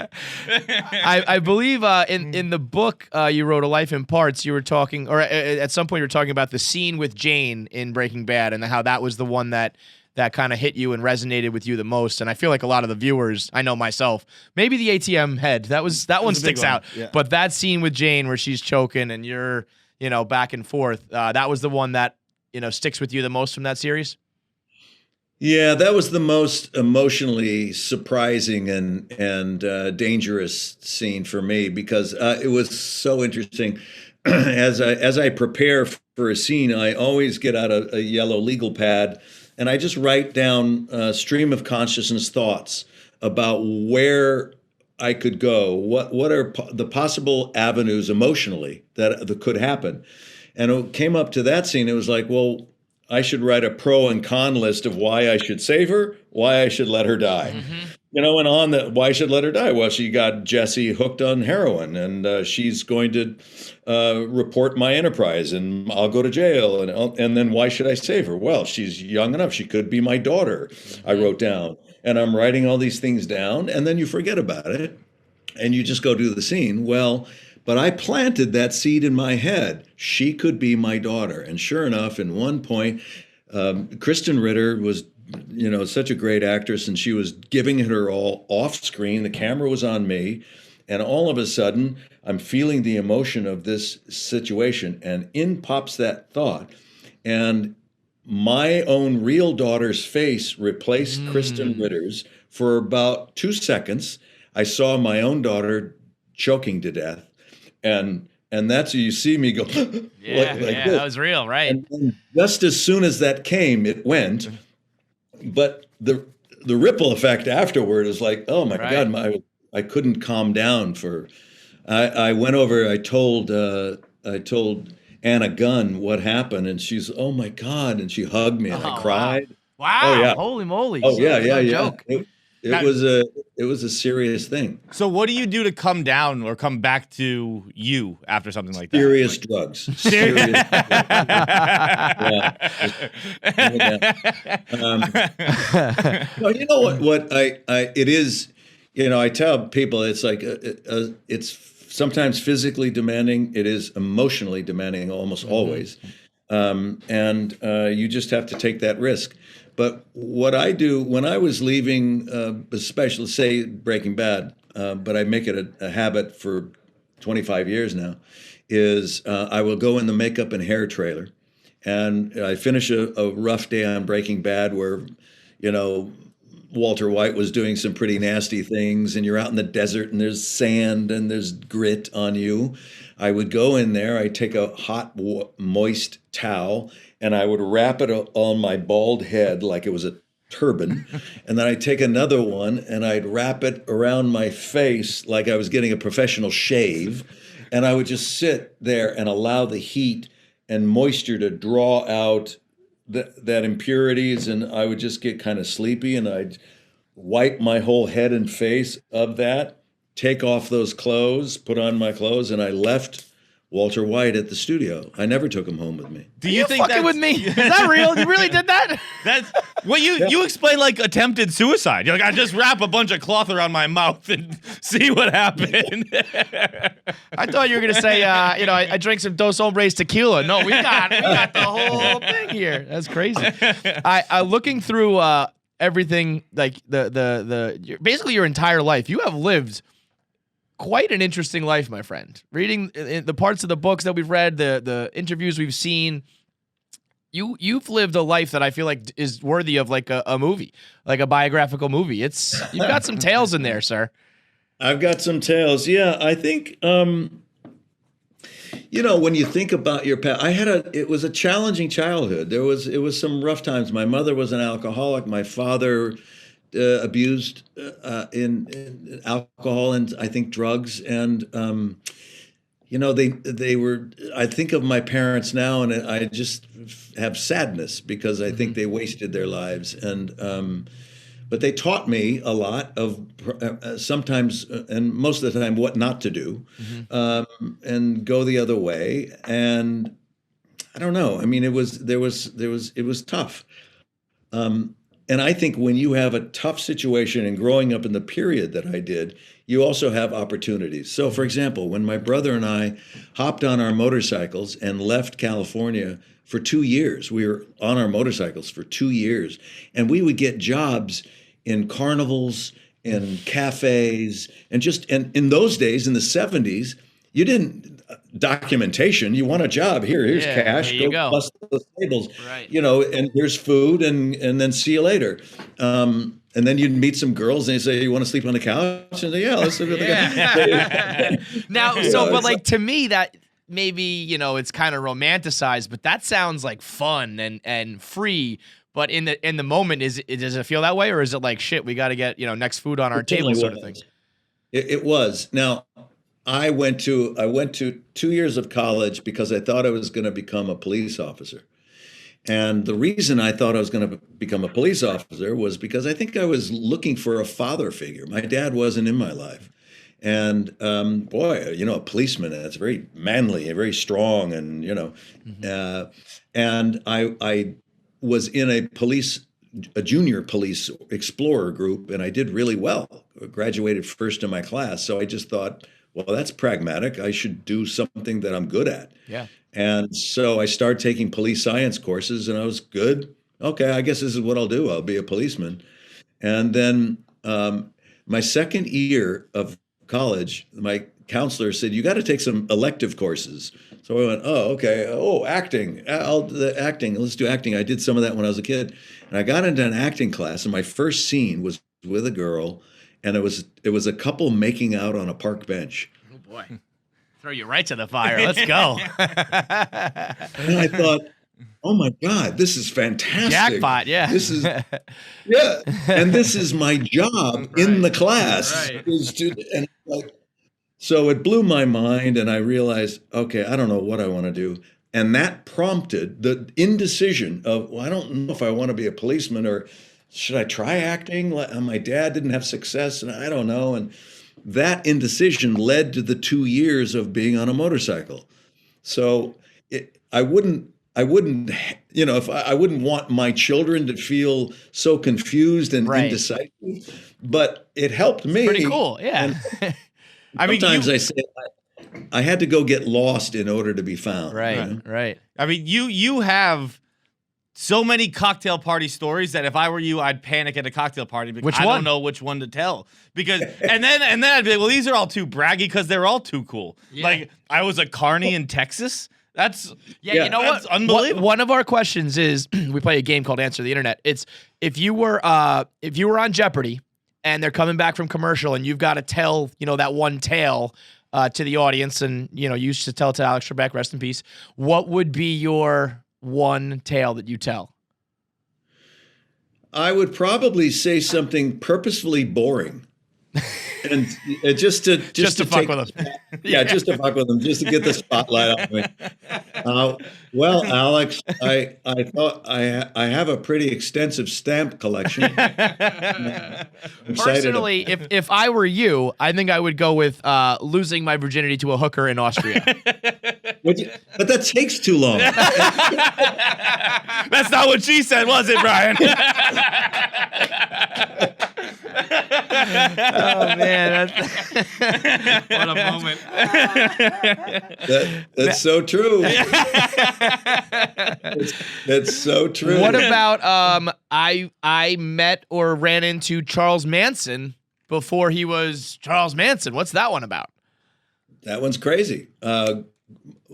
I believe in the book you wrote, A Life in Parts, you were talking, or at some point you were talking about the scene with Jane in Breaking Bad and how that was the one that kind of hit you and resonated with you the most. And I feel like a lot of the viewers, I know myself, maybe the ATM head, that one a big sticks one, out. yeah. But that scene with Jane where she's choking and you're, back and forth, that was the one that, sticks with you the most from that series? Yeah, that was the most emotionally surprising and dangerous scene for me because it was so interesting. As I prepare for a scene, I always get out a yellow legal pad and I just write down stream of consciousness thoughts about where I could go. What are the possible avenues emotionally that could happen? And it came up to that scene. It was like, well, I should write a pro and con list of why I should save her, why I should let her die. And on that, why I should let her die? Well, she got Jesse hooked on heroin, and she's going to report my enterprise, and I'll go to jail. And then why should I save her? Well, she's young enough; she could be my daughter. I wrote down, and I'm writing all these things down, and then you forget about it, and you just go do the scene. Well. But I planted that seed in my head. She could be my daughter. And sure enough, in one point, Kristen Ritter was, such a great actress, and she was giving it her all off screen. The camera was on me. And all of a sudden, I'm feeling the emotion of this situation. And in pops that thought. And my own real daughter's face replaced Kristen Ritter's for about 2 seconds. I saw my own daughter choking to death. And that's you see me go Yeah, like this. that was real, right? And just as soon as that came, it went. But the ripple effect afterward is like, oh my Right. God, I couldn't calm down for. I went over. I told Anna Gunn what happened, and she's oh my God, and she hugged me, and I cried. Wow. Oh, yeah. Holy moly. Oh yeah, No yeah. joke. It was a serious thing. So what do you do to come down or come back to you after something like that? Serious drugs. Serious drugs. Well, you know what it is. I tell people it's like it's sometimes physically demanding. It is emotionally demanding, almost always, and you just have to take that risk. But what I do when I was leaving, especially say Breaking Bad, but I make it a habit for 25 years now, is I will go in the makeup and hair trailer, and I finish a rough day on Breaking Bad where, Walter White was doing some pretty nasty things, and you're out in the desert, and there's sand and there's grit on you. I would go in there, I'd take a hot, moist towel, and I would wrap it on my bald head like it was a turban. And then I'd take another one, and I'd wrap it around my face like I was getting a professional shave. And I would just sit there and allow the heat and moisture to draw out that impurities, and I would just get kind of sleepy, and I'd wipe my whole head and face of that, take off those clothes, put on my clothes, and I left Walter White at the studio. I never took him home with me. Do you think fucking that's with me? Is that real? You really did that? That's well, you explain like attempted suicide. You're like, I just wrap a bunch of cloth around my mouth and see what happened. I thought you were gonna say, I drank some Dos Hombres tequila. No, we got the whole thing here. That's crazy. I looking through everything, like basically your entire life. You have lived quite an interesting life, my friend. Reading the parts of the books that we've read, the interviews we've seen, you've lived a life that I feel like is worthy of like a movie, like a biographical movie. You've got some tales in there, sir. I've got some tales. Yeah, I think when you think about your past, it was a challenging childhood. It was some rough times. My mother was an alcoholic. My father abused in alcohol and I think drugs. And they were. I think of my parents now, and I just have sadness because I think they wasted their lives. And but they taught me a lot of sometimes and most of the time what not to do, and go the other way. And I don't know. I mean, it was tough. And I think when you have a tough situation and growing up in the period that I did, you also have opportunities. So, for example, when my brother and I hopped on our motorcycles and left California for 2 years, we were on our motorcycles for 2 years, and we would get jobs in carnivals and cafes, and in those days in the 70s, you didn't documentation. You want a job? Here's cash. Here you go. Bust those tables. Right. And here's food, and then see you later. And then you'd meet some girls, and they say, "You want to sleep on the couch?" And say, "Yeah, let's sleep on the couch." Now, but like to me, that maybe it's kind of romanticized, but that sounds like fun and free. But in the moment, does it feel that way, or is it like shit? We got to get next food on our table, sort of thing. It was. Now, I went to 2 years of college because I thought I was going to become a police officer. And the reason I thought I was going to become a police officer was because I think I was looking for a father figure. My dad wasn't in my life. And a policeman, that's very manly and very strong. And, and I was in a junior police explorer group, and I did really well. I graduated first in my class. So I just thought, well, that's pragmatic. I should do something that I'm good at. Yeah. And so I started taking police science courses, and I was good. Okay, I guess this is what I'll do. I'll be a policeman. And then my second year of college, my counselor said, "You got to take some elective courses." So I went, "Oh, okay. Oh, acting. Acting. Let's do acting." I did some of that when I was a kid. And I got into an acting class, and my first scene was with a girl, and it was a couple making out on a park bench. Oh boy. Throw you right to the fire. Let's go. And I thought, oh my God, this is fantastic. Jackpot, yeah. This is and this is my job in the class. Right. So it blew my mind, and I realized, okay, I don't know what I want to do. And that prompted the indecision of, well, I don't know if I want to be a policeman, or should I try acting? My dad didn't have success, and I don't know. And that indecision led to the 2 years of being on a motorcycle. So I wouldn't want my children to feel so confused and indecisive, but it helped me. Pretty cool, yeah. Sometimes I say I had to go get lost in order to be found. Right, right. I mean, you have so many cocktail party stories that if I were you, I'd panic at a cocktail party because I don't know which one to tell. Because and then I'd be like, well, these are all too braggy because they're all too cool. Yeah. Like I was a carny in Texas. That's you know what? Unbelievable. One of our questions is we play a game called Answer the Internet. It's if you were on Jeopardy and they're coming back from commercial and you've got to tell that one tale to the audience, and you used to tell it to Alex Trebek, rest in peace. What would be your one tale that you tell? I would probably say something purposefully boring, and just to fuck with them. Just to fuck with them, just to get the spotlight on me. Well, Alex, I thought I have a pretty extensive stamp collection. Personally, if I were you, I think I would go with losing my virginity to a hooker in Austria. But that takes too long. That's not what she said, was it, Bryan? Oh man, what a moment! That's so true. That's so true. What about I met or ran into Charles Manson before he was Charles Manson. What's that one about? That one's crazy. I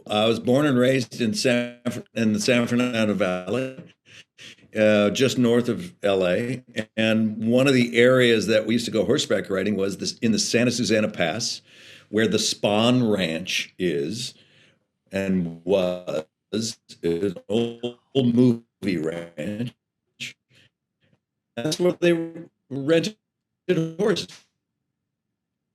was born and raised in the San Fernando Valley, just north of LA. And one of the areas that we used to go horseback riding was in the Santa Susana Pass, where the Spawn Ranch is and was. It was an old movie ranch. That's where they rented horses.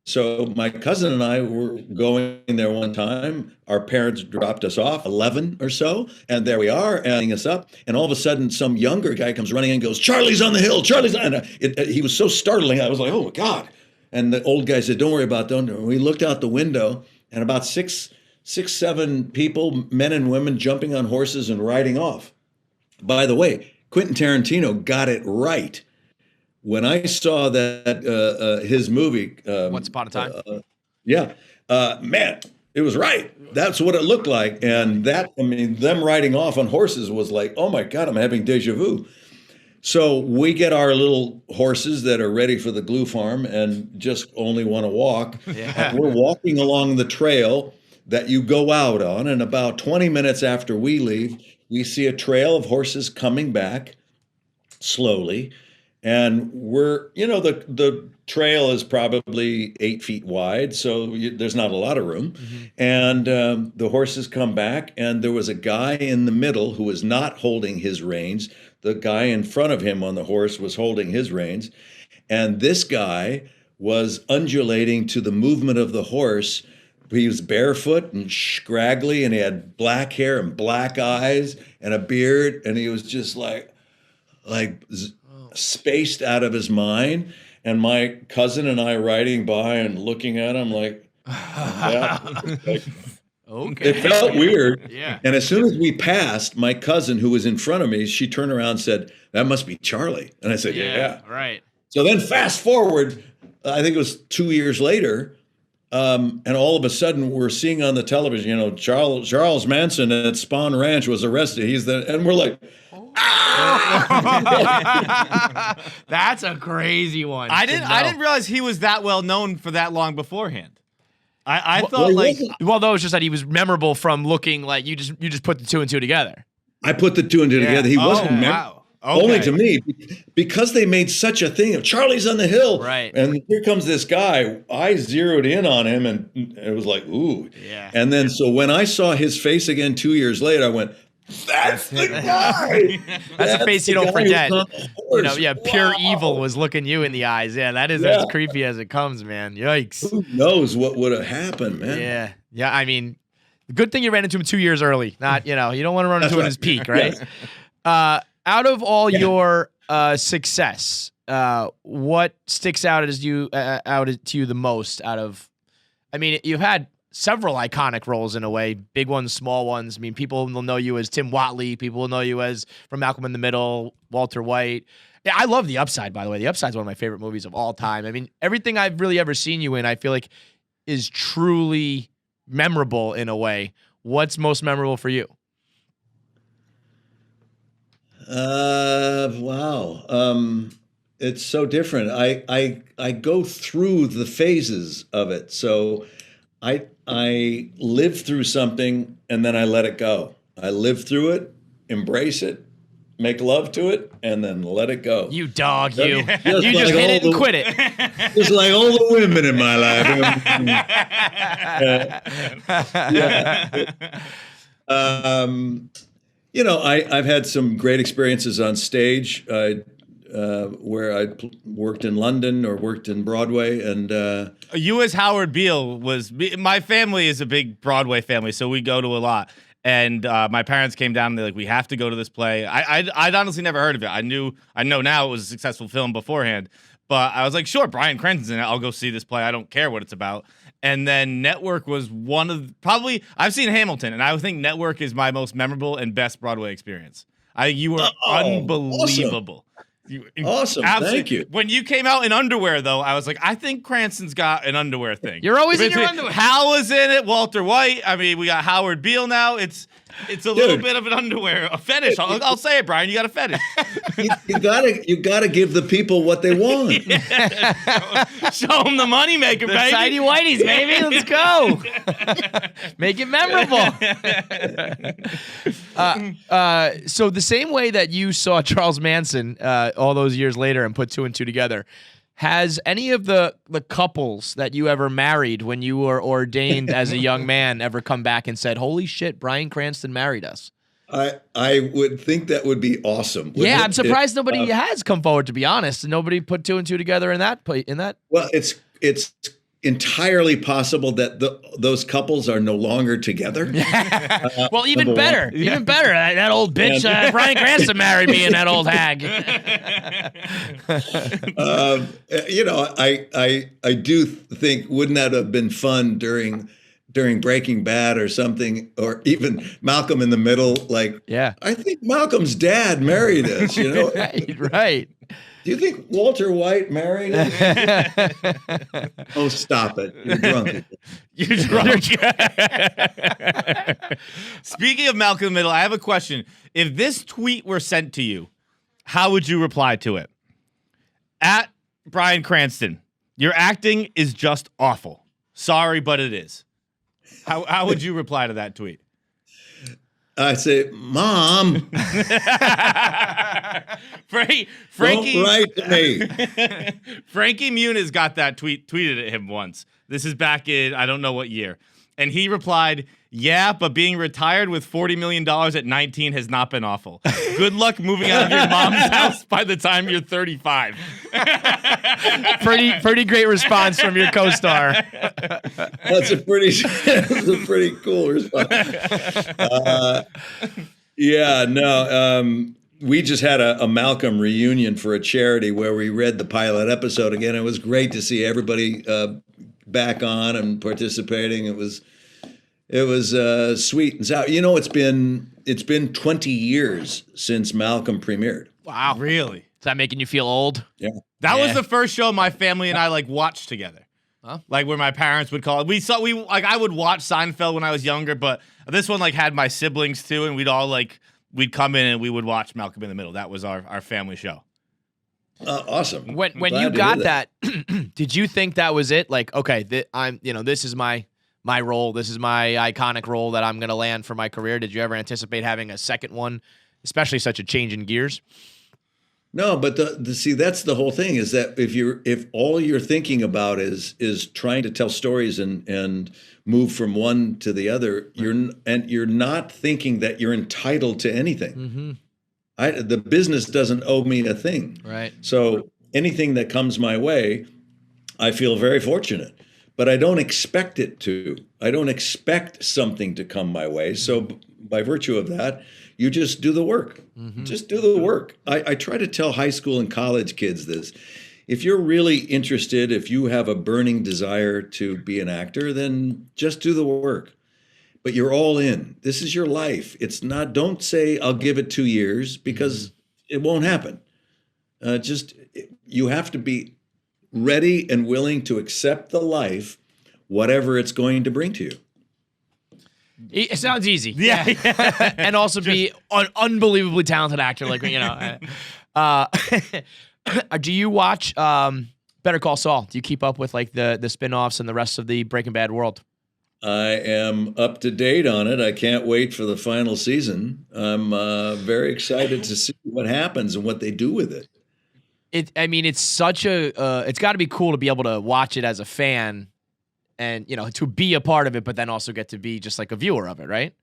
So my cousin and I were going there one time. Our parents dropped us off, 11 or so, and there we are, adding us up. And all of a sudden, some younger guy comes running in and goes, "Charlie's on the hill, Charlie's on." He was so startling. I was like, "Oh my God!" And the old guy said, "Don't worry about it." We looked out the window, and about six, 7 people, men and women, jumping on horses and riding off. By the way, Quentin Tarantino got it right. When I saw that his movie, Once Upon a Time, man, it was right. That's what it looked like, and them riding off on horses was like, oh my God, I'm having deja vu. So we get our little horses that are ready for the glue farm and just only want to walk. Yeah. And we're walking along the trail that you go out on, and about 20 minutes after we leave, we see a trail of horses coming back slowly. And the trail is probably 8 feet wide, so there's not a lot of room. Mm-hmm. And the horses come back, and there was a guy in the middle who was not holding his reins. The guy in front of him on the horse was holding his reins. And this guy was undulating to the movement of the horse. He was barefoot and scraggly, and he had black hair and black eyes and a beard, and he was just like spaced out of his mind. And my cousin and I riding by and looking at him like, okay. It felt weird. Yeah. And as soon as we passed, my cousin who was in front of me, she turned around and said, "That must be Charlie." And I said, yeah. Right. So then fast forward, I think it was 2 years later, and all of a sudden we're seeing on the television, Charles Manson at Spawn Ranch was arrested. And we're like, That's a crazy one. I didn't realize he was that well known for that long beforehand. I thought Well, no, it's just that he was memorable from looking like you just put the 2 and 2 together. I put the 2 and 2 together. He wasn't memorable. Wow. Okay. Only to me, because they made such a thing of Charlie's on the hill. Right. And here comes this guy. I zeroed in on him, and it was like, ooh. Yeah. And then so when I saw his face again 2 years later, I went, that's the guy. That's a face you don't forget. Pure Wow. evil was looking you in the eyes. Yeah, that is as creepy as it comes, man. Yikes. Who knows what would have happened, man? Yeah. Yeah, I mean, good thing you ran into him 2 years early. Not, you don't want to run into him in his peak, right? Yes. Out of all your success, what sticks out to you the most? You've had several iconic roles in a way, big ones, small ones. I mean, people will know you as Tim Watley. People will know you as from Malcolm in the Middle, Walter White. Yeah, I love The Upside, by the way. The Upside is one of my favorite movies of all time. I mean, everything I've really ever seen you in, I feel like, is truly memorable in a way. What's most memorable for you? Wow. It's so different. I go through the phases of it. So I live through something and then I let it go. I live through it, embrace it, make love to it, and then let it go. You dog, you. Just You just like hit it and all quit it. Just like all the women in my life. I've had some great experiences on stage where I worked in London or worked in Broadway. And you as Howard Beale my family is a big Broadway family, so we go to a lot. And my parents came down and they're like, we have to go to this play. I'd honestly never heard of it. I know now it was a successful film beforehand, but I was like, sure, Bryan Cranston's in it. I'll go see this play. I don't care what it's about. And then Network was I've seen Hamilton, and I think Network is my most memorable and best Broadway experience. You were unbelievable. Awesome. Thank you. When you came out in underwear, though, I was like, I think Cranston's got an underwear thing. You're always in your underwear. Hal was in it, Walter White. I mean, we got Howard Beale now. It's a little bit of an underwear, a fetish. I'll say it, Brian. You got a fetish. you gotta give the people what they want. Show them the moneymaker, The baby. tidy whities, baby. Let's go. Make it memorable. So the same way that you saw Charles Manson all those years later and put two and two together, has any of the couples that you ever married when you were ordained as a young man ever come back and said, "Holy shit, Bryan Cranston married us"? I would think that would be awesome. Yeah, I'm surprised nobody has come forward. To be honest, nobody put two and two together in that. Well, it's entirely possible that those couples are no longer together. Well, even better. That old bitch, Bryan Cranston married me and that old hag. I do think, wouldn't that have been fun during Breaking Bad or something, or even Malcolm in the Middle? Like, yeah, I think Malcolm's dad married us. right. Do you think Walter White married us? Oh, stop it! You're drunk. You're drunk. Speaking of Malcolm in the Middle, I have a question. If this tweet were sent to you, how would you reply to it? At Bryan Cranston, your acting is just awful. Sorry, but it is. How would you reply to that tweet? I say, Mom, Frankie, don't write to me. Frankie Muniz got that tweeted at him once. This is back in, I don't know what year. And he replied, "Yeah, but being retired with $40 million at 19 has not been awful. Good luck moving out of your mom's house by the time you're 35. Pretty great response from your co-star. That's a pretty cool response. We just had a Malcolm reunion for a charity where we read the pilot episode again. It was great to see everybody back on and participating. It was sweet and sour. It's been 20 years since Malcolm premiered. Wow, Really? Is that making you feel old? Yeah. That was the first show my family and I watched together. Huh? Like where my parents would call it. I would watch Seinfeld when I was younger, but this one had my siblings too, and we'd all we'd come in and we would watch Malcolm in the Middle. That was our family show. Awesome. When you got that, did you think that was it? Like, okay, this is my role. This is my iconic role that I'm going to land for my career. Did you ever anticipate having a second one, especially such a change in gears? No, but see, that's the whole thing, is that if all you're thinking about is trying to tell stories and move from one to the other, you're not thinking that you're entitled to anything. Mm-hmm. The business doesn't owe me a thing. Right. So anything that comes my way, I feel very fortunate, but I don't expect it to. I don't expect something to come my way. So by virtue of that, you just do the work. Mm-hmm. Just do the work. I try to tell high school and college kids this. If you're really interested, if you have a burning desire to be an actor, then just do the work. But you're all in. This is your life. It's not, don't say, I'll give it 2 years, because it won't happen. You have to be ready and willing to accept the life, whatever it's going to bring to you. It sounds easy. Yeah. And also be an unbelievably talented actor. Do you watch Better Call Saul? Do you keep up with the spinoffs and the rest of the Breaking Bad world? I am up to date on it. I can't wait for the final season. I'm very excited to see what happens and what they do with it. It's such it's got to be cool to be able to watch it as a fan and, to be a part of it, but then also get to be just like a viewer of it, right?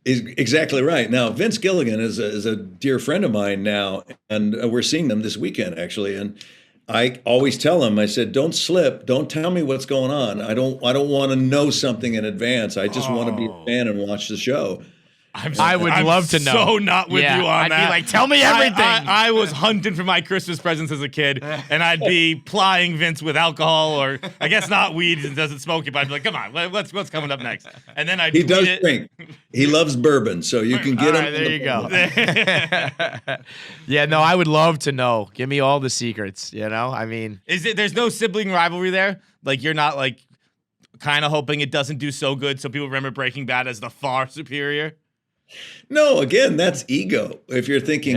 Exactly right. Now, Vince Gilligan is a dear friend of mine now, and we're seeing them this weekend, actually. And I always tell him, I said, don't slip. Don't tell me what's going on. I don't want to know something in advance. I just want to be a fan and watch the show. I would love to know. So not with you on that. I'd be like, tell me everything. I was hunting for my Christmas presents as a kid, and I'd be plying Vince with alcohol, or I guess not weed, he doesn't smoke it, but I'd be like, come on, what's coming up next? And then I'd He does drink. He loves bourbon, so you can get him. Right, there you go. Yeah, no, I would love to know. Give me all the secrets, There's no sibling rivalry there? Like, you're not kind of hoping it doesn't do so good, so people remember Breaking Bad as the far superior? No, again, that's ego. If you're thinking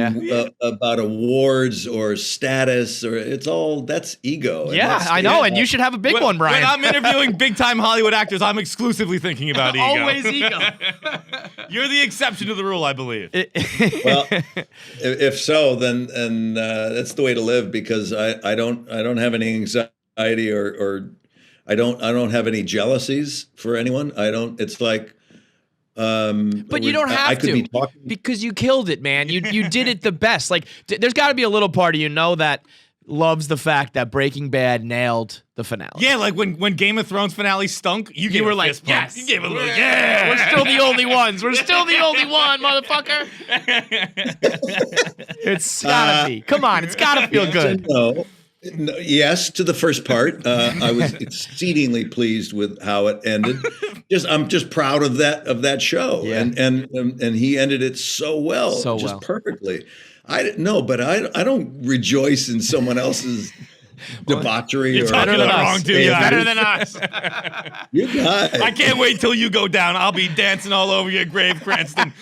about awards or status, or that's ego. And Yeah, I know, and you should have a big one, Brian. When I'm interviewing big-time Hollywood actors, I'm exclusively thinking about ego. Always ego. You're the exception to the rule, I believe. Well, if so, then that's the way to live, because I don't have any anxiety or I don't have any jealousies for anyone. It's like. But you don't have to, because you killed it, man. You did it the best. Like, there's got to be a little part of that loves the fact that Breaking Bad nailed the finale. Yeah, like when Game of Thrones finale stunk, you were like, yes. You gave a little, yeah. We're still the only ones. We're still the only one, motherfucker. It's gotta be. Come on, it's gotta feel good. No, yes, to the first part. I was exceedingly pleased with how it ended. I'm just proud of that show, and he ended it so well, perfectly. I don't rejoice in someone else's debauchery. You're talking the wrong dude. You're better than us. You guys. I can't wait till you go down. I'll be dancing all over your grave, Cranston.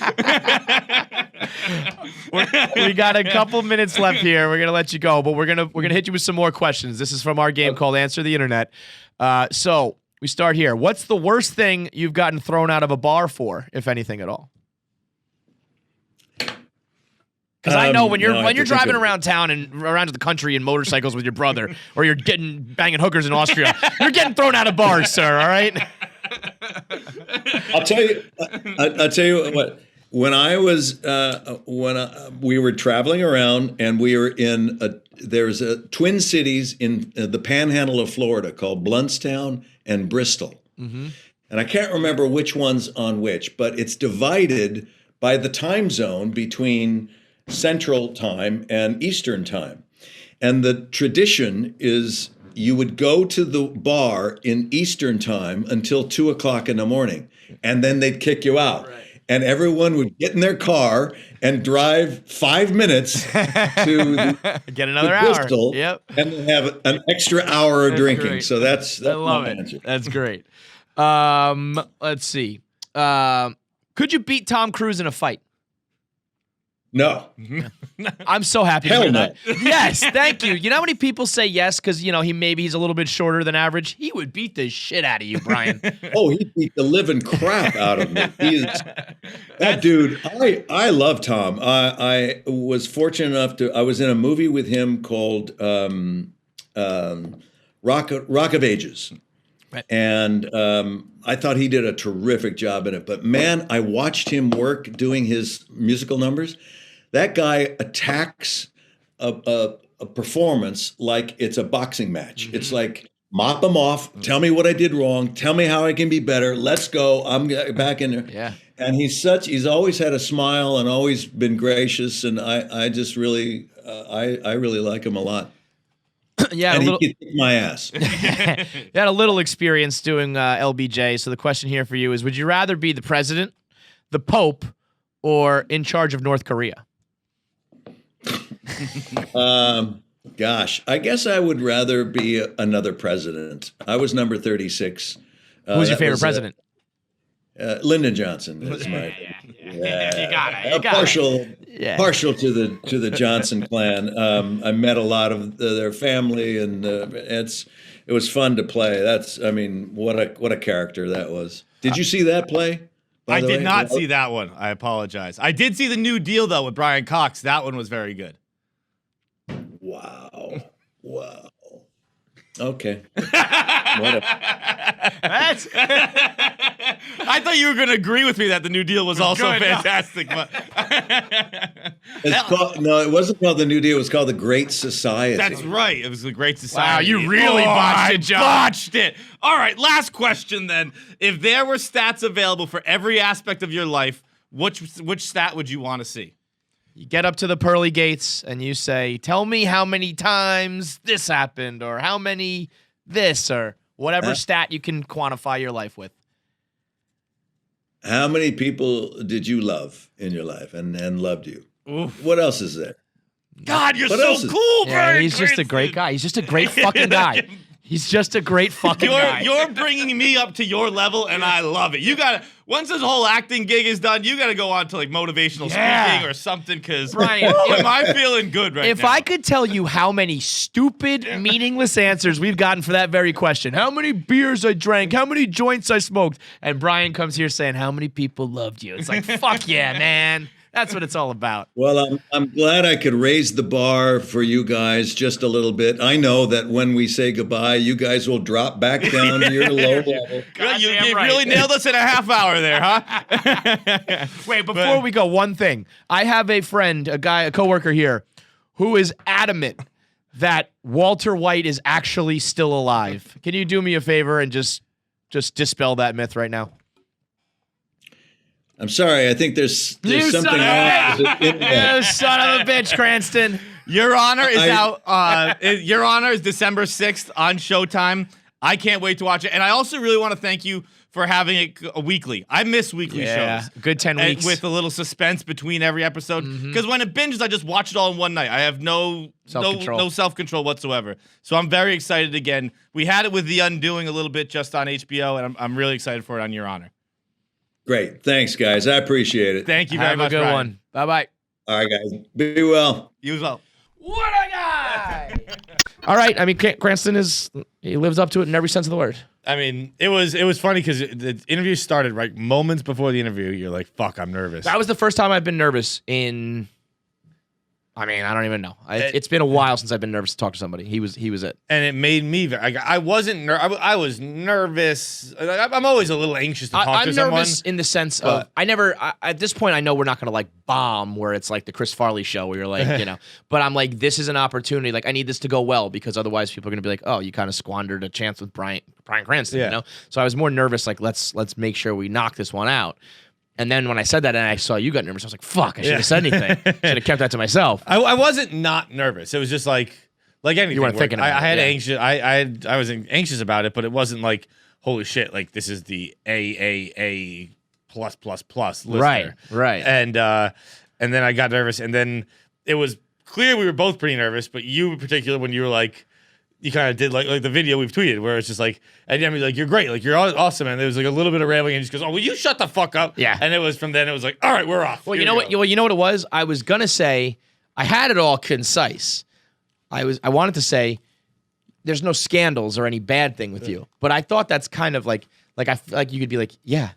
We got a couple minutes left here. We're gonna let you go, but we're gonna hit you with some more questions. This is from our game called Answer the Internet. So we start here. What's the worst thing you've gotten thrown out of a bar for, if anything at all? Because I know when you're driving around town and around the country in motorcycles with your brother, or you're banging hookers in Austria, you're getting thrown out of bars, sir. All right. I'll tell you what. When I was we were traveling around, and we were in there's twin cities in the Panhandle of Florida called Bluntstown and Bristol, and I can't remember which one's on which, but it's divided by the time zone between Central Time and Eastern Time. And the tradition is you would go to the bar in Eastern Time until 2:00 in the morning, and then they'd kick you out. Right. And everyone would get in their car and drive 5 minutes to get another hour. Bristol, and then have an extra hour of drinking. Great. So that's I love it. Answer. That's great. Let's see. Could you beat Tom Cruise in a fight? No. I'm so happy to hear hear no. that. Yes, thank you. You know how many people say yes because he's a little bit shorter than average? He would beat the shit out of you, Brian. Oh, he beat the living crap out of me. That dude. I love Tom. I was fortunate enough I was in a movie with him called Rock of Ages. Right. And I thought he did a terrific job in it. But man, I watched him work doing his musical numbers. That guy attacks a performance like it's a boxing match. Mm-hmm. It's like, mop him off. Tell me what I did wrong. Tell me how I can be better. Let's go. I'm back in there. Yeah. And he's always had a smile and always been gracious. And I just really, I really like him a lot. Yeah, and he can kick my ass. You had a little experience doing LBJ. So the question here for you is, would you rather be the president, the Pope, or in charge of North Korea? Gosh, I guess I would rather be another president. I was number 36. Who's your favorite president? Lyndon Johnson is my. You got it. Partial to the Johnson clan. I met a lot of their family, and it was fun to play. What a character that was. Did you see that play? I did not see that one. I apologize. I did see the New Deal though with Brian Cox. That one was very good. Wow. Okay. I thought you were going to agree with me that the New Deal was also fantastic. But it wasn't called the New Deal. It was called the Great Society. That's right. It was the Great Society. Wow, you really botched it, John. Botched it. All right, last question then. If there were stats available for every aspect of your life, which stat would you want to see? You get up to the pearly gates and you say, tell me how many times this happened, or how many this, or whatever stat you can quantify your life with. How many people did you love in your life and loved you? Oof. What else is there? God, you're so cool, Brian. He's just a great guy. He's just a great fucking guy. He's just a great fucking guy. You're bringing me up to your level, and I love it. You gotta, once this whole acting gig is done, you gotta go on to like motivational speaking or something. Because Brian, am I feeling good right now? If I could tell you how many stupid, meaningless answers we've gotten for that very question, how many beers I drank, how many joints I smoked, and Brian comes here saying how many people loved you. It's like, fuck yeah, man. That's what it's all about. Well, I'm glad I could raise the bar for you guys just a little bit. I know that when we say goodbye, you guys will drop back down to your low level. You really nailed us in a half hour there, huh? Wait, before we go, one thing. I have a friend, a coworker here, who is adamant that Walter White is actually still alive. Can you do me a favor and just dispel that myth right now? I'm sorry. I think there's something wrong. You son of a bitch, Cranston. Your Honor is out. Your Honor is December 6th on Showtime. I can't wait to watch it. And I also really want to thank you for having it weekly. I miss weekly shows. Good 10 weeks. With a little suspense between every episode. Because when it binges, I just watch it all in one night. I have no self-control whatsoever. So I'm very excited again. We had it with The Undoing a little bit just on HBO, and I'm really excited for it on Your Honor. Great. Thanks, guys. I appreciate it. Thank you very much, Have a good Brian. one. Bye-bye. All right, guys. Be well. You as well. What a guy! All right. I mean, Cranston he lives up to it in every sense of the word. I mean, it was funny because the interview started right moments before the interview. You're like, fuck, I'm nervous. That was the first time I've been nervous in... I mean, I don't even know. It's been a while since I've been nervous to talk to somebody. He was it. And it made me I wasn't I was nervous. I'm always a little anxious to talk to someone. I'm nervous in the sense of at this point I know we're not going to like bomb where it's like the Chris Farley show where you're like, you know, but I'm like, this is an opportunity. Like I need this to go well because otherwise people are going to be like, oh, you kind of squandered a chance with Bryan Cranston, you know? So I was more nervous like let's make sure we knock this one out. And then when I said that and I saw you got nervous, I was like, fuck, I should have said anything. Should have kept that to myself. I wasn't not nervous. It was just like anything. You weren't thinking about it. I had anxious. I was anxious about it, but it wasn't like, holy shit, like this is the AAA plus listener. Right. And then I got nervous, and then it was clear we were both pretty nervous, but you in particular when you were like, you kind of did like the video we've tweeted where it's just like, and Emily's like, you're great, like you're awesome, and there was like a little bit of rambling, and he just goes, oh, will you shut the fuck up? Yeah. And it was from then it was like, all right, we're off. Well, you know what it was? I was gonna say I had it all concise. I wanted to say there's no scandals or any bad thing with you, but I thought that's kind of like I feel like you could be like, yeah.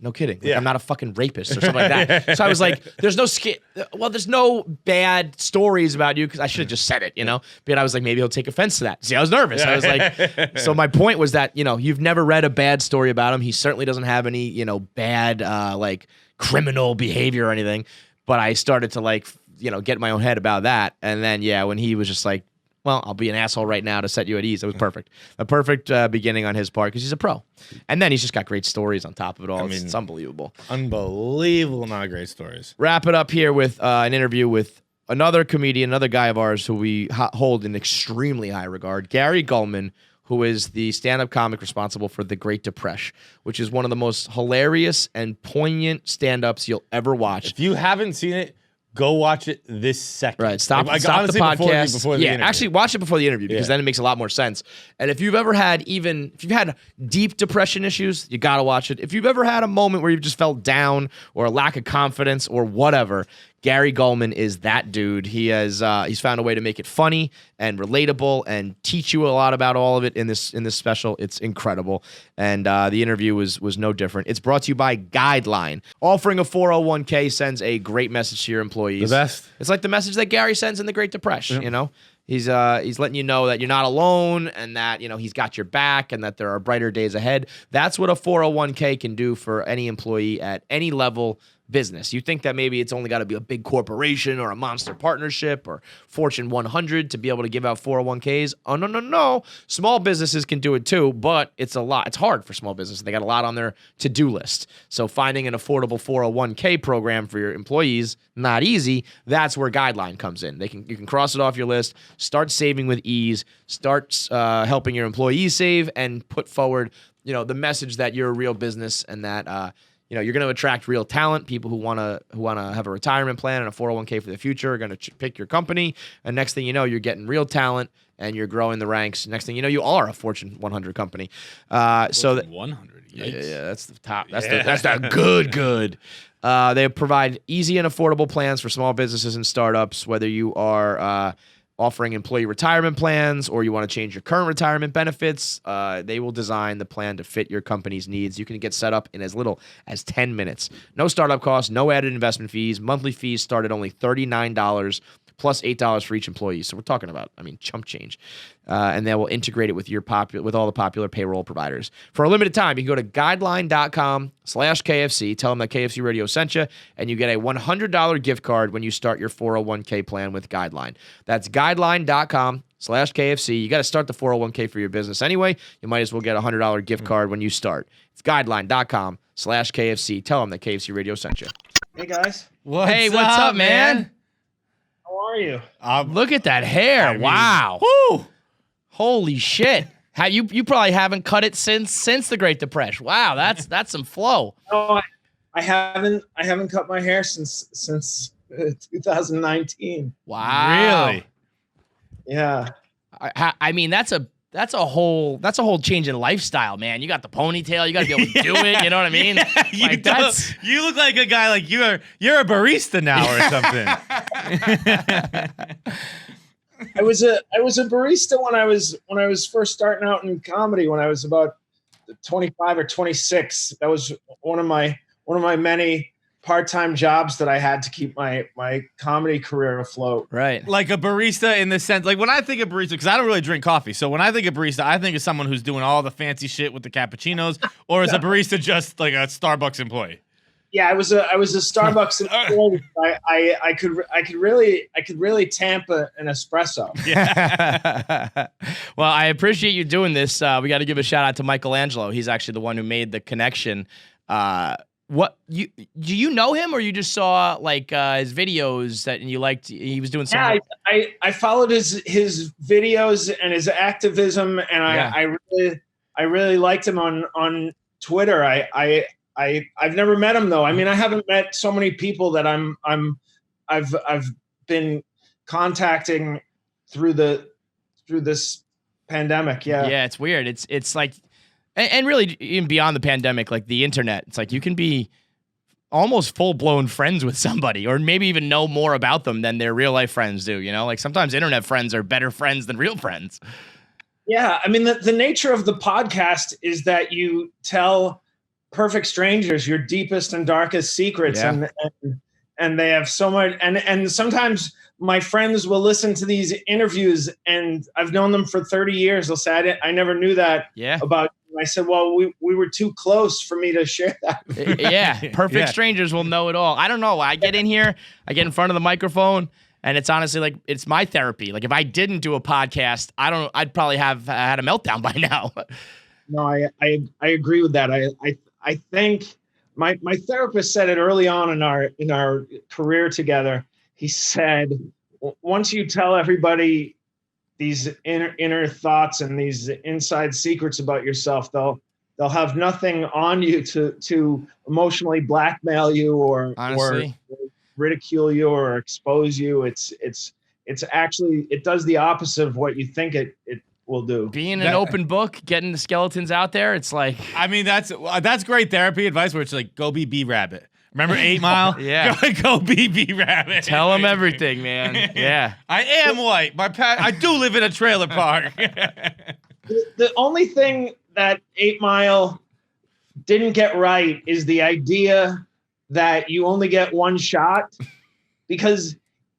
No kidding. Like, I'm not a fucking rapist or something like that. So I was like, there's no bad stories about you because I should have just said it, you know? But I was like, maybe he'll take offense to that. See, I was nervous. I was like, so my point was that, you know, you've never read a bad story about him. He certainly doesn't have any, you know, bad, like criminal behavior or anything. But I started to like, you know, get in my own head about that. And then, when he was just like, well, I'll be an asshole right now to set you at ease. It was perfect. A perfect beginning on his part because he's a pro. And then he's just got great stories on top of it all. It's unbelievable. Unbelievable amount of great stories. Wrap it up here with an interview with another comedian, another guy of ours who we hold in extremely high regard, Gary Gulman, who is the stand-up comic responsible for The Great Depresh, which is one of the most hilarious and poignant stand-ups you'll ever watch. If you haven't seen it, go watch it this second. Right. Stop the podcast. Before the interview. Actually watch it before the interview because then it makes a lot more sense. And if you've had deep depression issues, you got to watch it. If you've ever had a moment where you've just felt down or a lack of confidence or whatever, Gary Gulman is that dude. He's found a way to make it funny and relatable and teach you a lot about all of it in this special. It's incredible. And the interview was no different. It's brought to you by Guideline. Offering a 401k sends a great message to your employees. The best. It's like the message that Gary sends in The Great Depresh, you know? He's letting you know that you're not alone and that, you know, he's got your back and that there are brighter days ahead. That's what a 401k can do for any employee at any level business. You think that maybe it's only got to be a big corporation or a monster partnership or Fortune 100 to be able to give out 401ks. Oh, no. Small businesses can do it too, but it's a lot. It's hard for small businesses. They got a lot on their to-do list. So finding an affordable 401k program for your employees, not easy. That's where Guideline comes in. You can cross it off your list, start saving with ease, start helping your employees save, and put forward, you know, the message that you're a real business and that you're going to attract real talent, people who want to have a retirement plan and a 401k for the future are going to pick your company. And next thing you know, you're getting real talent and you're growing the ranks. Next thing you know, you are a Fortune 100 company. So 100. yeah, that's the top. That's the good. They provide easy and affordable plans for small businesses and startups, whether you are offering employee retirement plans or you want to change your current retirement benefits. They will design the plan to fit your company's needs. You can get set up in as little as 10 minutes. No startup costs, no added investment fees. Monthly fees start at only $39 plus $8 for each employee. So we're talking about, chump change. And they will integrate it with with all the popular payroll providers. For a limited time, you can go to guideline.com/KFC, tell them that KFC Radio sent you, and you get a $100 gift card when you start your 401k plan with Guideline. That's guideline.com/KFC. You got to start the 401k for your business anyway. You might as well get a $100 gift card when you start. It's guideline.com/KFC. Tell them that KFC Radio sent you. Hey guys, What's up, man? how are you? Look at that hair. Wow. Woo! Holy shit. How you probably haven't cut it since the Great Depresh. Wow, that's some flow. Oh, I haven't cut my hair since 2019. Wow. Really? Yeah. That's a whole change in lifestyle, man. You got the ponytail, you got to be able to do it, you know what I mean? You look like a guy like you're a barista now or something. I was a barista when I was first starting out in comedy when I was about 25 or 26. That was one of my many part-time jobs that I had to keep my comedy career afloat. Right. Like a barista in the sense, like when I think of barista, because I don't really drink coffee, so when I think of barista, I think of someone who's doing all the fancy shit with the cappuccinos, or is a barista just like a Starbucks employee? Yeah, I was a Starbucks employee. I could really tamp an espresso. Yeah. Well, I appreciate you doing this. We got to give a shout out to Michelangelo. He's actually the one who made the connection. Do you know him, or you just saw like his videos and you liked he was doing something? Yeah, I followed his videos and his activism, and I really liked him on Twitter. I've never met him though. I mean, I haven't met so many people that I've been contacting through this pandemic. Yeah. Yeah, it's weird. It's like, and really even beyond the pandemic, like the internet, it's like you can be almost full-blown friends with somebody, or maybe even know more about them than their real life friends do. Like sometimes internet friends are better friends than real friends. Yeah. I mean, the nature of the podcast is that you tell perfect strangers your deepest and darkest secrets. Yeah. And they have so much, and sometimes my friends will listen to these interviews, and I've known them for 30 years. They'll say, I never knew that about you. I said, well, we were too close for me to share that. Yeah. Perfect strangers will know it all. I don't know. I get in here, I get in front of the microphone, and it's honestly like, it's my therapy. Like if I didn't do a podcast, I'd probably have had a meltdown by now. No, I agree with that. I think my therapist said it early on in our career together. He said, once you tell everybody these inner thoughts and these inside secrets about yourself, they'll have nothing on you to emotionally blackmail you or ridicule you or expose you. It's actually, it does the opposite of what you think it will do. Being an open book, getting the skeletons out there, it's like, I mean, that's great therapy advice where it's like, go be B-Rabbit. Remember 8 Mile? Yeah. Go be B-Rabbit. Tell them everything, man. Yeah. I am white. I do live in a trailer park. The only thing that 8 Mile didn't get right is the idea that you only get one shot, because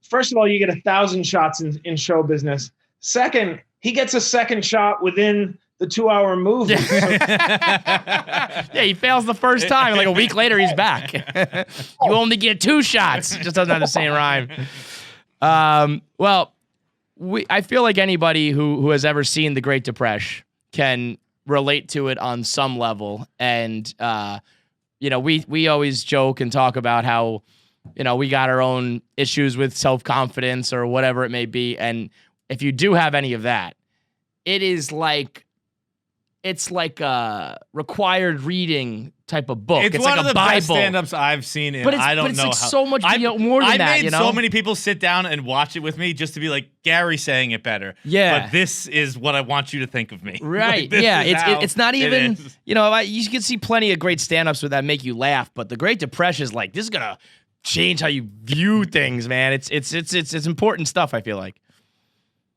first of all, you get 1,000 shots in show business. Second, he gets a second shot within the 2-hour movie. Yeah, he fails the first time. Like a week later, he's back. You only get 2 shots. It just doesn't have the same rhyme. Well, I feel like anybody who has ever seen the Great Depresh can relate to it on some level. And, we always joke and talk about how, we got our own issues with self-confidence or whatever it may be. And if you do have any of that, it is like it's like a required reading type of book. It's like one of a the Bible. best stand-ups I've seen, and But it's, I don't but it's know like how. so much more than I've that, made you know? so many people sit down and watch it with me just to be like, Gary's saying it better. Yeah. But this is what I want you to think of me. Right. Like, this Yeah. is how It's not it even, is. you know, you can see plenty of great stand-ups that make you laugh, but the Great Depression is like, this is going to change how you view things, man. It's important stuff, I feel like.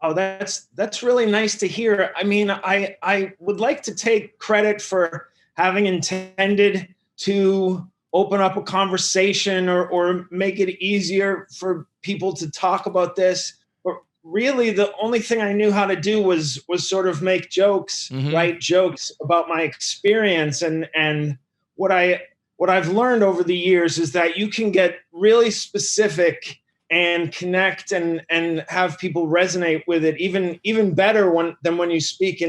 Oh, that's really nice to hear. I mean, I would like to take credit for having intended to open up a conversation or make it easier for people to talk about this. But really, the only thing I knew how to do was sort of make jokes, write jokes about my experience. And what I've learned over the years is that you can get really specific and connect and have people resonate with it even better than when you speak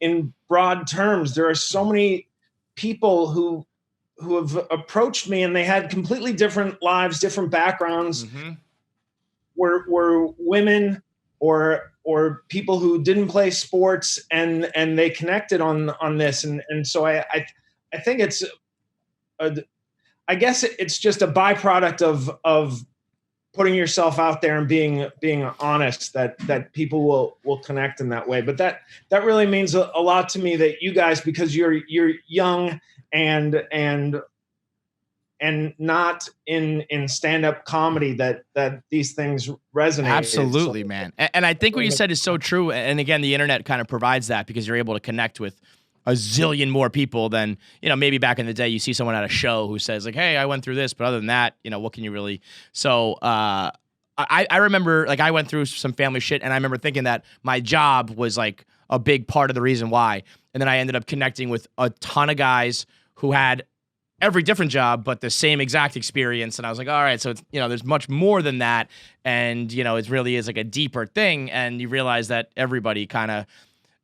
in broad terms. There are so many people who have approached me and they had completely different lives, different backgrounds, were women or people who didn't play sports and they connected on this. And so I think I guess it's just a byproduct of putting yourself out there and being honest that people will connect in that way. But that really means a lot to me that you guys, because you're young and not in stand-up comedy, that these things resonate. Absolutely, So, man. And I think what you said is so true. And again, the internet kind of provides that because you're able to connect with a zillion more people than, you know, maybe back in the day you see someone at a show who says like, hey, I went through this, but other than that, you know, what can you really? So I remember like I went through some family shit and I remember thinking that my job was like a big part of the reason why. And then I ended up connecting with a ton of guys who had every different job, but the same exact experience. And I was like, all right, so it's, you know, there's much more than that. And, you know, it really is like a deeper thing. And you realize that everybody kind of,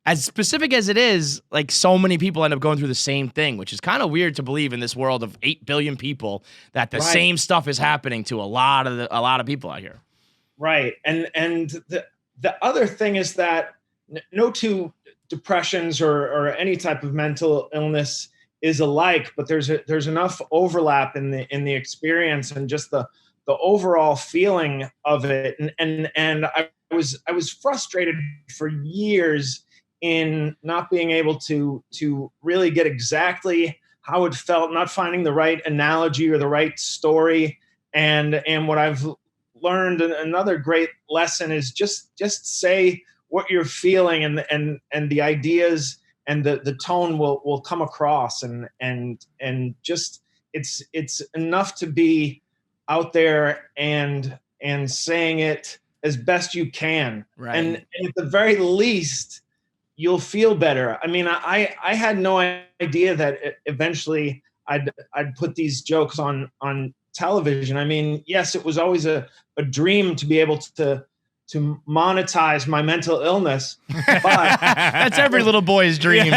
as specific as it is, like so many people end up going through the same thing, which is kind of weird to believe in this world of 8 billion people that the same stuff is happening to a lot of people out here. Right. And the other thing is that no two depressions or any type of mental illness is alike, but there's enough overlap in the experience and just the overall feeling of it. And I was frustrated for years in not being able to really get exactly how it felt, not finding the right analogy or the right story. And what I've learned, another great lesson, is just say what you're feeling, and the ideas and the tone will come across, and just it's enough to be out there and saying it as best you can. Right. And at the very least, you'll feel better. I mean, I had no idea that eventually I'd put these jokes on television. I mean, yes, it was always a dream to be able to monetize my mental illness, but That's every little boy's dream.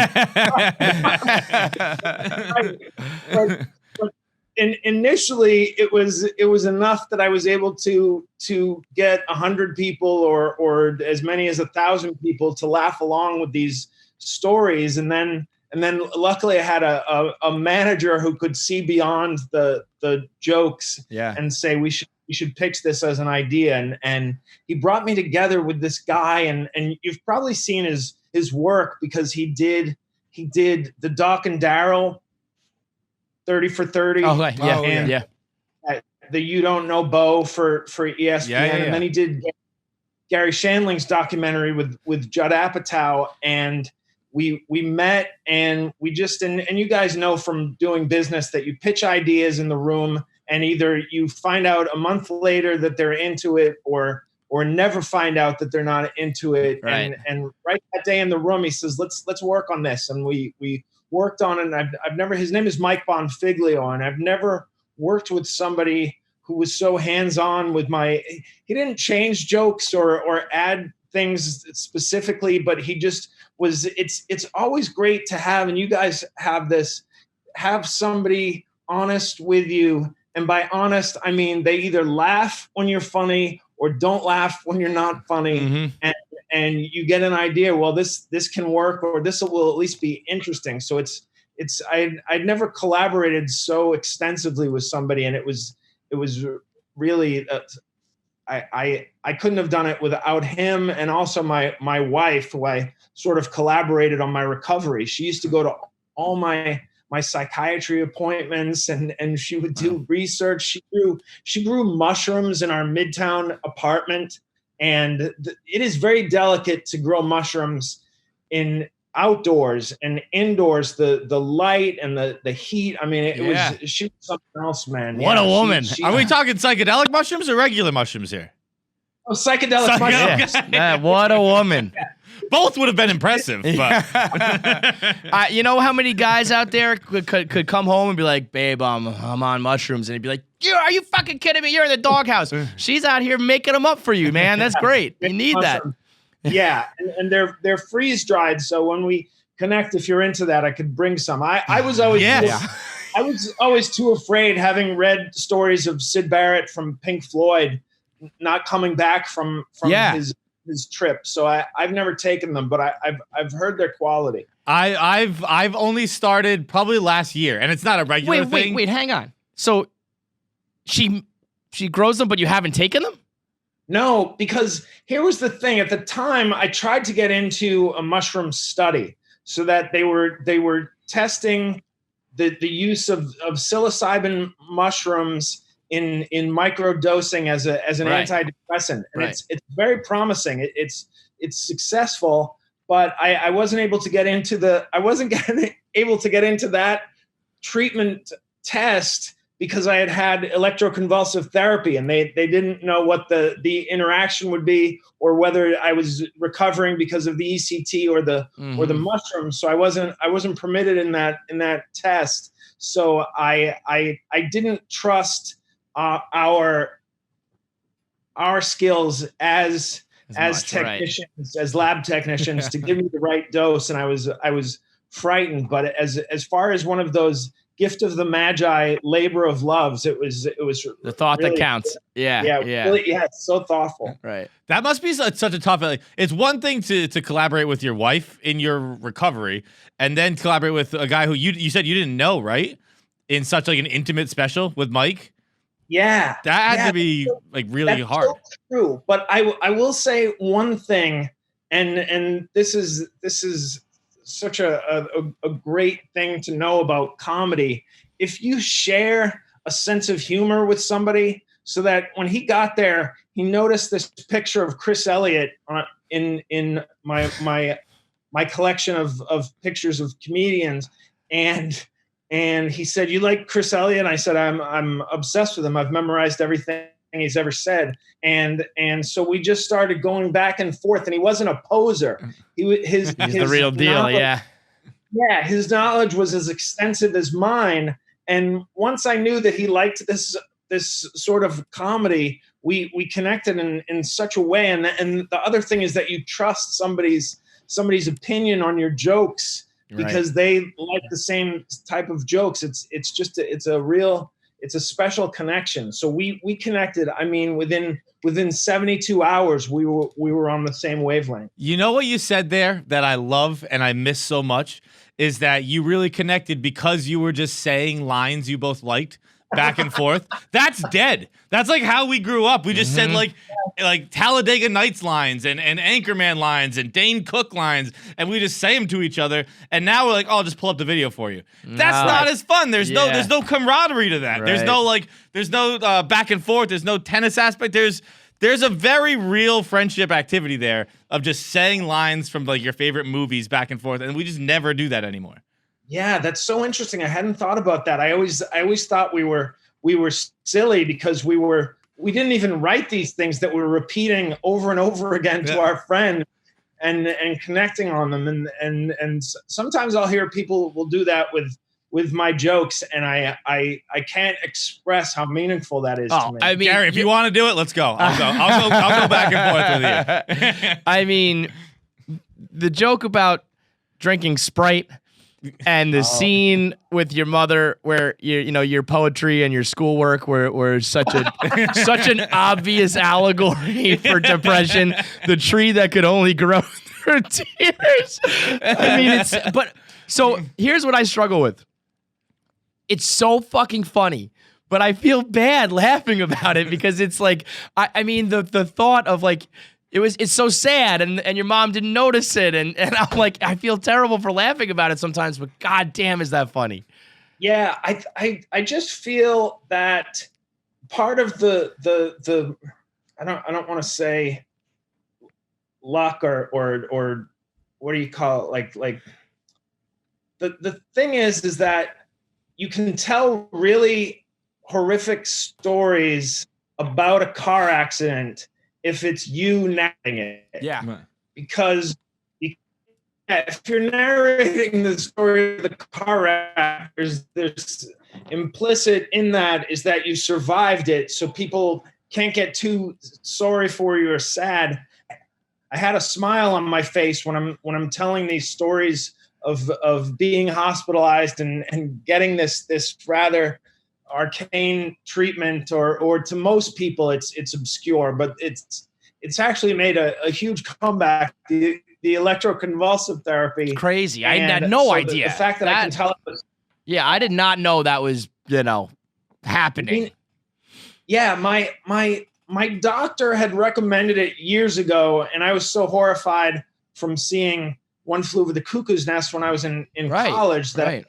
but initially it was enough that I was able to get 100 people or as many as 1,000 people to laugh along with these stories, and then luckily I had a manager who could see beyond the jokes and say we should pitch this as an idea, and he brought me together with this guy, and you've probably seen his work because he did the Doc and Daryl 30 for 30. Oh, yeah. The You Don't Know Bo for ESPN. And then he did Gary Shandling's documentary with Judd Apatow. And we met, and we just, and you guys know from doing business that you pitch ideas in the room, and either you find out a month later that they're into it or never find out that they're not into it. Right. And right that day in the room, he says, let's work on this. And we worked on it. And I've never, his name is Mike Bonfiglio, and I've never worked with somebody who was so hands-on with he didn't change jokes or add things specifically, but he just was, it's always great to have, and you guys have somebody honest with you. And by honest, I mean, they either laugh when you're funny or don't laugh when you're not funny. Mm-hmm. and you get an idea. Well, this can work, or this will at least be interesting. So I'd never collaborated so extensively with somebody, and it was really I couldn't have done it without him, and also my wife, who I sort of collaborated on my recovery. She used to go to all my psychiatry appointments, and she would do research. She grew mushrooms in our Midtown apartment, and it is very delicate to grow mushrooms in outdoors and indoors. The light and the heat. I mean, she was something else, man. What a woman! Are we talking psychedelic mushrooms or regular mushrooms here? Oh, psychedelic mushrooms. Yeah, what a woman. Both would have been impressive. But You know how many guys out there could come home and be like, babe, I'm on mushrooms. And he'd be like, are you fucking kidding me? You're in the doghouse. She's out here making them up for you, man. That's great. You need that. Yeah, and they're freeze dried. So when we connect, if you're into that, I could bring some. I was always I was always too afraid, having read stories of Syd Barrett from Pink Floyd not coming back from his trip. So I've never taken them, but I've heard their quality. I've only started probably last year, and it's not a regular thing. Wait, hang on. So she grows them, but you haven't taken them? No, because here was the thing. At the time, I tried to get into a mushroom study, so that they were testing the use of psilocybin mushrooms in micro dosing as an antidepressant, and it's very promising. It's successful, but I wasn't able to get into that treatment test because I had electroconvulsive therapy, and they didn't know what the interaction would be, or whether I was recovering because of the ECT or the mushrooms. So I wasn't permitted in that test. So I didn't trust our skills as technicians, as lab technicians, to give me the right dose, and I was frightened. But as far as one of those gift of the magi labor of loves, it was the thought really that counts. Really, it's so thoughtful. Right. That must be such a tough. It's one thing to collaborate with your wife in your recovery, and then collaborate with a guy who you said you didn't know, right? In such like an intimate special with Mike. Yeah, that had to be really hard. So true, but I will say one thing, and this is such a great thing to know about comedy. If you share a sense of humor with somebody, so that when he got there, he noticed this picture of Chris Elliott in my collection of pictures of comedians, and he said, "You like Chris Elliott?" And I said, I'm obsessed with him. I've memorized everything he's ever said. And so we just started going back and forth, and he wasn't a poser. He's the real deal. Yeah, his knowledge was as extensive as mine. And once I knew that he liked this sort of comedy, we connected in such a way. And the other thing is that you trust somebody's opinion on your jokes, because they like the same type of jokes. It's a special connection. So we connected. I mean, within 72 hours, we were on the same wavelength. You know what you said there that I love and I miss so much is that you really connected because you were just saying lines you both liked back and forth. That's dead. That's like how we grew up. We just said like Talladega Nights lines and Anchorman lines and Dane Cook lines, and we just say them to each other. And now we're like, "Oh, I'll just pull up the video for you." That's not as fun. There's no camaraderie to that. Right. There's no back and forth. There's no tennis aspect. There's a very real friendship activity there of just saying lines from like your favorite movies back and forth, and we just never do that anymore. Yeah, that's so interesting. I hadn't thought about that. I always thought we were silly because we didn't even write these things that we were repeating over and over again to our friend and connecting on them. And sometimes I'll hear people will do that with my jokes, and I can't express how meaningful that is to me. I mean, Gary, if you want to do it, let's go. I'll go back and forth with you. I mean, the joke about drinking Sprite and the scene with your mother where your poetry and your schoolwork were such an obvious allegory for depression. The tree that could only grow through tears. I mean, so here's what I struggle with. It's so fucking funny, but I feel bad laughing about it because it's like, I mean, the thought of like, it's so sad and your mom didn't notice it. And I'm like, I feel terrible for laughing about it sometimes, but God damn, is that funny. Yeah. I just feel that part of the I don't want to say luck or what do you call it? Like the thing is that you can tell really horrific stories about a car accident if it's you narrating it. Yeah. Because if you're narrating the story of the car wreck, there's implicit in that is that you survived it, so people can't get too sorry for you or sad. I had a smile on my face when I'm telling these stories of being hospitalized and getting this rather arcane treatment, or to most people it's obscure, but it's actually made a huge comeback. The electroconvulsive therapy. Crazy. I had no idea. The fact that I can tell it. Yeah, I did not know that was, happening. Yeah, my doctor had recommended it years ago, and I was so horrified from seeing One Flew Over the Cuckoo's Nest when I was in college that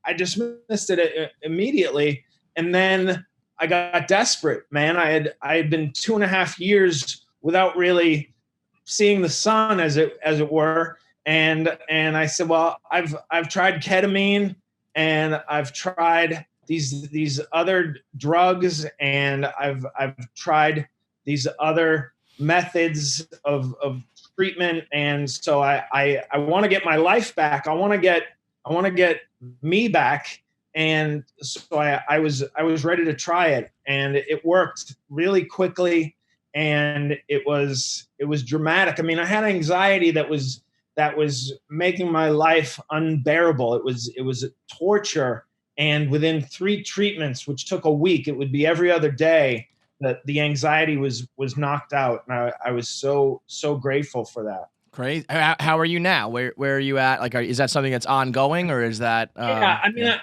I dismissed it immediately. And then I got desperate, man. I had been 2.5 years without really seeing the sun, as it were. And I said, well, I've tried ketamine, and I've tried these other drugs, and I've tried these other methods of treatment. And so I want to get my life back. I want to get me back. And so I was ready to try it, and it worked really quickly. And it was dramatic. I mean, I had anxiety that was making my life unbearable. It was torture. And within 3 treatments, which took a week, it would be every other day, that the anxiety was knocked out. And I was so grateful for that. Crazy. How are you now? Where are you at? Like, is that something that's ongoing, or is that? Yeah, I mean,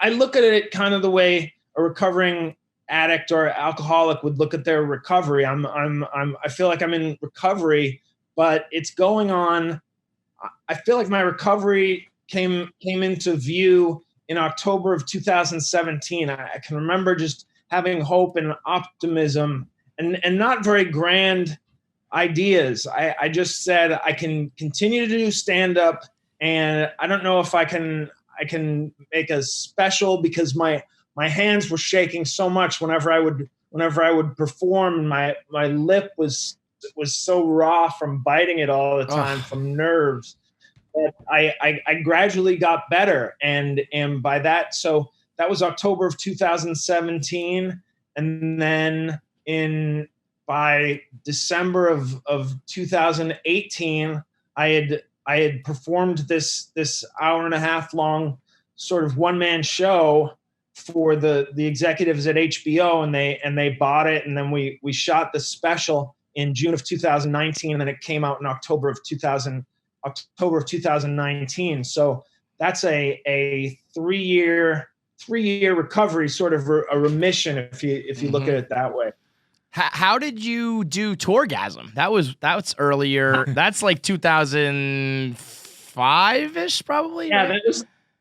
I look at it kind of the way a recovering addict or alcoholic would look at their recovery. I feel like I'm in recovery, but it's going on. I feel like my recovery came into view in October of 2017. I can remember just having hope and optimism and not very grand ideas. I just said I can continue to do stand-up, and I don't know if I can make a special, because my hands were shaking so much whenever I would perform. My lip was so raw from biting it all the time from nerves. But I gradually got better, and by that, so that was October of 2017, and then by December of 2018, I had performed this 1.5-hour long sort of one-man show for the executives at HBO, and they bought it, and then we shot the special in June of 2019, and then it came out in October of 2019. So that's a 3-year recovery, sort of a remission, if you look at it that way. How did you do Tourgasm? That's earlier. That's like 2005-ish, probably. Yeah, right?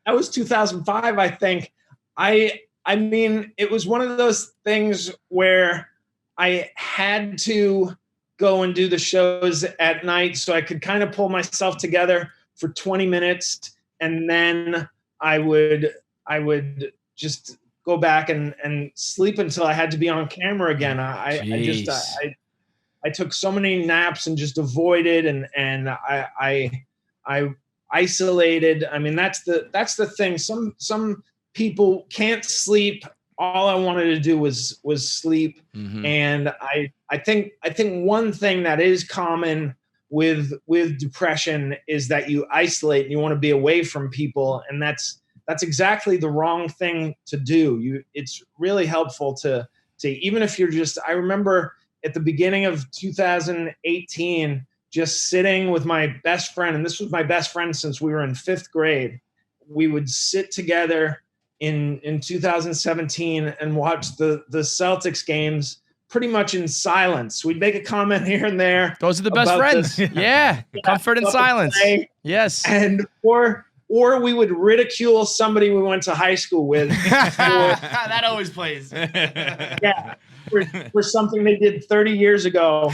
that was 2005, I think. I mean, it was one of those things where I had to go and do the shows at night so I could kind of pull myself together for 20 minutes, and then I would just go back and sleep until I had to be on camera again. I took so many naps and just avoided, and I isolated. I mean, that's the thing. Some people can't sleep. All I wanted to do was sleep. Mm-hmm. And I think one thing that is common with depression is that you isolate and you want to be away from people, and that's exactly the wrong thing to do. It's really helpful to even if you're just. I remember at the beginning of 2018, just sitting with my best friend, and this was my best friend since we were in 5th grade. We would sit together in 2017 and watch the Celtics games pretty much in silence. We'd make a comment here and there. Those are the best friends. Yeah. Comfort and silence. Yes. And or we would ridicule somebody we went to high school with. That always plays. Yeah. For something they did 30 years ago.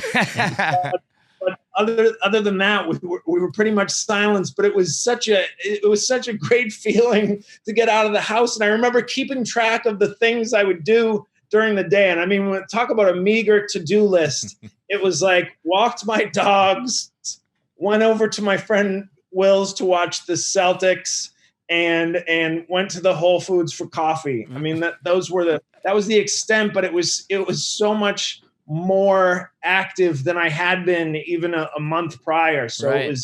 But other than that, we were pretty much silenced. But it was such a great feeling to get out of the house. And I remember keeping track of the things I would do during the day. And I mean, when talk about a meager to-do list, it was like walked my dogs, went over to my friend Will's to watch the Celtics, and went to the Whole Foods for coffee. I mean, that was the extent, but it was so much more active than I had been even a month prior. So right. it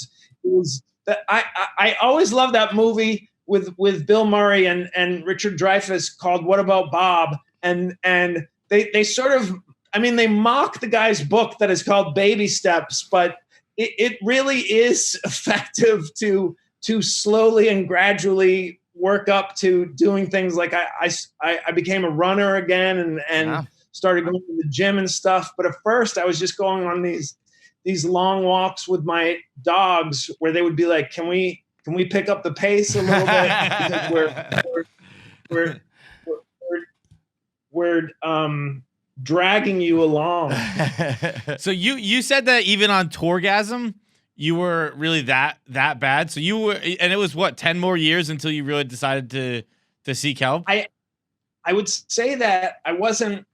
was that I always loved that movie with Bill Murray and Richard Dreyfuss called What About Bob? And they sort of, I mean, they mock the guy's book that is called Baby Steps, but it really is effective to slowly and gradually work up to doing things like I became a runner again and wow. Started going to the gym and stuff. But at first I was just going on these long walks with my dogs where they would be like, can we pick up the pace a little bit? Because we're dragging you along. So you said that even on Tourgasm, you were really that bad. So you were, and it was what, 10 more years until you really decided to seek help? I would say that I wasn't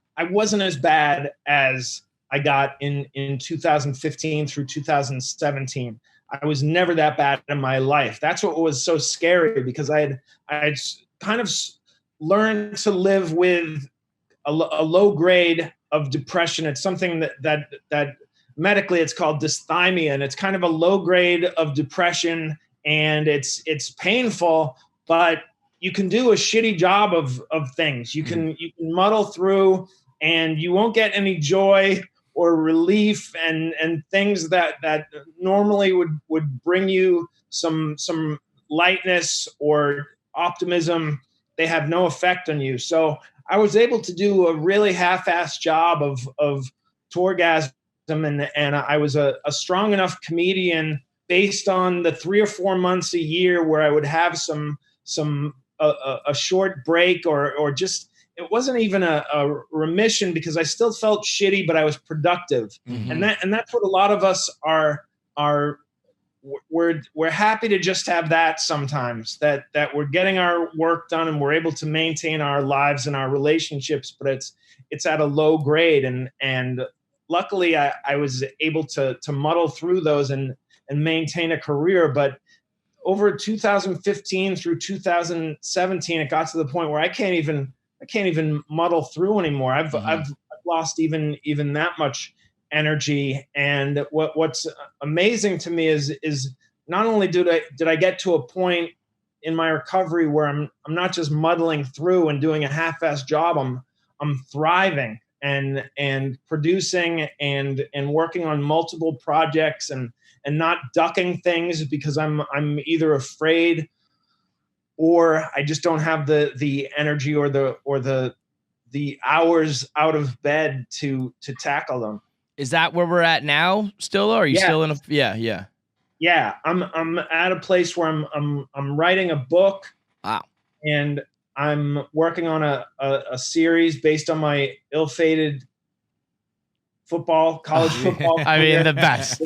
as bad as I got in 2015 through 2017. I was never that bad in my life. That's what was so scary, because I had kind of learned to live with a low grade of depression. It's something that medically it's called dysthymia, and it's kind of a low grade of depression, and it's painful, but you can do a shitty job of things. You can muddle through, and you won't get any joy or relief and things that normally would bring you some lightness or optimism. They have no effect on you. So I was able to do a really half-assed job of Tourgasm, and I was a strong enough comedian based on the 3 or 4 months a year where I would have a short break or just, it wasn't even a remission, because I still felt shitty, but I was productive. Mm-hmm. And that's what a lot of us are. We're happy to just have that sometimes, that we're getting our work done and we're able to maintain our lives and our relationships, but it's at a low grade. And luckily I was able to muddle through those and maintain a career. But over 2015 through 2017, it got to the point where I can't even muddle through anymore. I've lost even that much energy. And what's amazing to me is not only did I get to a point in my recovery where I'm not just muddling through and doing a half-assed job, I'm thriving and producing and working on multiple projects and not ducking things because I'm either afraid or I just don't have the energy or the hours out of bed to tackle them. Is that where we're at now still? Or are you still in a, yeah. Yeah. I'm at a place where I'm writing a book. Wow. And I'm working on a series based on my ill-fated college football. I mean, the best.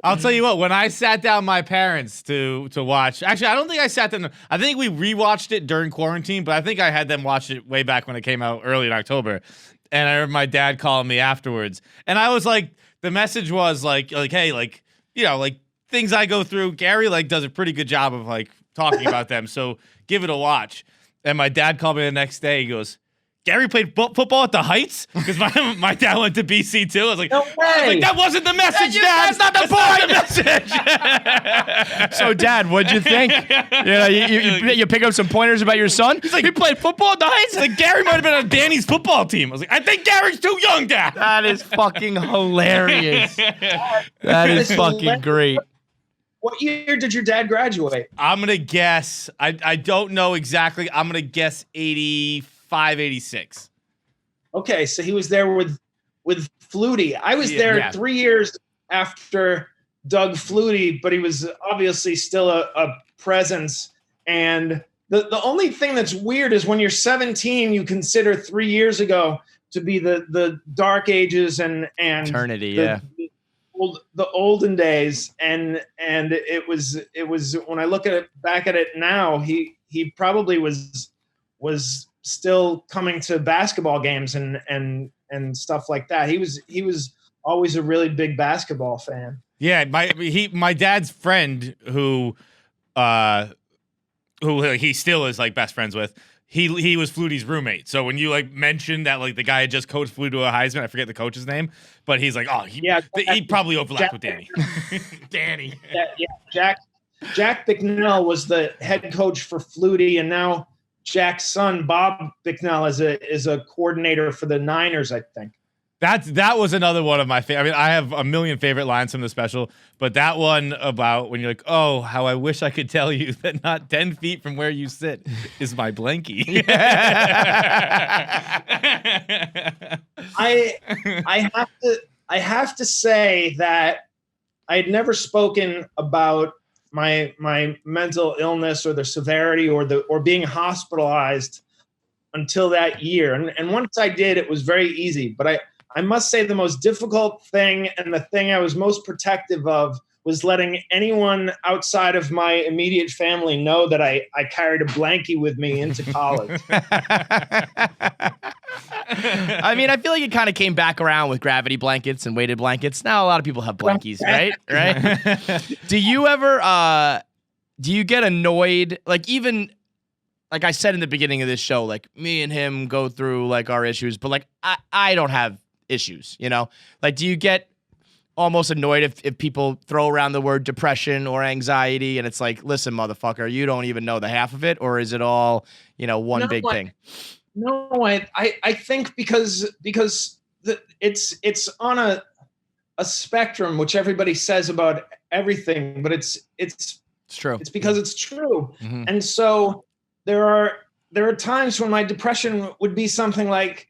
I'll tell you what, when I sat down my parents to watch, actually, I don't think I sat down. I think we rewatched it during quarantine, but I think I had them watch it way back when it came out early in October. And I heard my dad calling me afterwards. And I was like, the message was like, hey, like, you know, like things I go through, Gary like does a pretty good job of like talking about them. So give it a watch. And my dad called me the next day. He goes, Gary played football at the Heights? Because my dad went to BC too. I was like, No way. that wasn't the message, Dad. That's not the point. Message. So, Dad, what'd you think? You pick up some pointers about your son? He's like, he played football at the Heights? Like, Gary might have been on Danny's football team. I was like, I think Gary's too young, Dad. That is fucking hilarious. That is fucking great. What year did your dad graduate? I'm going to guess. I don't know exactly. I'm going to guess 85, 86. Okay, so he was there with Flutie. I was there 3 years after Doug Flutie, but he was obviously still a presence. And the only thing that's weird is when you're 17, you consider 3 years ago to be the dark ages and Eternity, the olden days, and it was when I look back at it now, he probably was still coming to basketball games and stuff like that. He was always a really big basketball fan. Yeah, my dad's friend who he still is like best friends with. He was Flutie's roommate. So when you like mentioned that like the guy had just coached Flutie to a Heisman, I forget the coach's name, but he's like, oh, he probably overlapped with Danny. Danny. Yeah, Jack Bicknell was the head coach for Flutie, and now Jack's son Bob Bicknell is a coordinator for the Niners, I think. That was another one of my favorite. I mean, I have a million favorite lines from the special, but that one about when you're like, oh, how I wish I could tell you that not 10 feet from where you sit is my blankie. I have to say that I had never spoken about my mental illness or the severity or being hospitalized until that year. And once I did, it was very easy. But I must say the most difficult thing and the thing I was most protective of was letting anyone outside of my immediate family know that I carried a blankie with me into college. I mean, I feel like it kind of came back around with gravity blankets and weighted blankets. Now a lot of people have blankies, right? Do you ever do you get annoyed? Like, even like I said in the beginning of this show, like me and him go through like our issues, but like I don't have issues, you know? Like, do you get almost annoyed if people throw around the word depression or anxiety and it's like, listen, motherfucker, you don't even know the half of it? Or is it all, you know, one big thing? No, I think because it's on a spectrum, which everybody says about everything, but it's true. It's because it's true. Mm-hmm. And so there are times when my depression would be something like,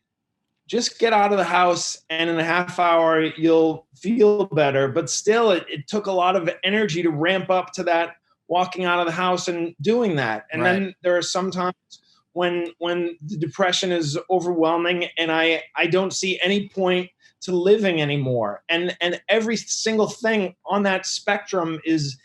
just get out of the house and in a half hour you'll feel better. But still, it took a lot of energy to ramp up to that, walking out of the house and doing that. And then there are some times when the depression is overwhelming and I don't see any point to living anymore. And every single thing on that spectrum is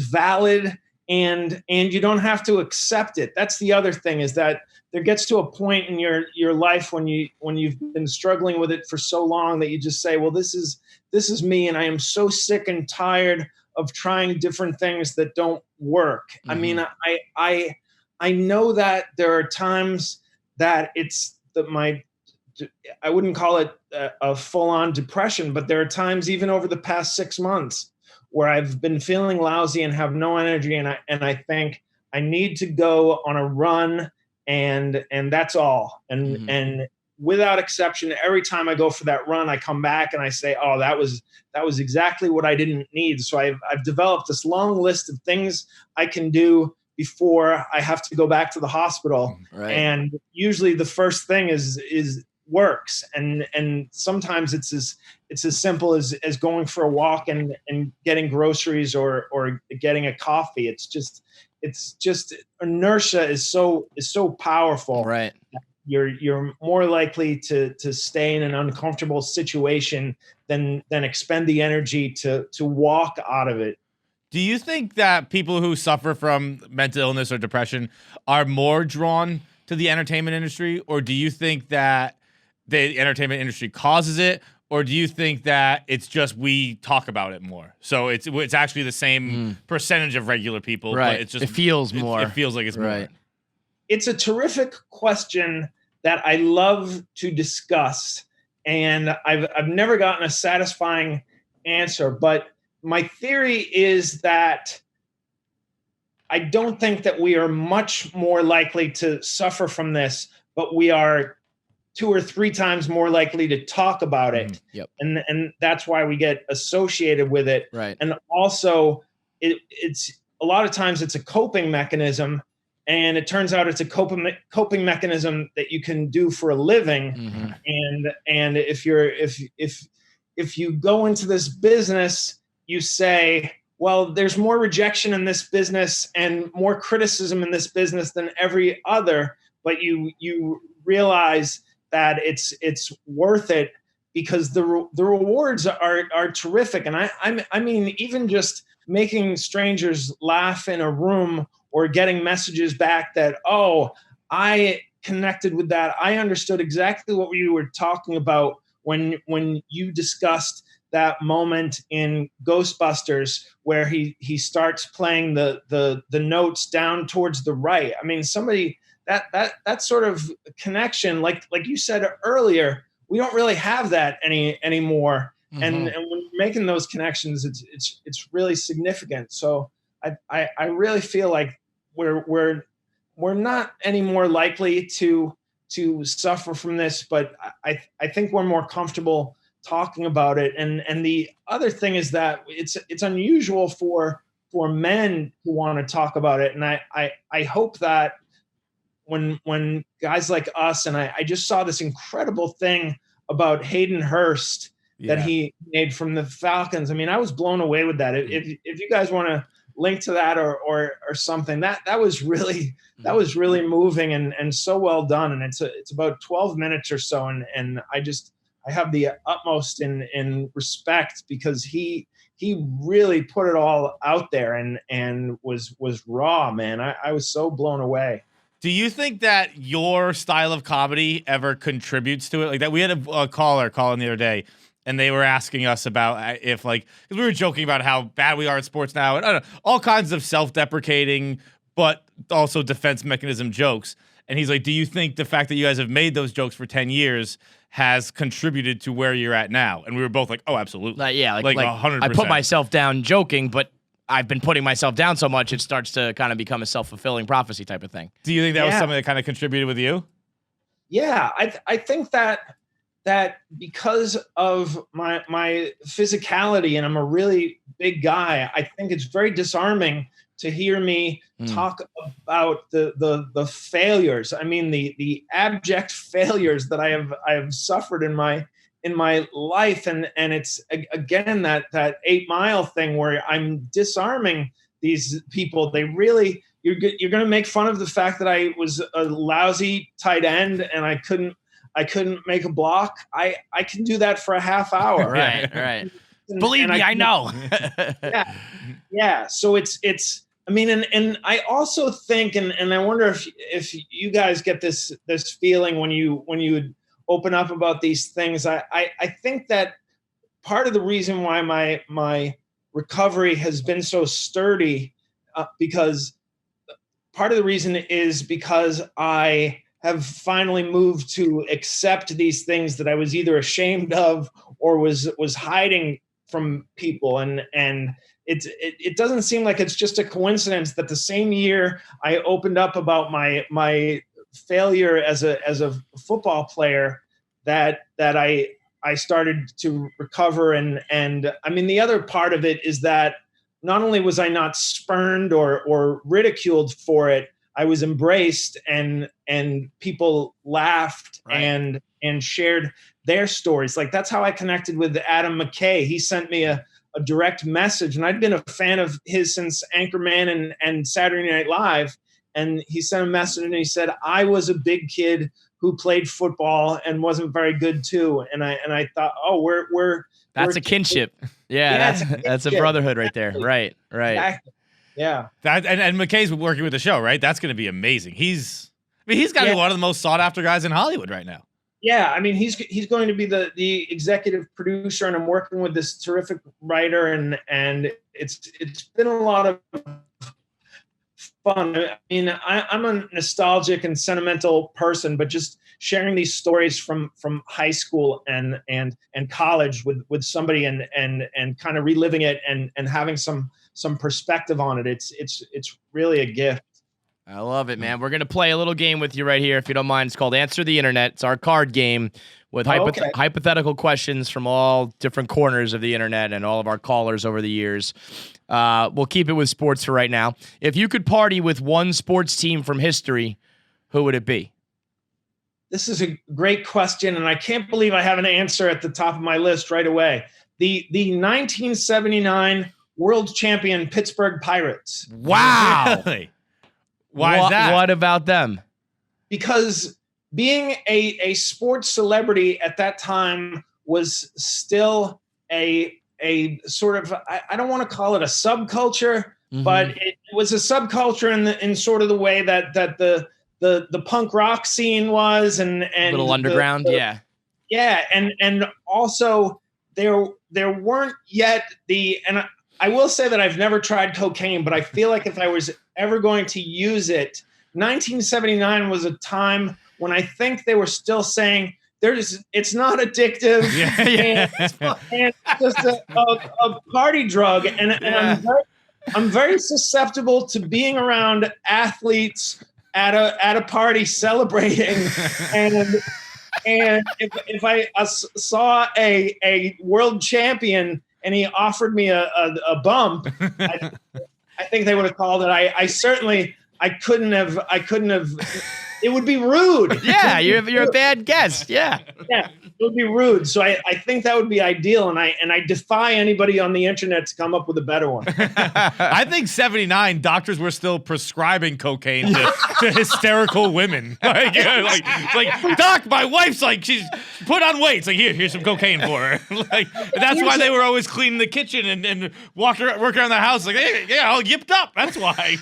valid, and you don't have to accept it. That's the other thing, is that there gets to a point in your life when you've been struggling with it for so long that you just say, well, this is me, and I am so sick and tired of trying different things that don't work. Mm-hmm. I mean, I know that there are times that it's I wouldn't call it a full-on depression, but there are times even over the past 6 months where I've been feeling lousy and have no energy, and I think I need to go on a run, and that's all. And without exception, every time I go for that run, I come back and I say, oh, that was exactly what I didn't need. So I've developed this long list of things I can do before I have to go back to the hospital. Right. And usually the first thing is works. And sometimes it's as simple as going for a walk and getting groceries or getting a coffee. It's just inertia is so powerful. Right. You're more likely to stay in an uncomfortable situation than expend the energy to walk out of it. Do you think that people who suffer from mental illness or depression are more drawn to the entertainment industry, or do you think that the entertainment industry causes it, or do you think that it's just we talk about it more? So it's actually the same percentage of regular people, right? But it's just it feels more. It feels like it's more. It's a terrific question that I love to discuss, and I've never gotten a satisfying answer. But my theory is that I don't think that we are much more likely to suffer from this, but we are 2 or 3 times more likely to talk about it. Yep. And that's why we get associated with it. Right. And also it's a lot of times it's a coping mechanism, and it turns out it's a coping mechanism that you can do for a living. Mm-hmm. And if you go into this business, you say, well, there's more rejection in this business and more criticism in this business than every other, but you realize that it's worth it because the rewards are terrific. And I mean, even just making strangers laugh in a room or getting messages back that, oh, I connected with that. I understood exactly what you were talking about when you discussed that moment in Ghostbusters where he starts playing the notes down towards the right. I mean, somebody that sort of connection, like you said earlier, we don't really have that anymore. Mm-hmm. And when you're making those connections, it's really significant. So I really feel like we're not any more likely to suffer from this, but I think we're more comfortable talking about it. And the other thing is that it's unusual for men who want to talk about it. And I hope that when guys like us, and I just saw this incredible thing about Hayden Hurst that he made from the Falcons. I mean, I was blown away with that. If you guys want to link to that or something, that was really moving and so well done. And it's about 12 minutes or so. And I have the utmost in respect because he really put it all out there and was raw, man. I was so blown away. Do you think that your style of comedy ever contributes to it? Like that, we had a caller call in the other day, and they were asking us about if, like, because we were joking about how bad we are at sports now, and I don't know, all kinds of self-deprecating, but also defense mechanism jokes. And he's like, do you think the fact that you guys have made those jokes for 10 years has contributed to where you're at now? And we were both like, oh, absolutely. Like 100%. I put myself down joking, but I've been putting myself down so much, it starts to kind of become a self-fulfilling prophecy type of thing. Do you think that was something that kind of contributed with you? Yeah, I think that because of my physicality, and I'm a really big guy, I think it's very disarming to hear me talk about the failures. I mean, the abject failures that I have suffered in my life, and it's again that 8 Mile thing where I'm disarming these people. They really, you're going to make fun of the fact that I was a lousy tight end and I couldn't make a block. I can do that for a half hour. Right. Believe me, I know. Yeah. So it's. I mean, and I also think, and I wonder if you guys get this feeling when you would open up about these things. I think that part of the reason why my recovery has been so sturdy, because part of the reason is because I have finally moved to accept these things that I was either ashamed of or was hiding from people. And it doesn't seem like it's just a coincidence that the same year I opened up about my failure as a football player that I started to recover. And I mean, the other part of it is that not only was I not spurned or ridiculed for it, I was embraced and people laughed and shared their stories. Like that's how I connected with Adam McKay. He sent me a direct message, and I'd been a fan of his since Anchorman and Saturday Night Live. And he sent a message and he said, I was a big kid who played football and wasn't very good too. And I thought, oh, that's a kinship. Yeah, that's a brotherhood right there. Right. Exactly. Yeah. And McKay's working with the show, right? That's going to be amazing. He's got to be one of the most sought after guys in Hollywood right now. Yeah, I mean, he's going to be the executive producer, and I'm working with this terrific writer, and it's been a lot of fun. I mean, I'm a nostalgic and sentimental person, but just sharing these stories from high school and college with somebody and kind of reliving it and having some perspective on it. It's really a gift. I love it, man. We're going to play a little game with you right here, if you don't mind. It's called Answer the Internet. It's our card game with hypothetical questions from all different corners of the internet and all of our callers over the years. We'll keep it with sports for right now. If you could party with one sports team from history, who would it be? This is a great question, and I can't believe I have an answer at the top of my list right away. The 1979 world champion Pittsburgh Pirates. Wow. Really? Why is that? What about them? Because being a sports celebrity at that time was still a sort of, I don't want to call it a subculture, but it was a subculture in sort of the way that the punk rock scene was and little underground, yeah. Yeah, and also there weren't yet and I will say that I've never tried cocaine, but I feel like if I was ever going to use it, 1979 was a time when I think they were still saying it's not addictive, and it's just a party drug, and I'm very susceptible to being around athletes at a party celebrating, and if I saw a world champion and he offered me a bump, I think they would have called it. I couldn't have. It would be rude. Yeah, you're a bad guest. Yeah. Yeah, it would be rude. So I think that would be ideal, and I defy anybody on the internet to come up with a better one. I think 79 doctors were still prescribing cocaine to hysterical women. Like, Doc, my wife's like, she's put on weight. It's like, here's some cocaine for her. Like, that's why they were always cleaning the kitchen and working around the house. Like, hey, yeah, all yipped up. That's why.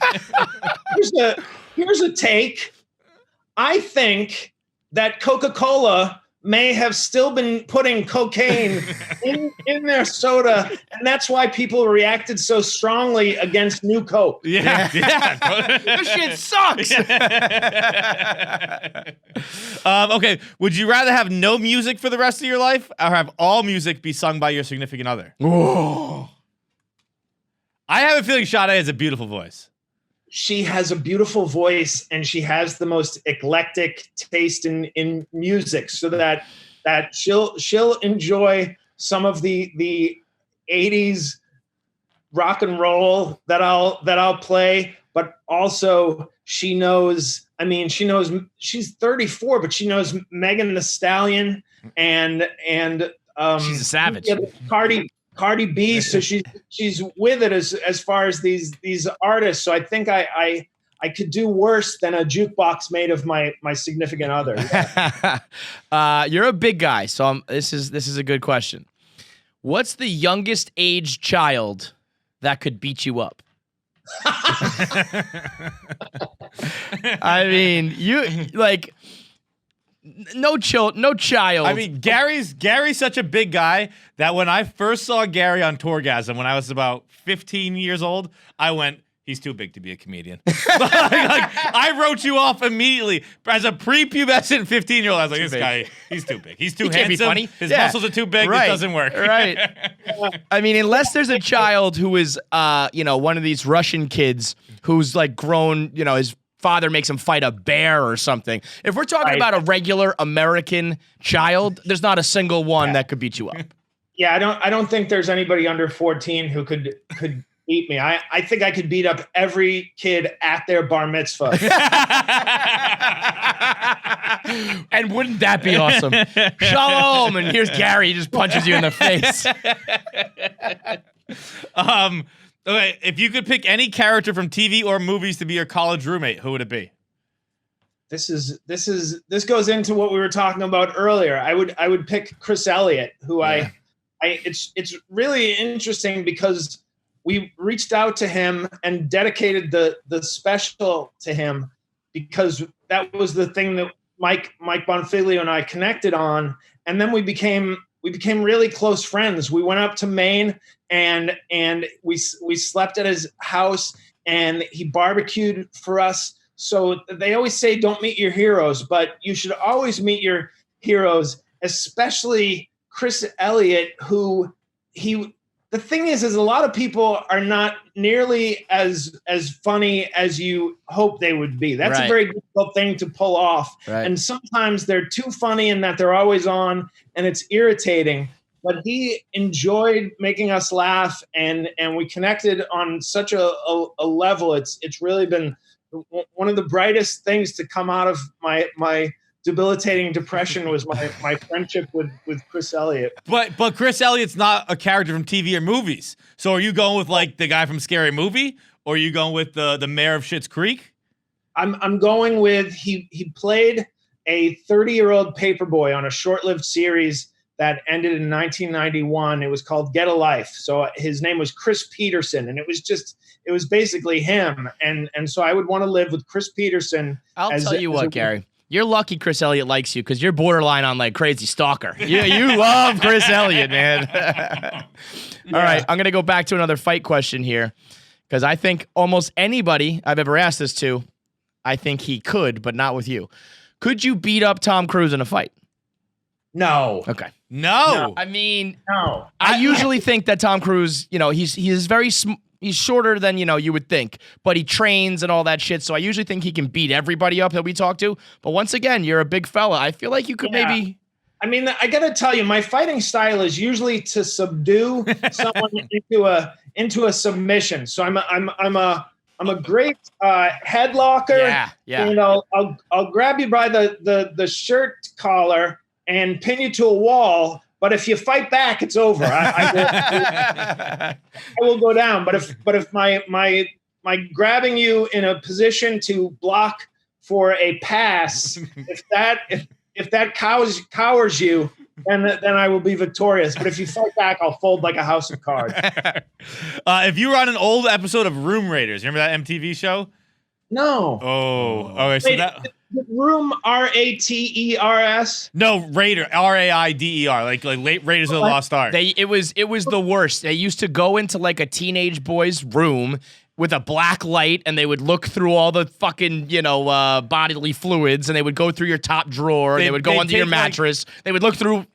Here's a take. I think that Coca-Cola may have still been putting cocaine in their soda, and that's why people reacted so strongly against New Coke. Yeah. This shit sucks. Okay, would you rather have no music for the rest of your life or have all music be sung by your significant other? Whoa. I have a feeling Sade has a beautiful voice. She has a beautiful voice, and she has the most eclectic taste in music, so that she'll enjoy some of the 80s rock and roll that I'll play, but also she knows she's 34, but she knows Megan Thee Stallion and she's a savage. Cardi B, so she's with it as far as these artists. So I think I could do worse than a jukebox made of my significant other. You're a big guy, so this is a good question. What's the youngest age child that could beat you up? I mean, you like. No child. I mean, Gary's such a big guy that when I first saw Gary on Tourgasm when I was about 15 years old, I went, he's too big to be a comedian. I wrote you off immediately. As a prepubescent 15-year-old, I was like, this guy, he's too big. He's too handsome. Can't be funny. His muscles are too big. Right. It doesn't work. Right. I mean, unless there's a child who is, one of these Russian kids who's like grown, his father makes him fight a bear or something. If we're talking about a regular American child, there's not a single one that could beat you up. Yeah, I don't think there's anybody under 14 who could beat me. I think I could beat up every kid at their bar mitzvah. And wouldn't that be awesome? Shalom, and here's Gary, he just punches you in the face. Okay, if you could pick any character from TV or movies to be your college roommate, who would it be? This goes into what we were talking about earlier. I would pick Chris Elliott, who it's really interesting because we reached out to him and dedicated the special to him because that was the thing that Mike Bonfiglio and I connected on, and then we became really close friends. We went up to Maine and we slept at his house, and he barbecued for us. So they always say don't meet your heroes, but you should always meet your heroes, especially Chris Elliott, who the thing is a lot of people are not nearly as funny as you hope they would be. That's Right. a very difficult thing to pull off. Right. And sometimes they're too funny in that they're always on, and it's irritating. But he enjoyed making us laugh, and we connected on such a level. It's really been one of the brightest things to come out of my debilitating depression was my friendship with Chris Elliott. But Chris Elliott's not a character from TV or movies. So are you going with like the guy from Scary Movie, or are you going with the mayor of Schitt's Creek? I'm going with he played a 30-year-old paperboy on a short-lived series that ended in 1991. It was called Get a Life. So his name was Chris Peterson, and it was basically him. And so I would want to live with Chris Peterson. I'll tell you what, Gary. You're lucky Chris Elliott likes you because you're borderline on like crazy stalker. You love Chris Elliott, man. All right, I'm going to go back to another fight question here because I think almost anybody I've ever asked this to, I think he could, but not with you. Could you beat up Tom Cruise in a fight? No. Okay. No. I mean, No. I usually think that Tom Cruise, he's very he's shorter than, you would think, but he trains and all that shit. So I usually think he can beat everybody up that we talk to. But once again, you're a big fella. I feel like you could maybe. I mean, I got to tell you, my fighting style is usually to subdue someone into a submission. So I'm a great headlocker. Yeah. I'll grab you by the shirt collar and pin you to a wall. But if you fight back, it's over. I will go down. But if my grabbing you in a position to block for a pass, if that cowers you, then I will be victorious. But if you fight back, I'll fold like a house of cards. If you were on an old episode of Room Raiders, remember that MTV show? No. Oh, okay. So Wait, Room Raters? No, Raider Raider, like Raiders of the Lost Ark. It was the worst. They used to go into like a teenage boy's room with a black light, and they would look through all the fucking, bodily fluids, and they would go through your top drawer, and they would go under your mattress. They would look through,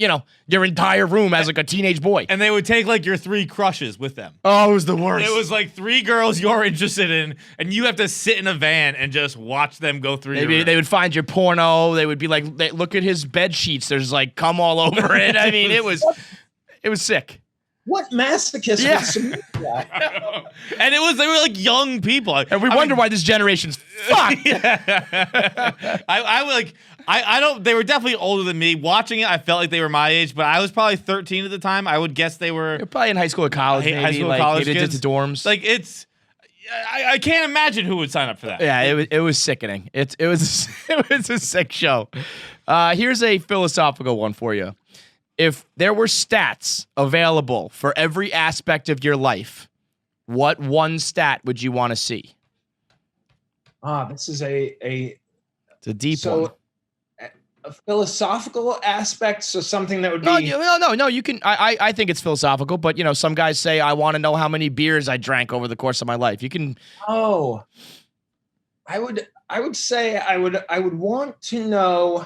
your entire room as like a teenage boy. And they would take like your 3 crushes with them. Oh, it was the worst. It was like 3 girls you're interested in, and you have to sit in a van and just watch them go through your room. They would find your porno. They would be like, look at his bed sheets. There's like cum all over it. I mean, it was sick. What masochist would submit to that? And they were like young people. And we wonder why this generation's fucked. I don't, they were definitely older than me. Watching it, I felt like they were my age, but I was probably 13 at the time. I would guess they were. You're probably in high school or college, maybe. High school or like, college kids. kids. Into dorms. Like, I can't imagine who would sign up for that. Yeah, it was sickening. It was a sick show. Here's a philosophical one for you. If there were stats available for every aspect of your life, what one stat would you want to see? This is it's a deep one. A philosophical aspect, so something that would be No. You can. I think it's philosophical, but some guys say I want to know how many beers I drank over the course of my life. You can. Oh, I would say I would want to know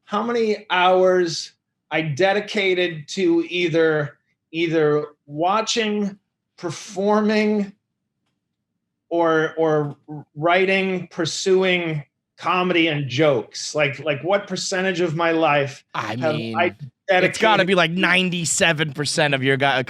how many hours I dedicated to either watching, performing, or writing, pursuing comedy and jokes. Like what percentage of my life? It's got to be like 97% of your guy.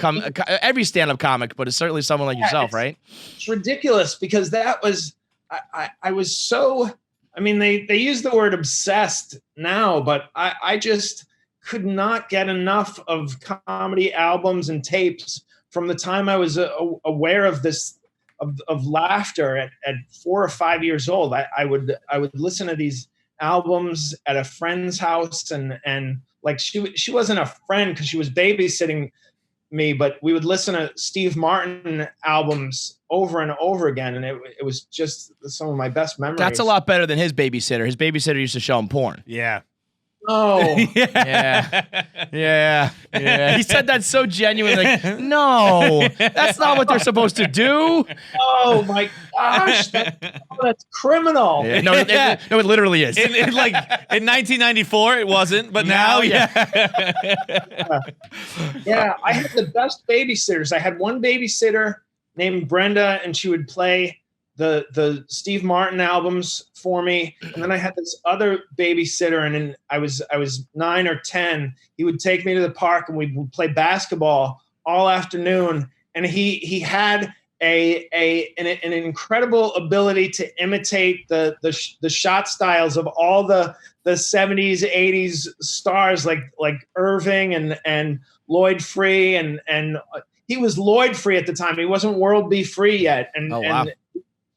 Every stand-up comic, but it's certainly someone like yourself, right? It's ridiculous because that was I was so. I mean, they use the word obsessed now, but I just could not get enough of comedy albums and tapes from the time I was aware of this, of laughter at 4 or 5 years old. I would listen to these albums at a friend's house and like she wasn't a friend because she was babysitting me, but we would listen to Steve Martin albums over and over again. And it was just some of my best memories. That's a lot better than his babysitter. His babysitter used to show him porn. Yeah. Oh, Yeah. He said that so genuinely. Like, no, that's not what they're supposed to do. oh my gosh, that's criminal. Yeah, no, it literally is. In 1994, it wasn't, but now, Yeah, I had the best babysitters. I had one babysitter named Brenda, and she would play the Steve Martin albums for me. And then I had this other babysitter, and then I was 9 or 10. He would take me to the park, and we would play basketball all afternoon. And he had an incredible ability to imitate the shot styles of all the 70s, 80s stars like Irving and Lloyd Free, and he was Lloyd Free at the time. He wasn't World B. Free yet. And, and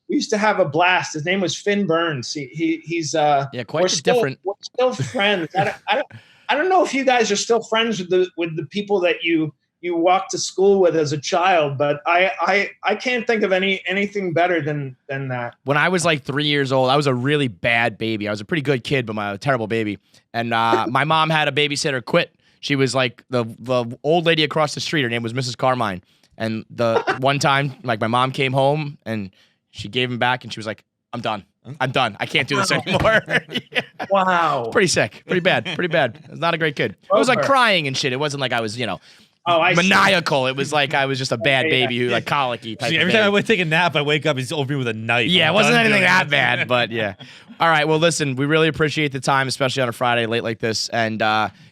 we used to have a blast. His name was Finn Burns. He's quite different. We're still friends. I don't know if you guys are still friends with the people that you walked to school with as a child, but I can't think of anything better than that. When I was like 3 years old, I was a really bad baby. I was a pretty good kid, but a terrible baby. And my mom had a babysitter quit. She was like the old lady across the street. Her name was Mrs. Carmine. And the one time, like, my mom came home and she gave him back, and she was like, I'm done. I can't do this anymore. Yeah. Wow. Pretty sick. Pretty bad. I was not a great kid. I was like crying and shit. It wasn't like I was, maniacal. It was like I was just a bad baby who like colicky type. See, of every time I would take a nap, I wake up, he's over me with a knife. Yeah, it wasn't anything that bad, but yeah. All right, well, listen, we really appreciate the time, especially on a Friday late like this. And,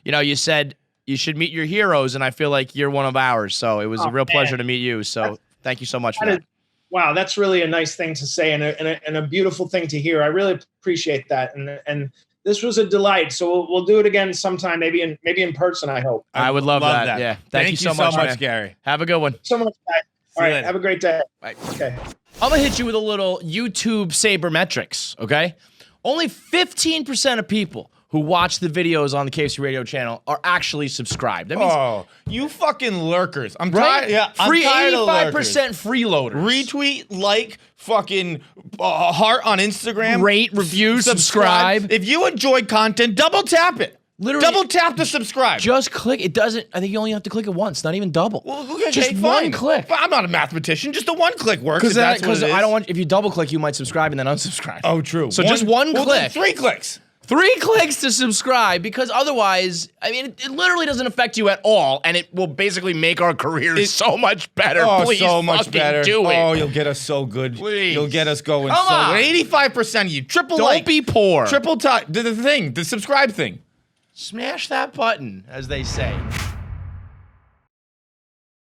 you said you should meet your heroes, and I feel like you're one of ours. So it was a real pleasure to meet you. So thank you so much for that. Wow, that's really a nice thing to say and a beautiful thing to hear. I really appreciate that. And this was a delight. So we'll do it again sometime, maybe in person, I hope. I would love that. Yeah. Thank you so much, Gary. Have a good one. So much, guys. All right, later. have a great day. Bye. Okay. I'm going to hit you with a little YouTube sabermetrics, okay? Only 15% of people who watch the videos on the KFC radio channel are actually subscribed. That means you fucking lurkers. I'm right? tired. Yeah, free, I'm tired of 85% lurkers. freeloaders. Retweet, like, fucking heart on Instagram. Rate, review, subscribe. If you enjoy content, double tap it. Literally, double tap to subscribe. Just click. It doesn't. I think you only have to click it once, not even double. Well, okay, just one click. But I'm not a mathematician. Just a one click works. Because I don't want. If you double click, you might subscribe and then unsubscribe. Oh, true. So just one click. 3 clicks. 3 clicks to subscribe, because otherwise, I mean, it literally doesn't affect you at all, and it will basically make our careers so much better. Oh, Please so much fucking better. do it. Oh, you'll get us so good. Please. You'll get us going Come on. 85% of you. Don't be poor. Triple the thing, the subscribe thing. Smash that button, as they say.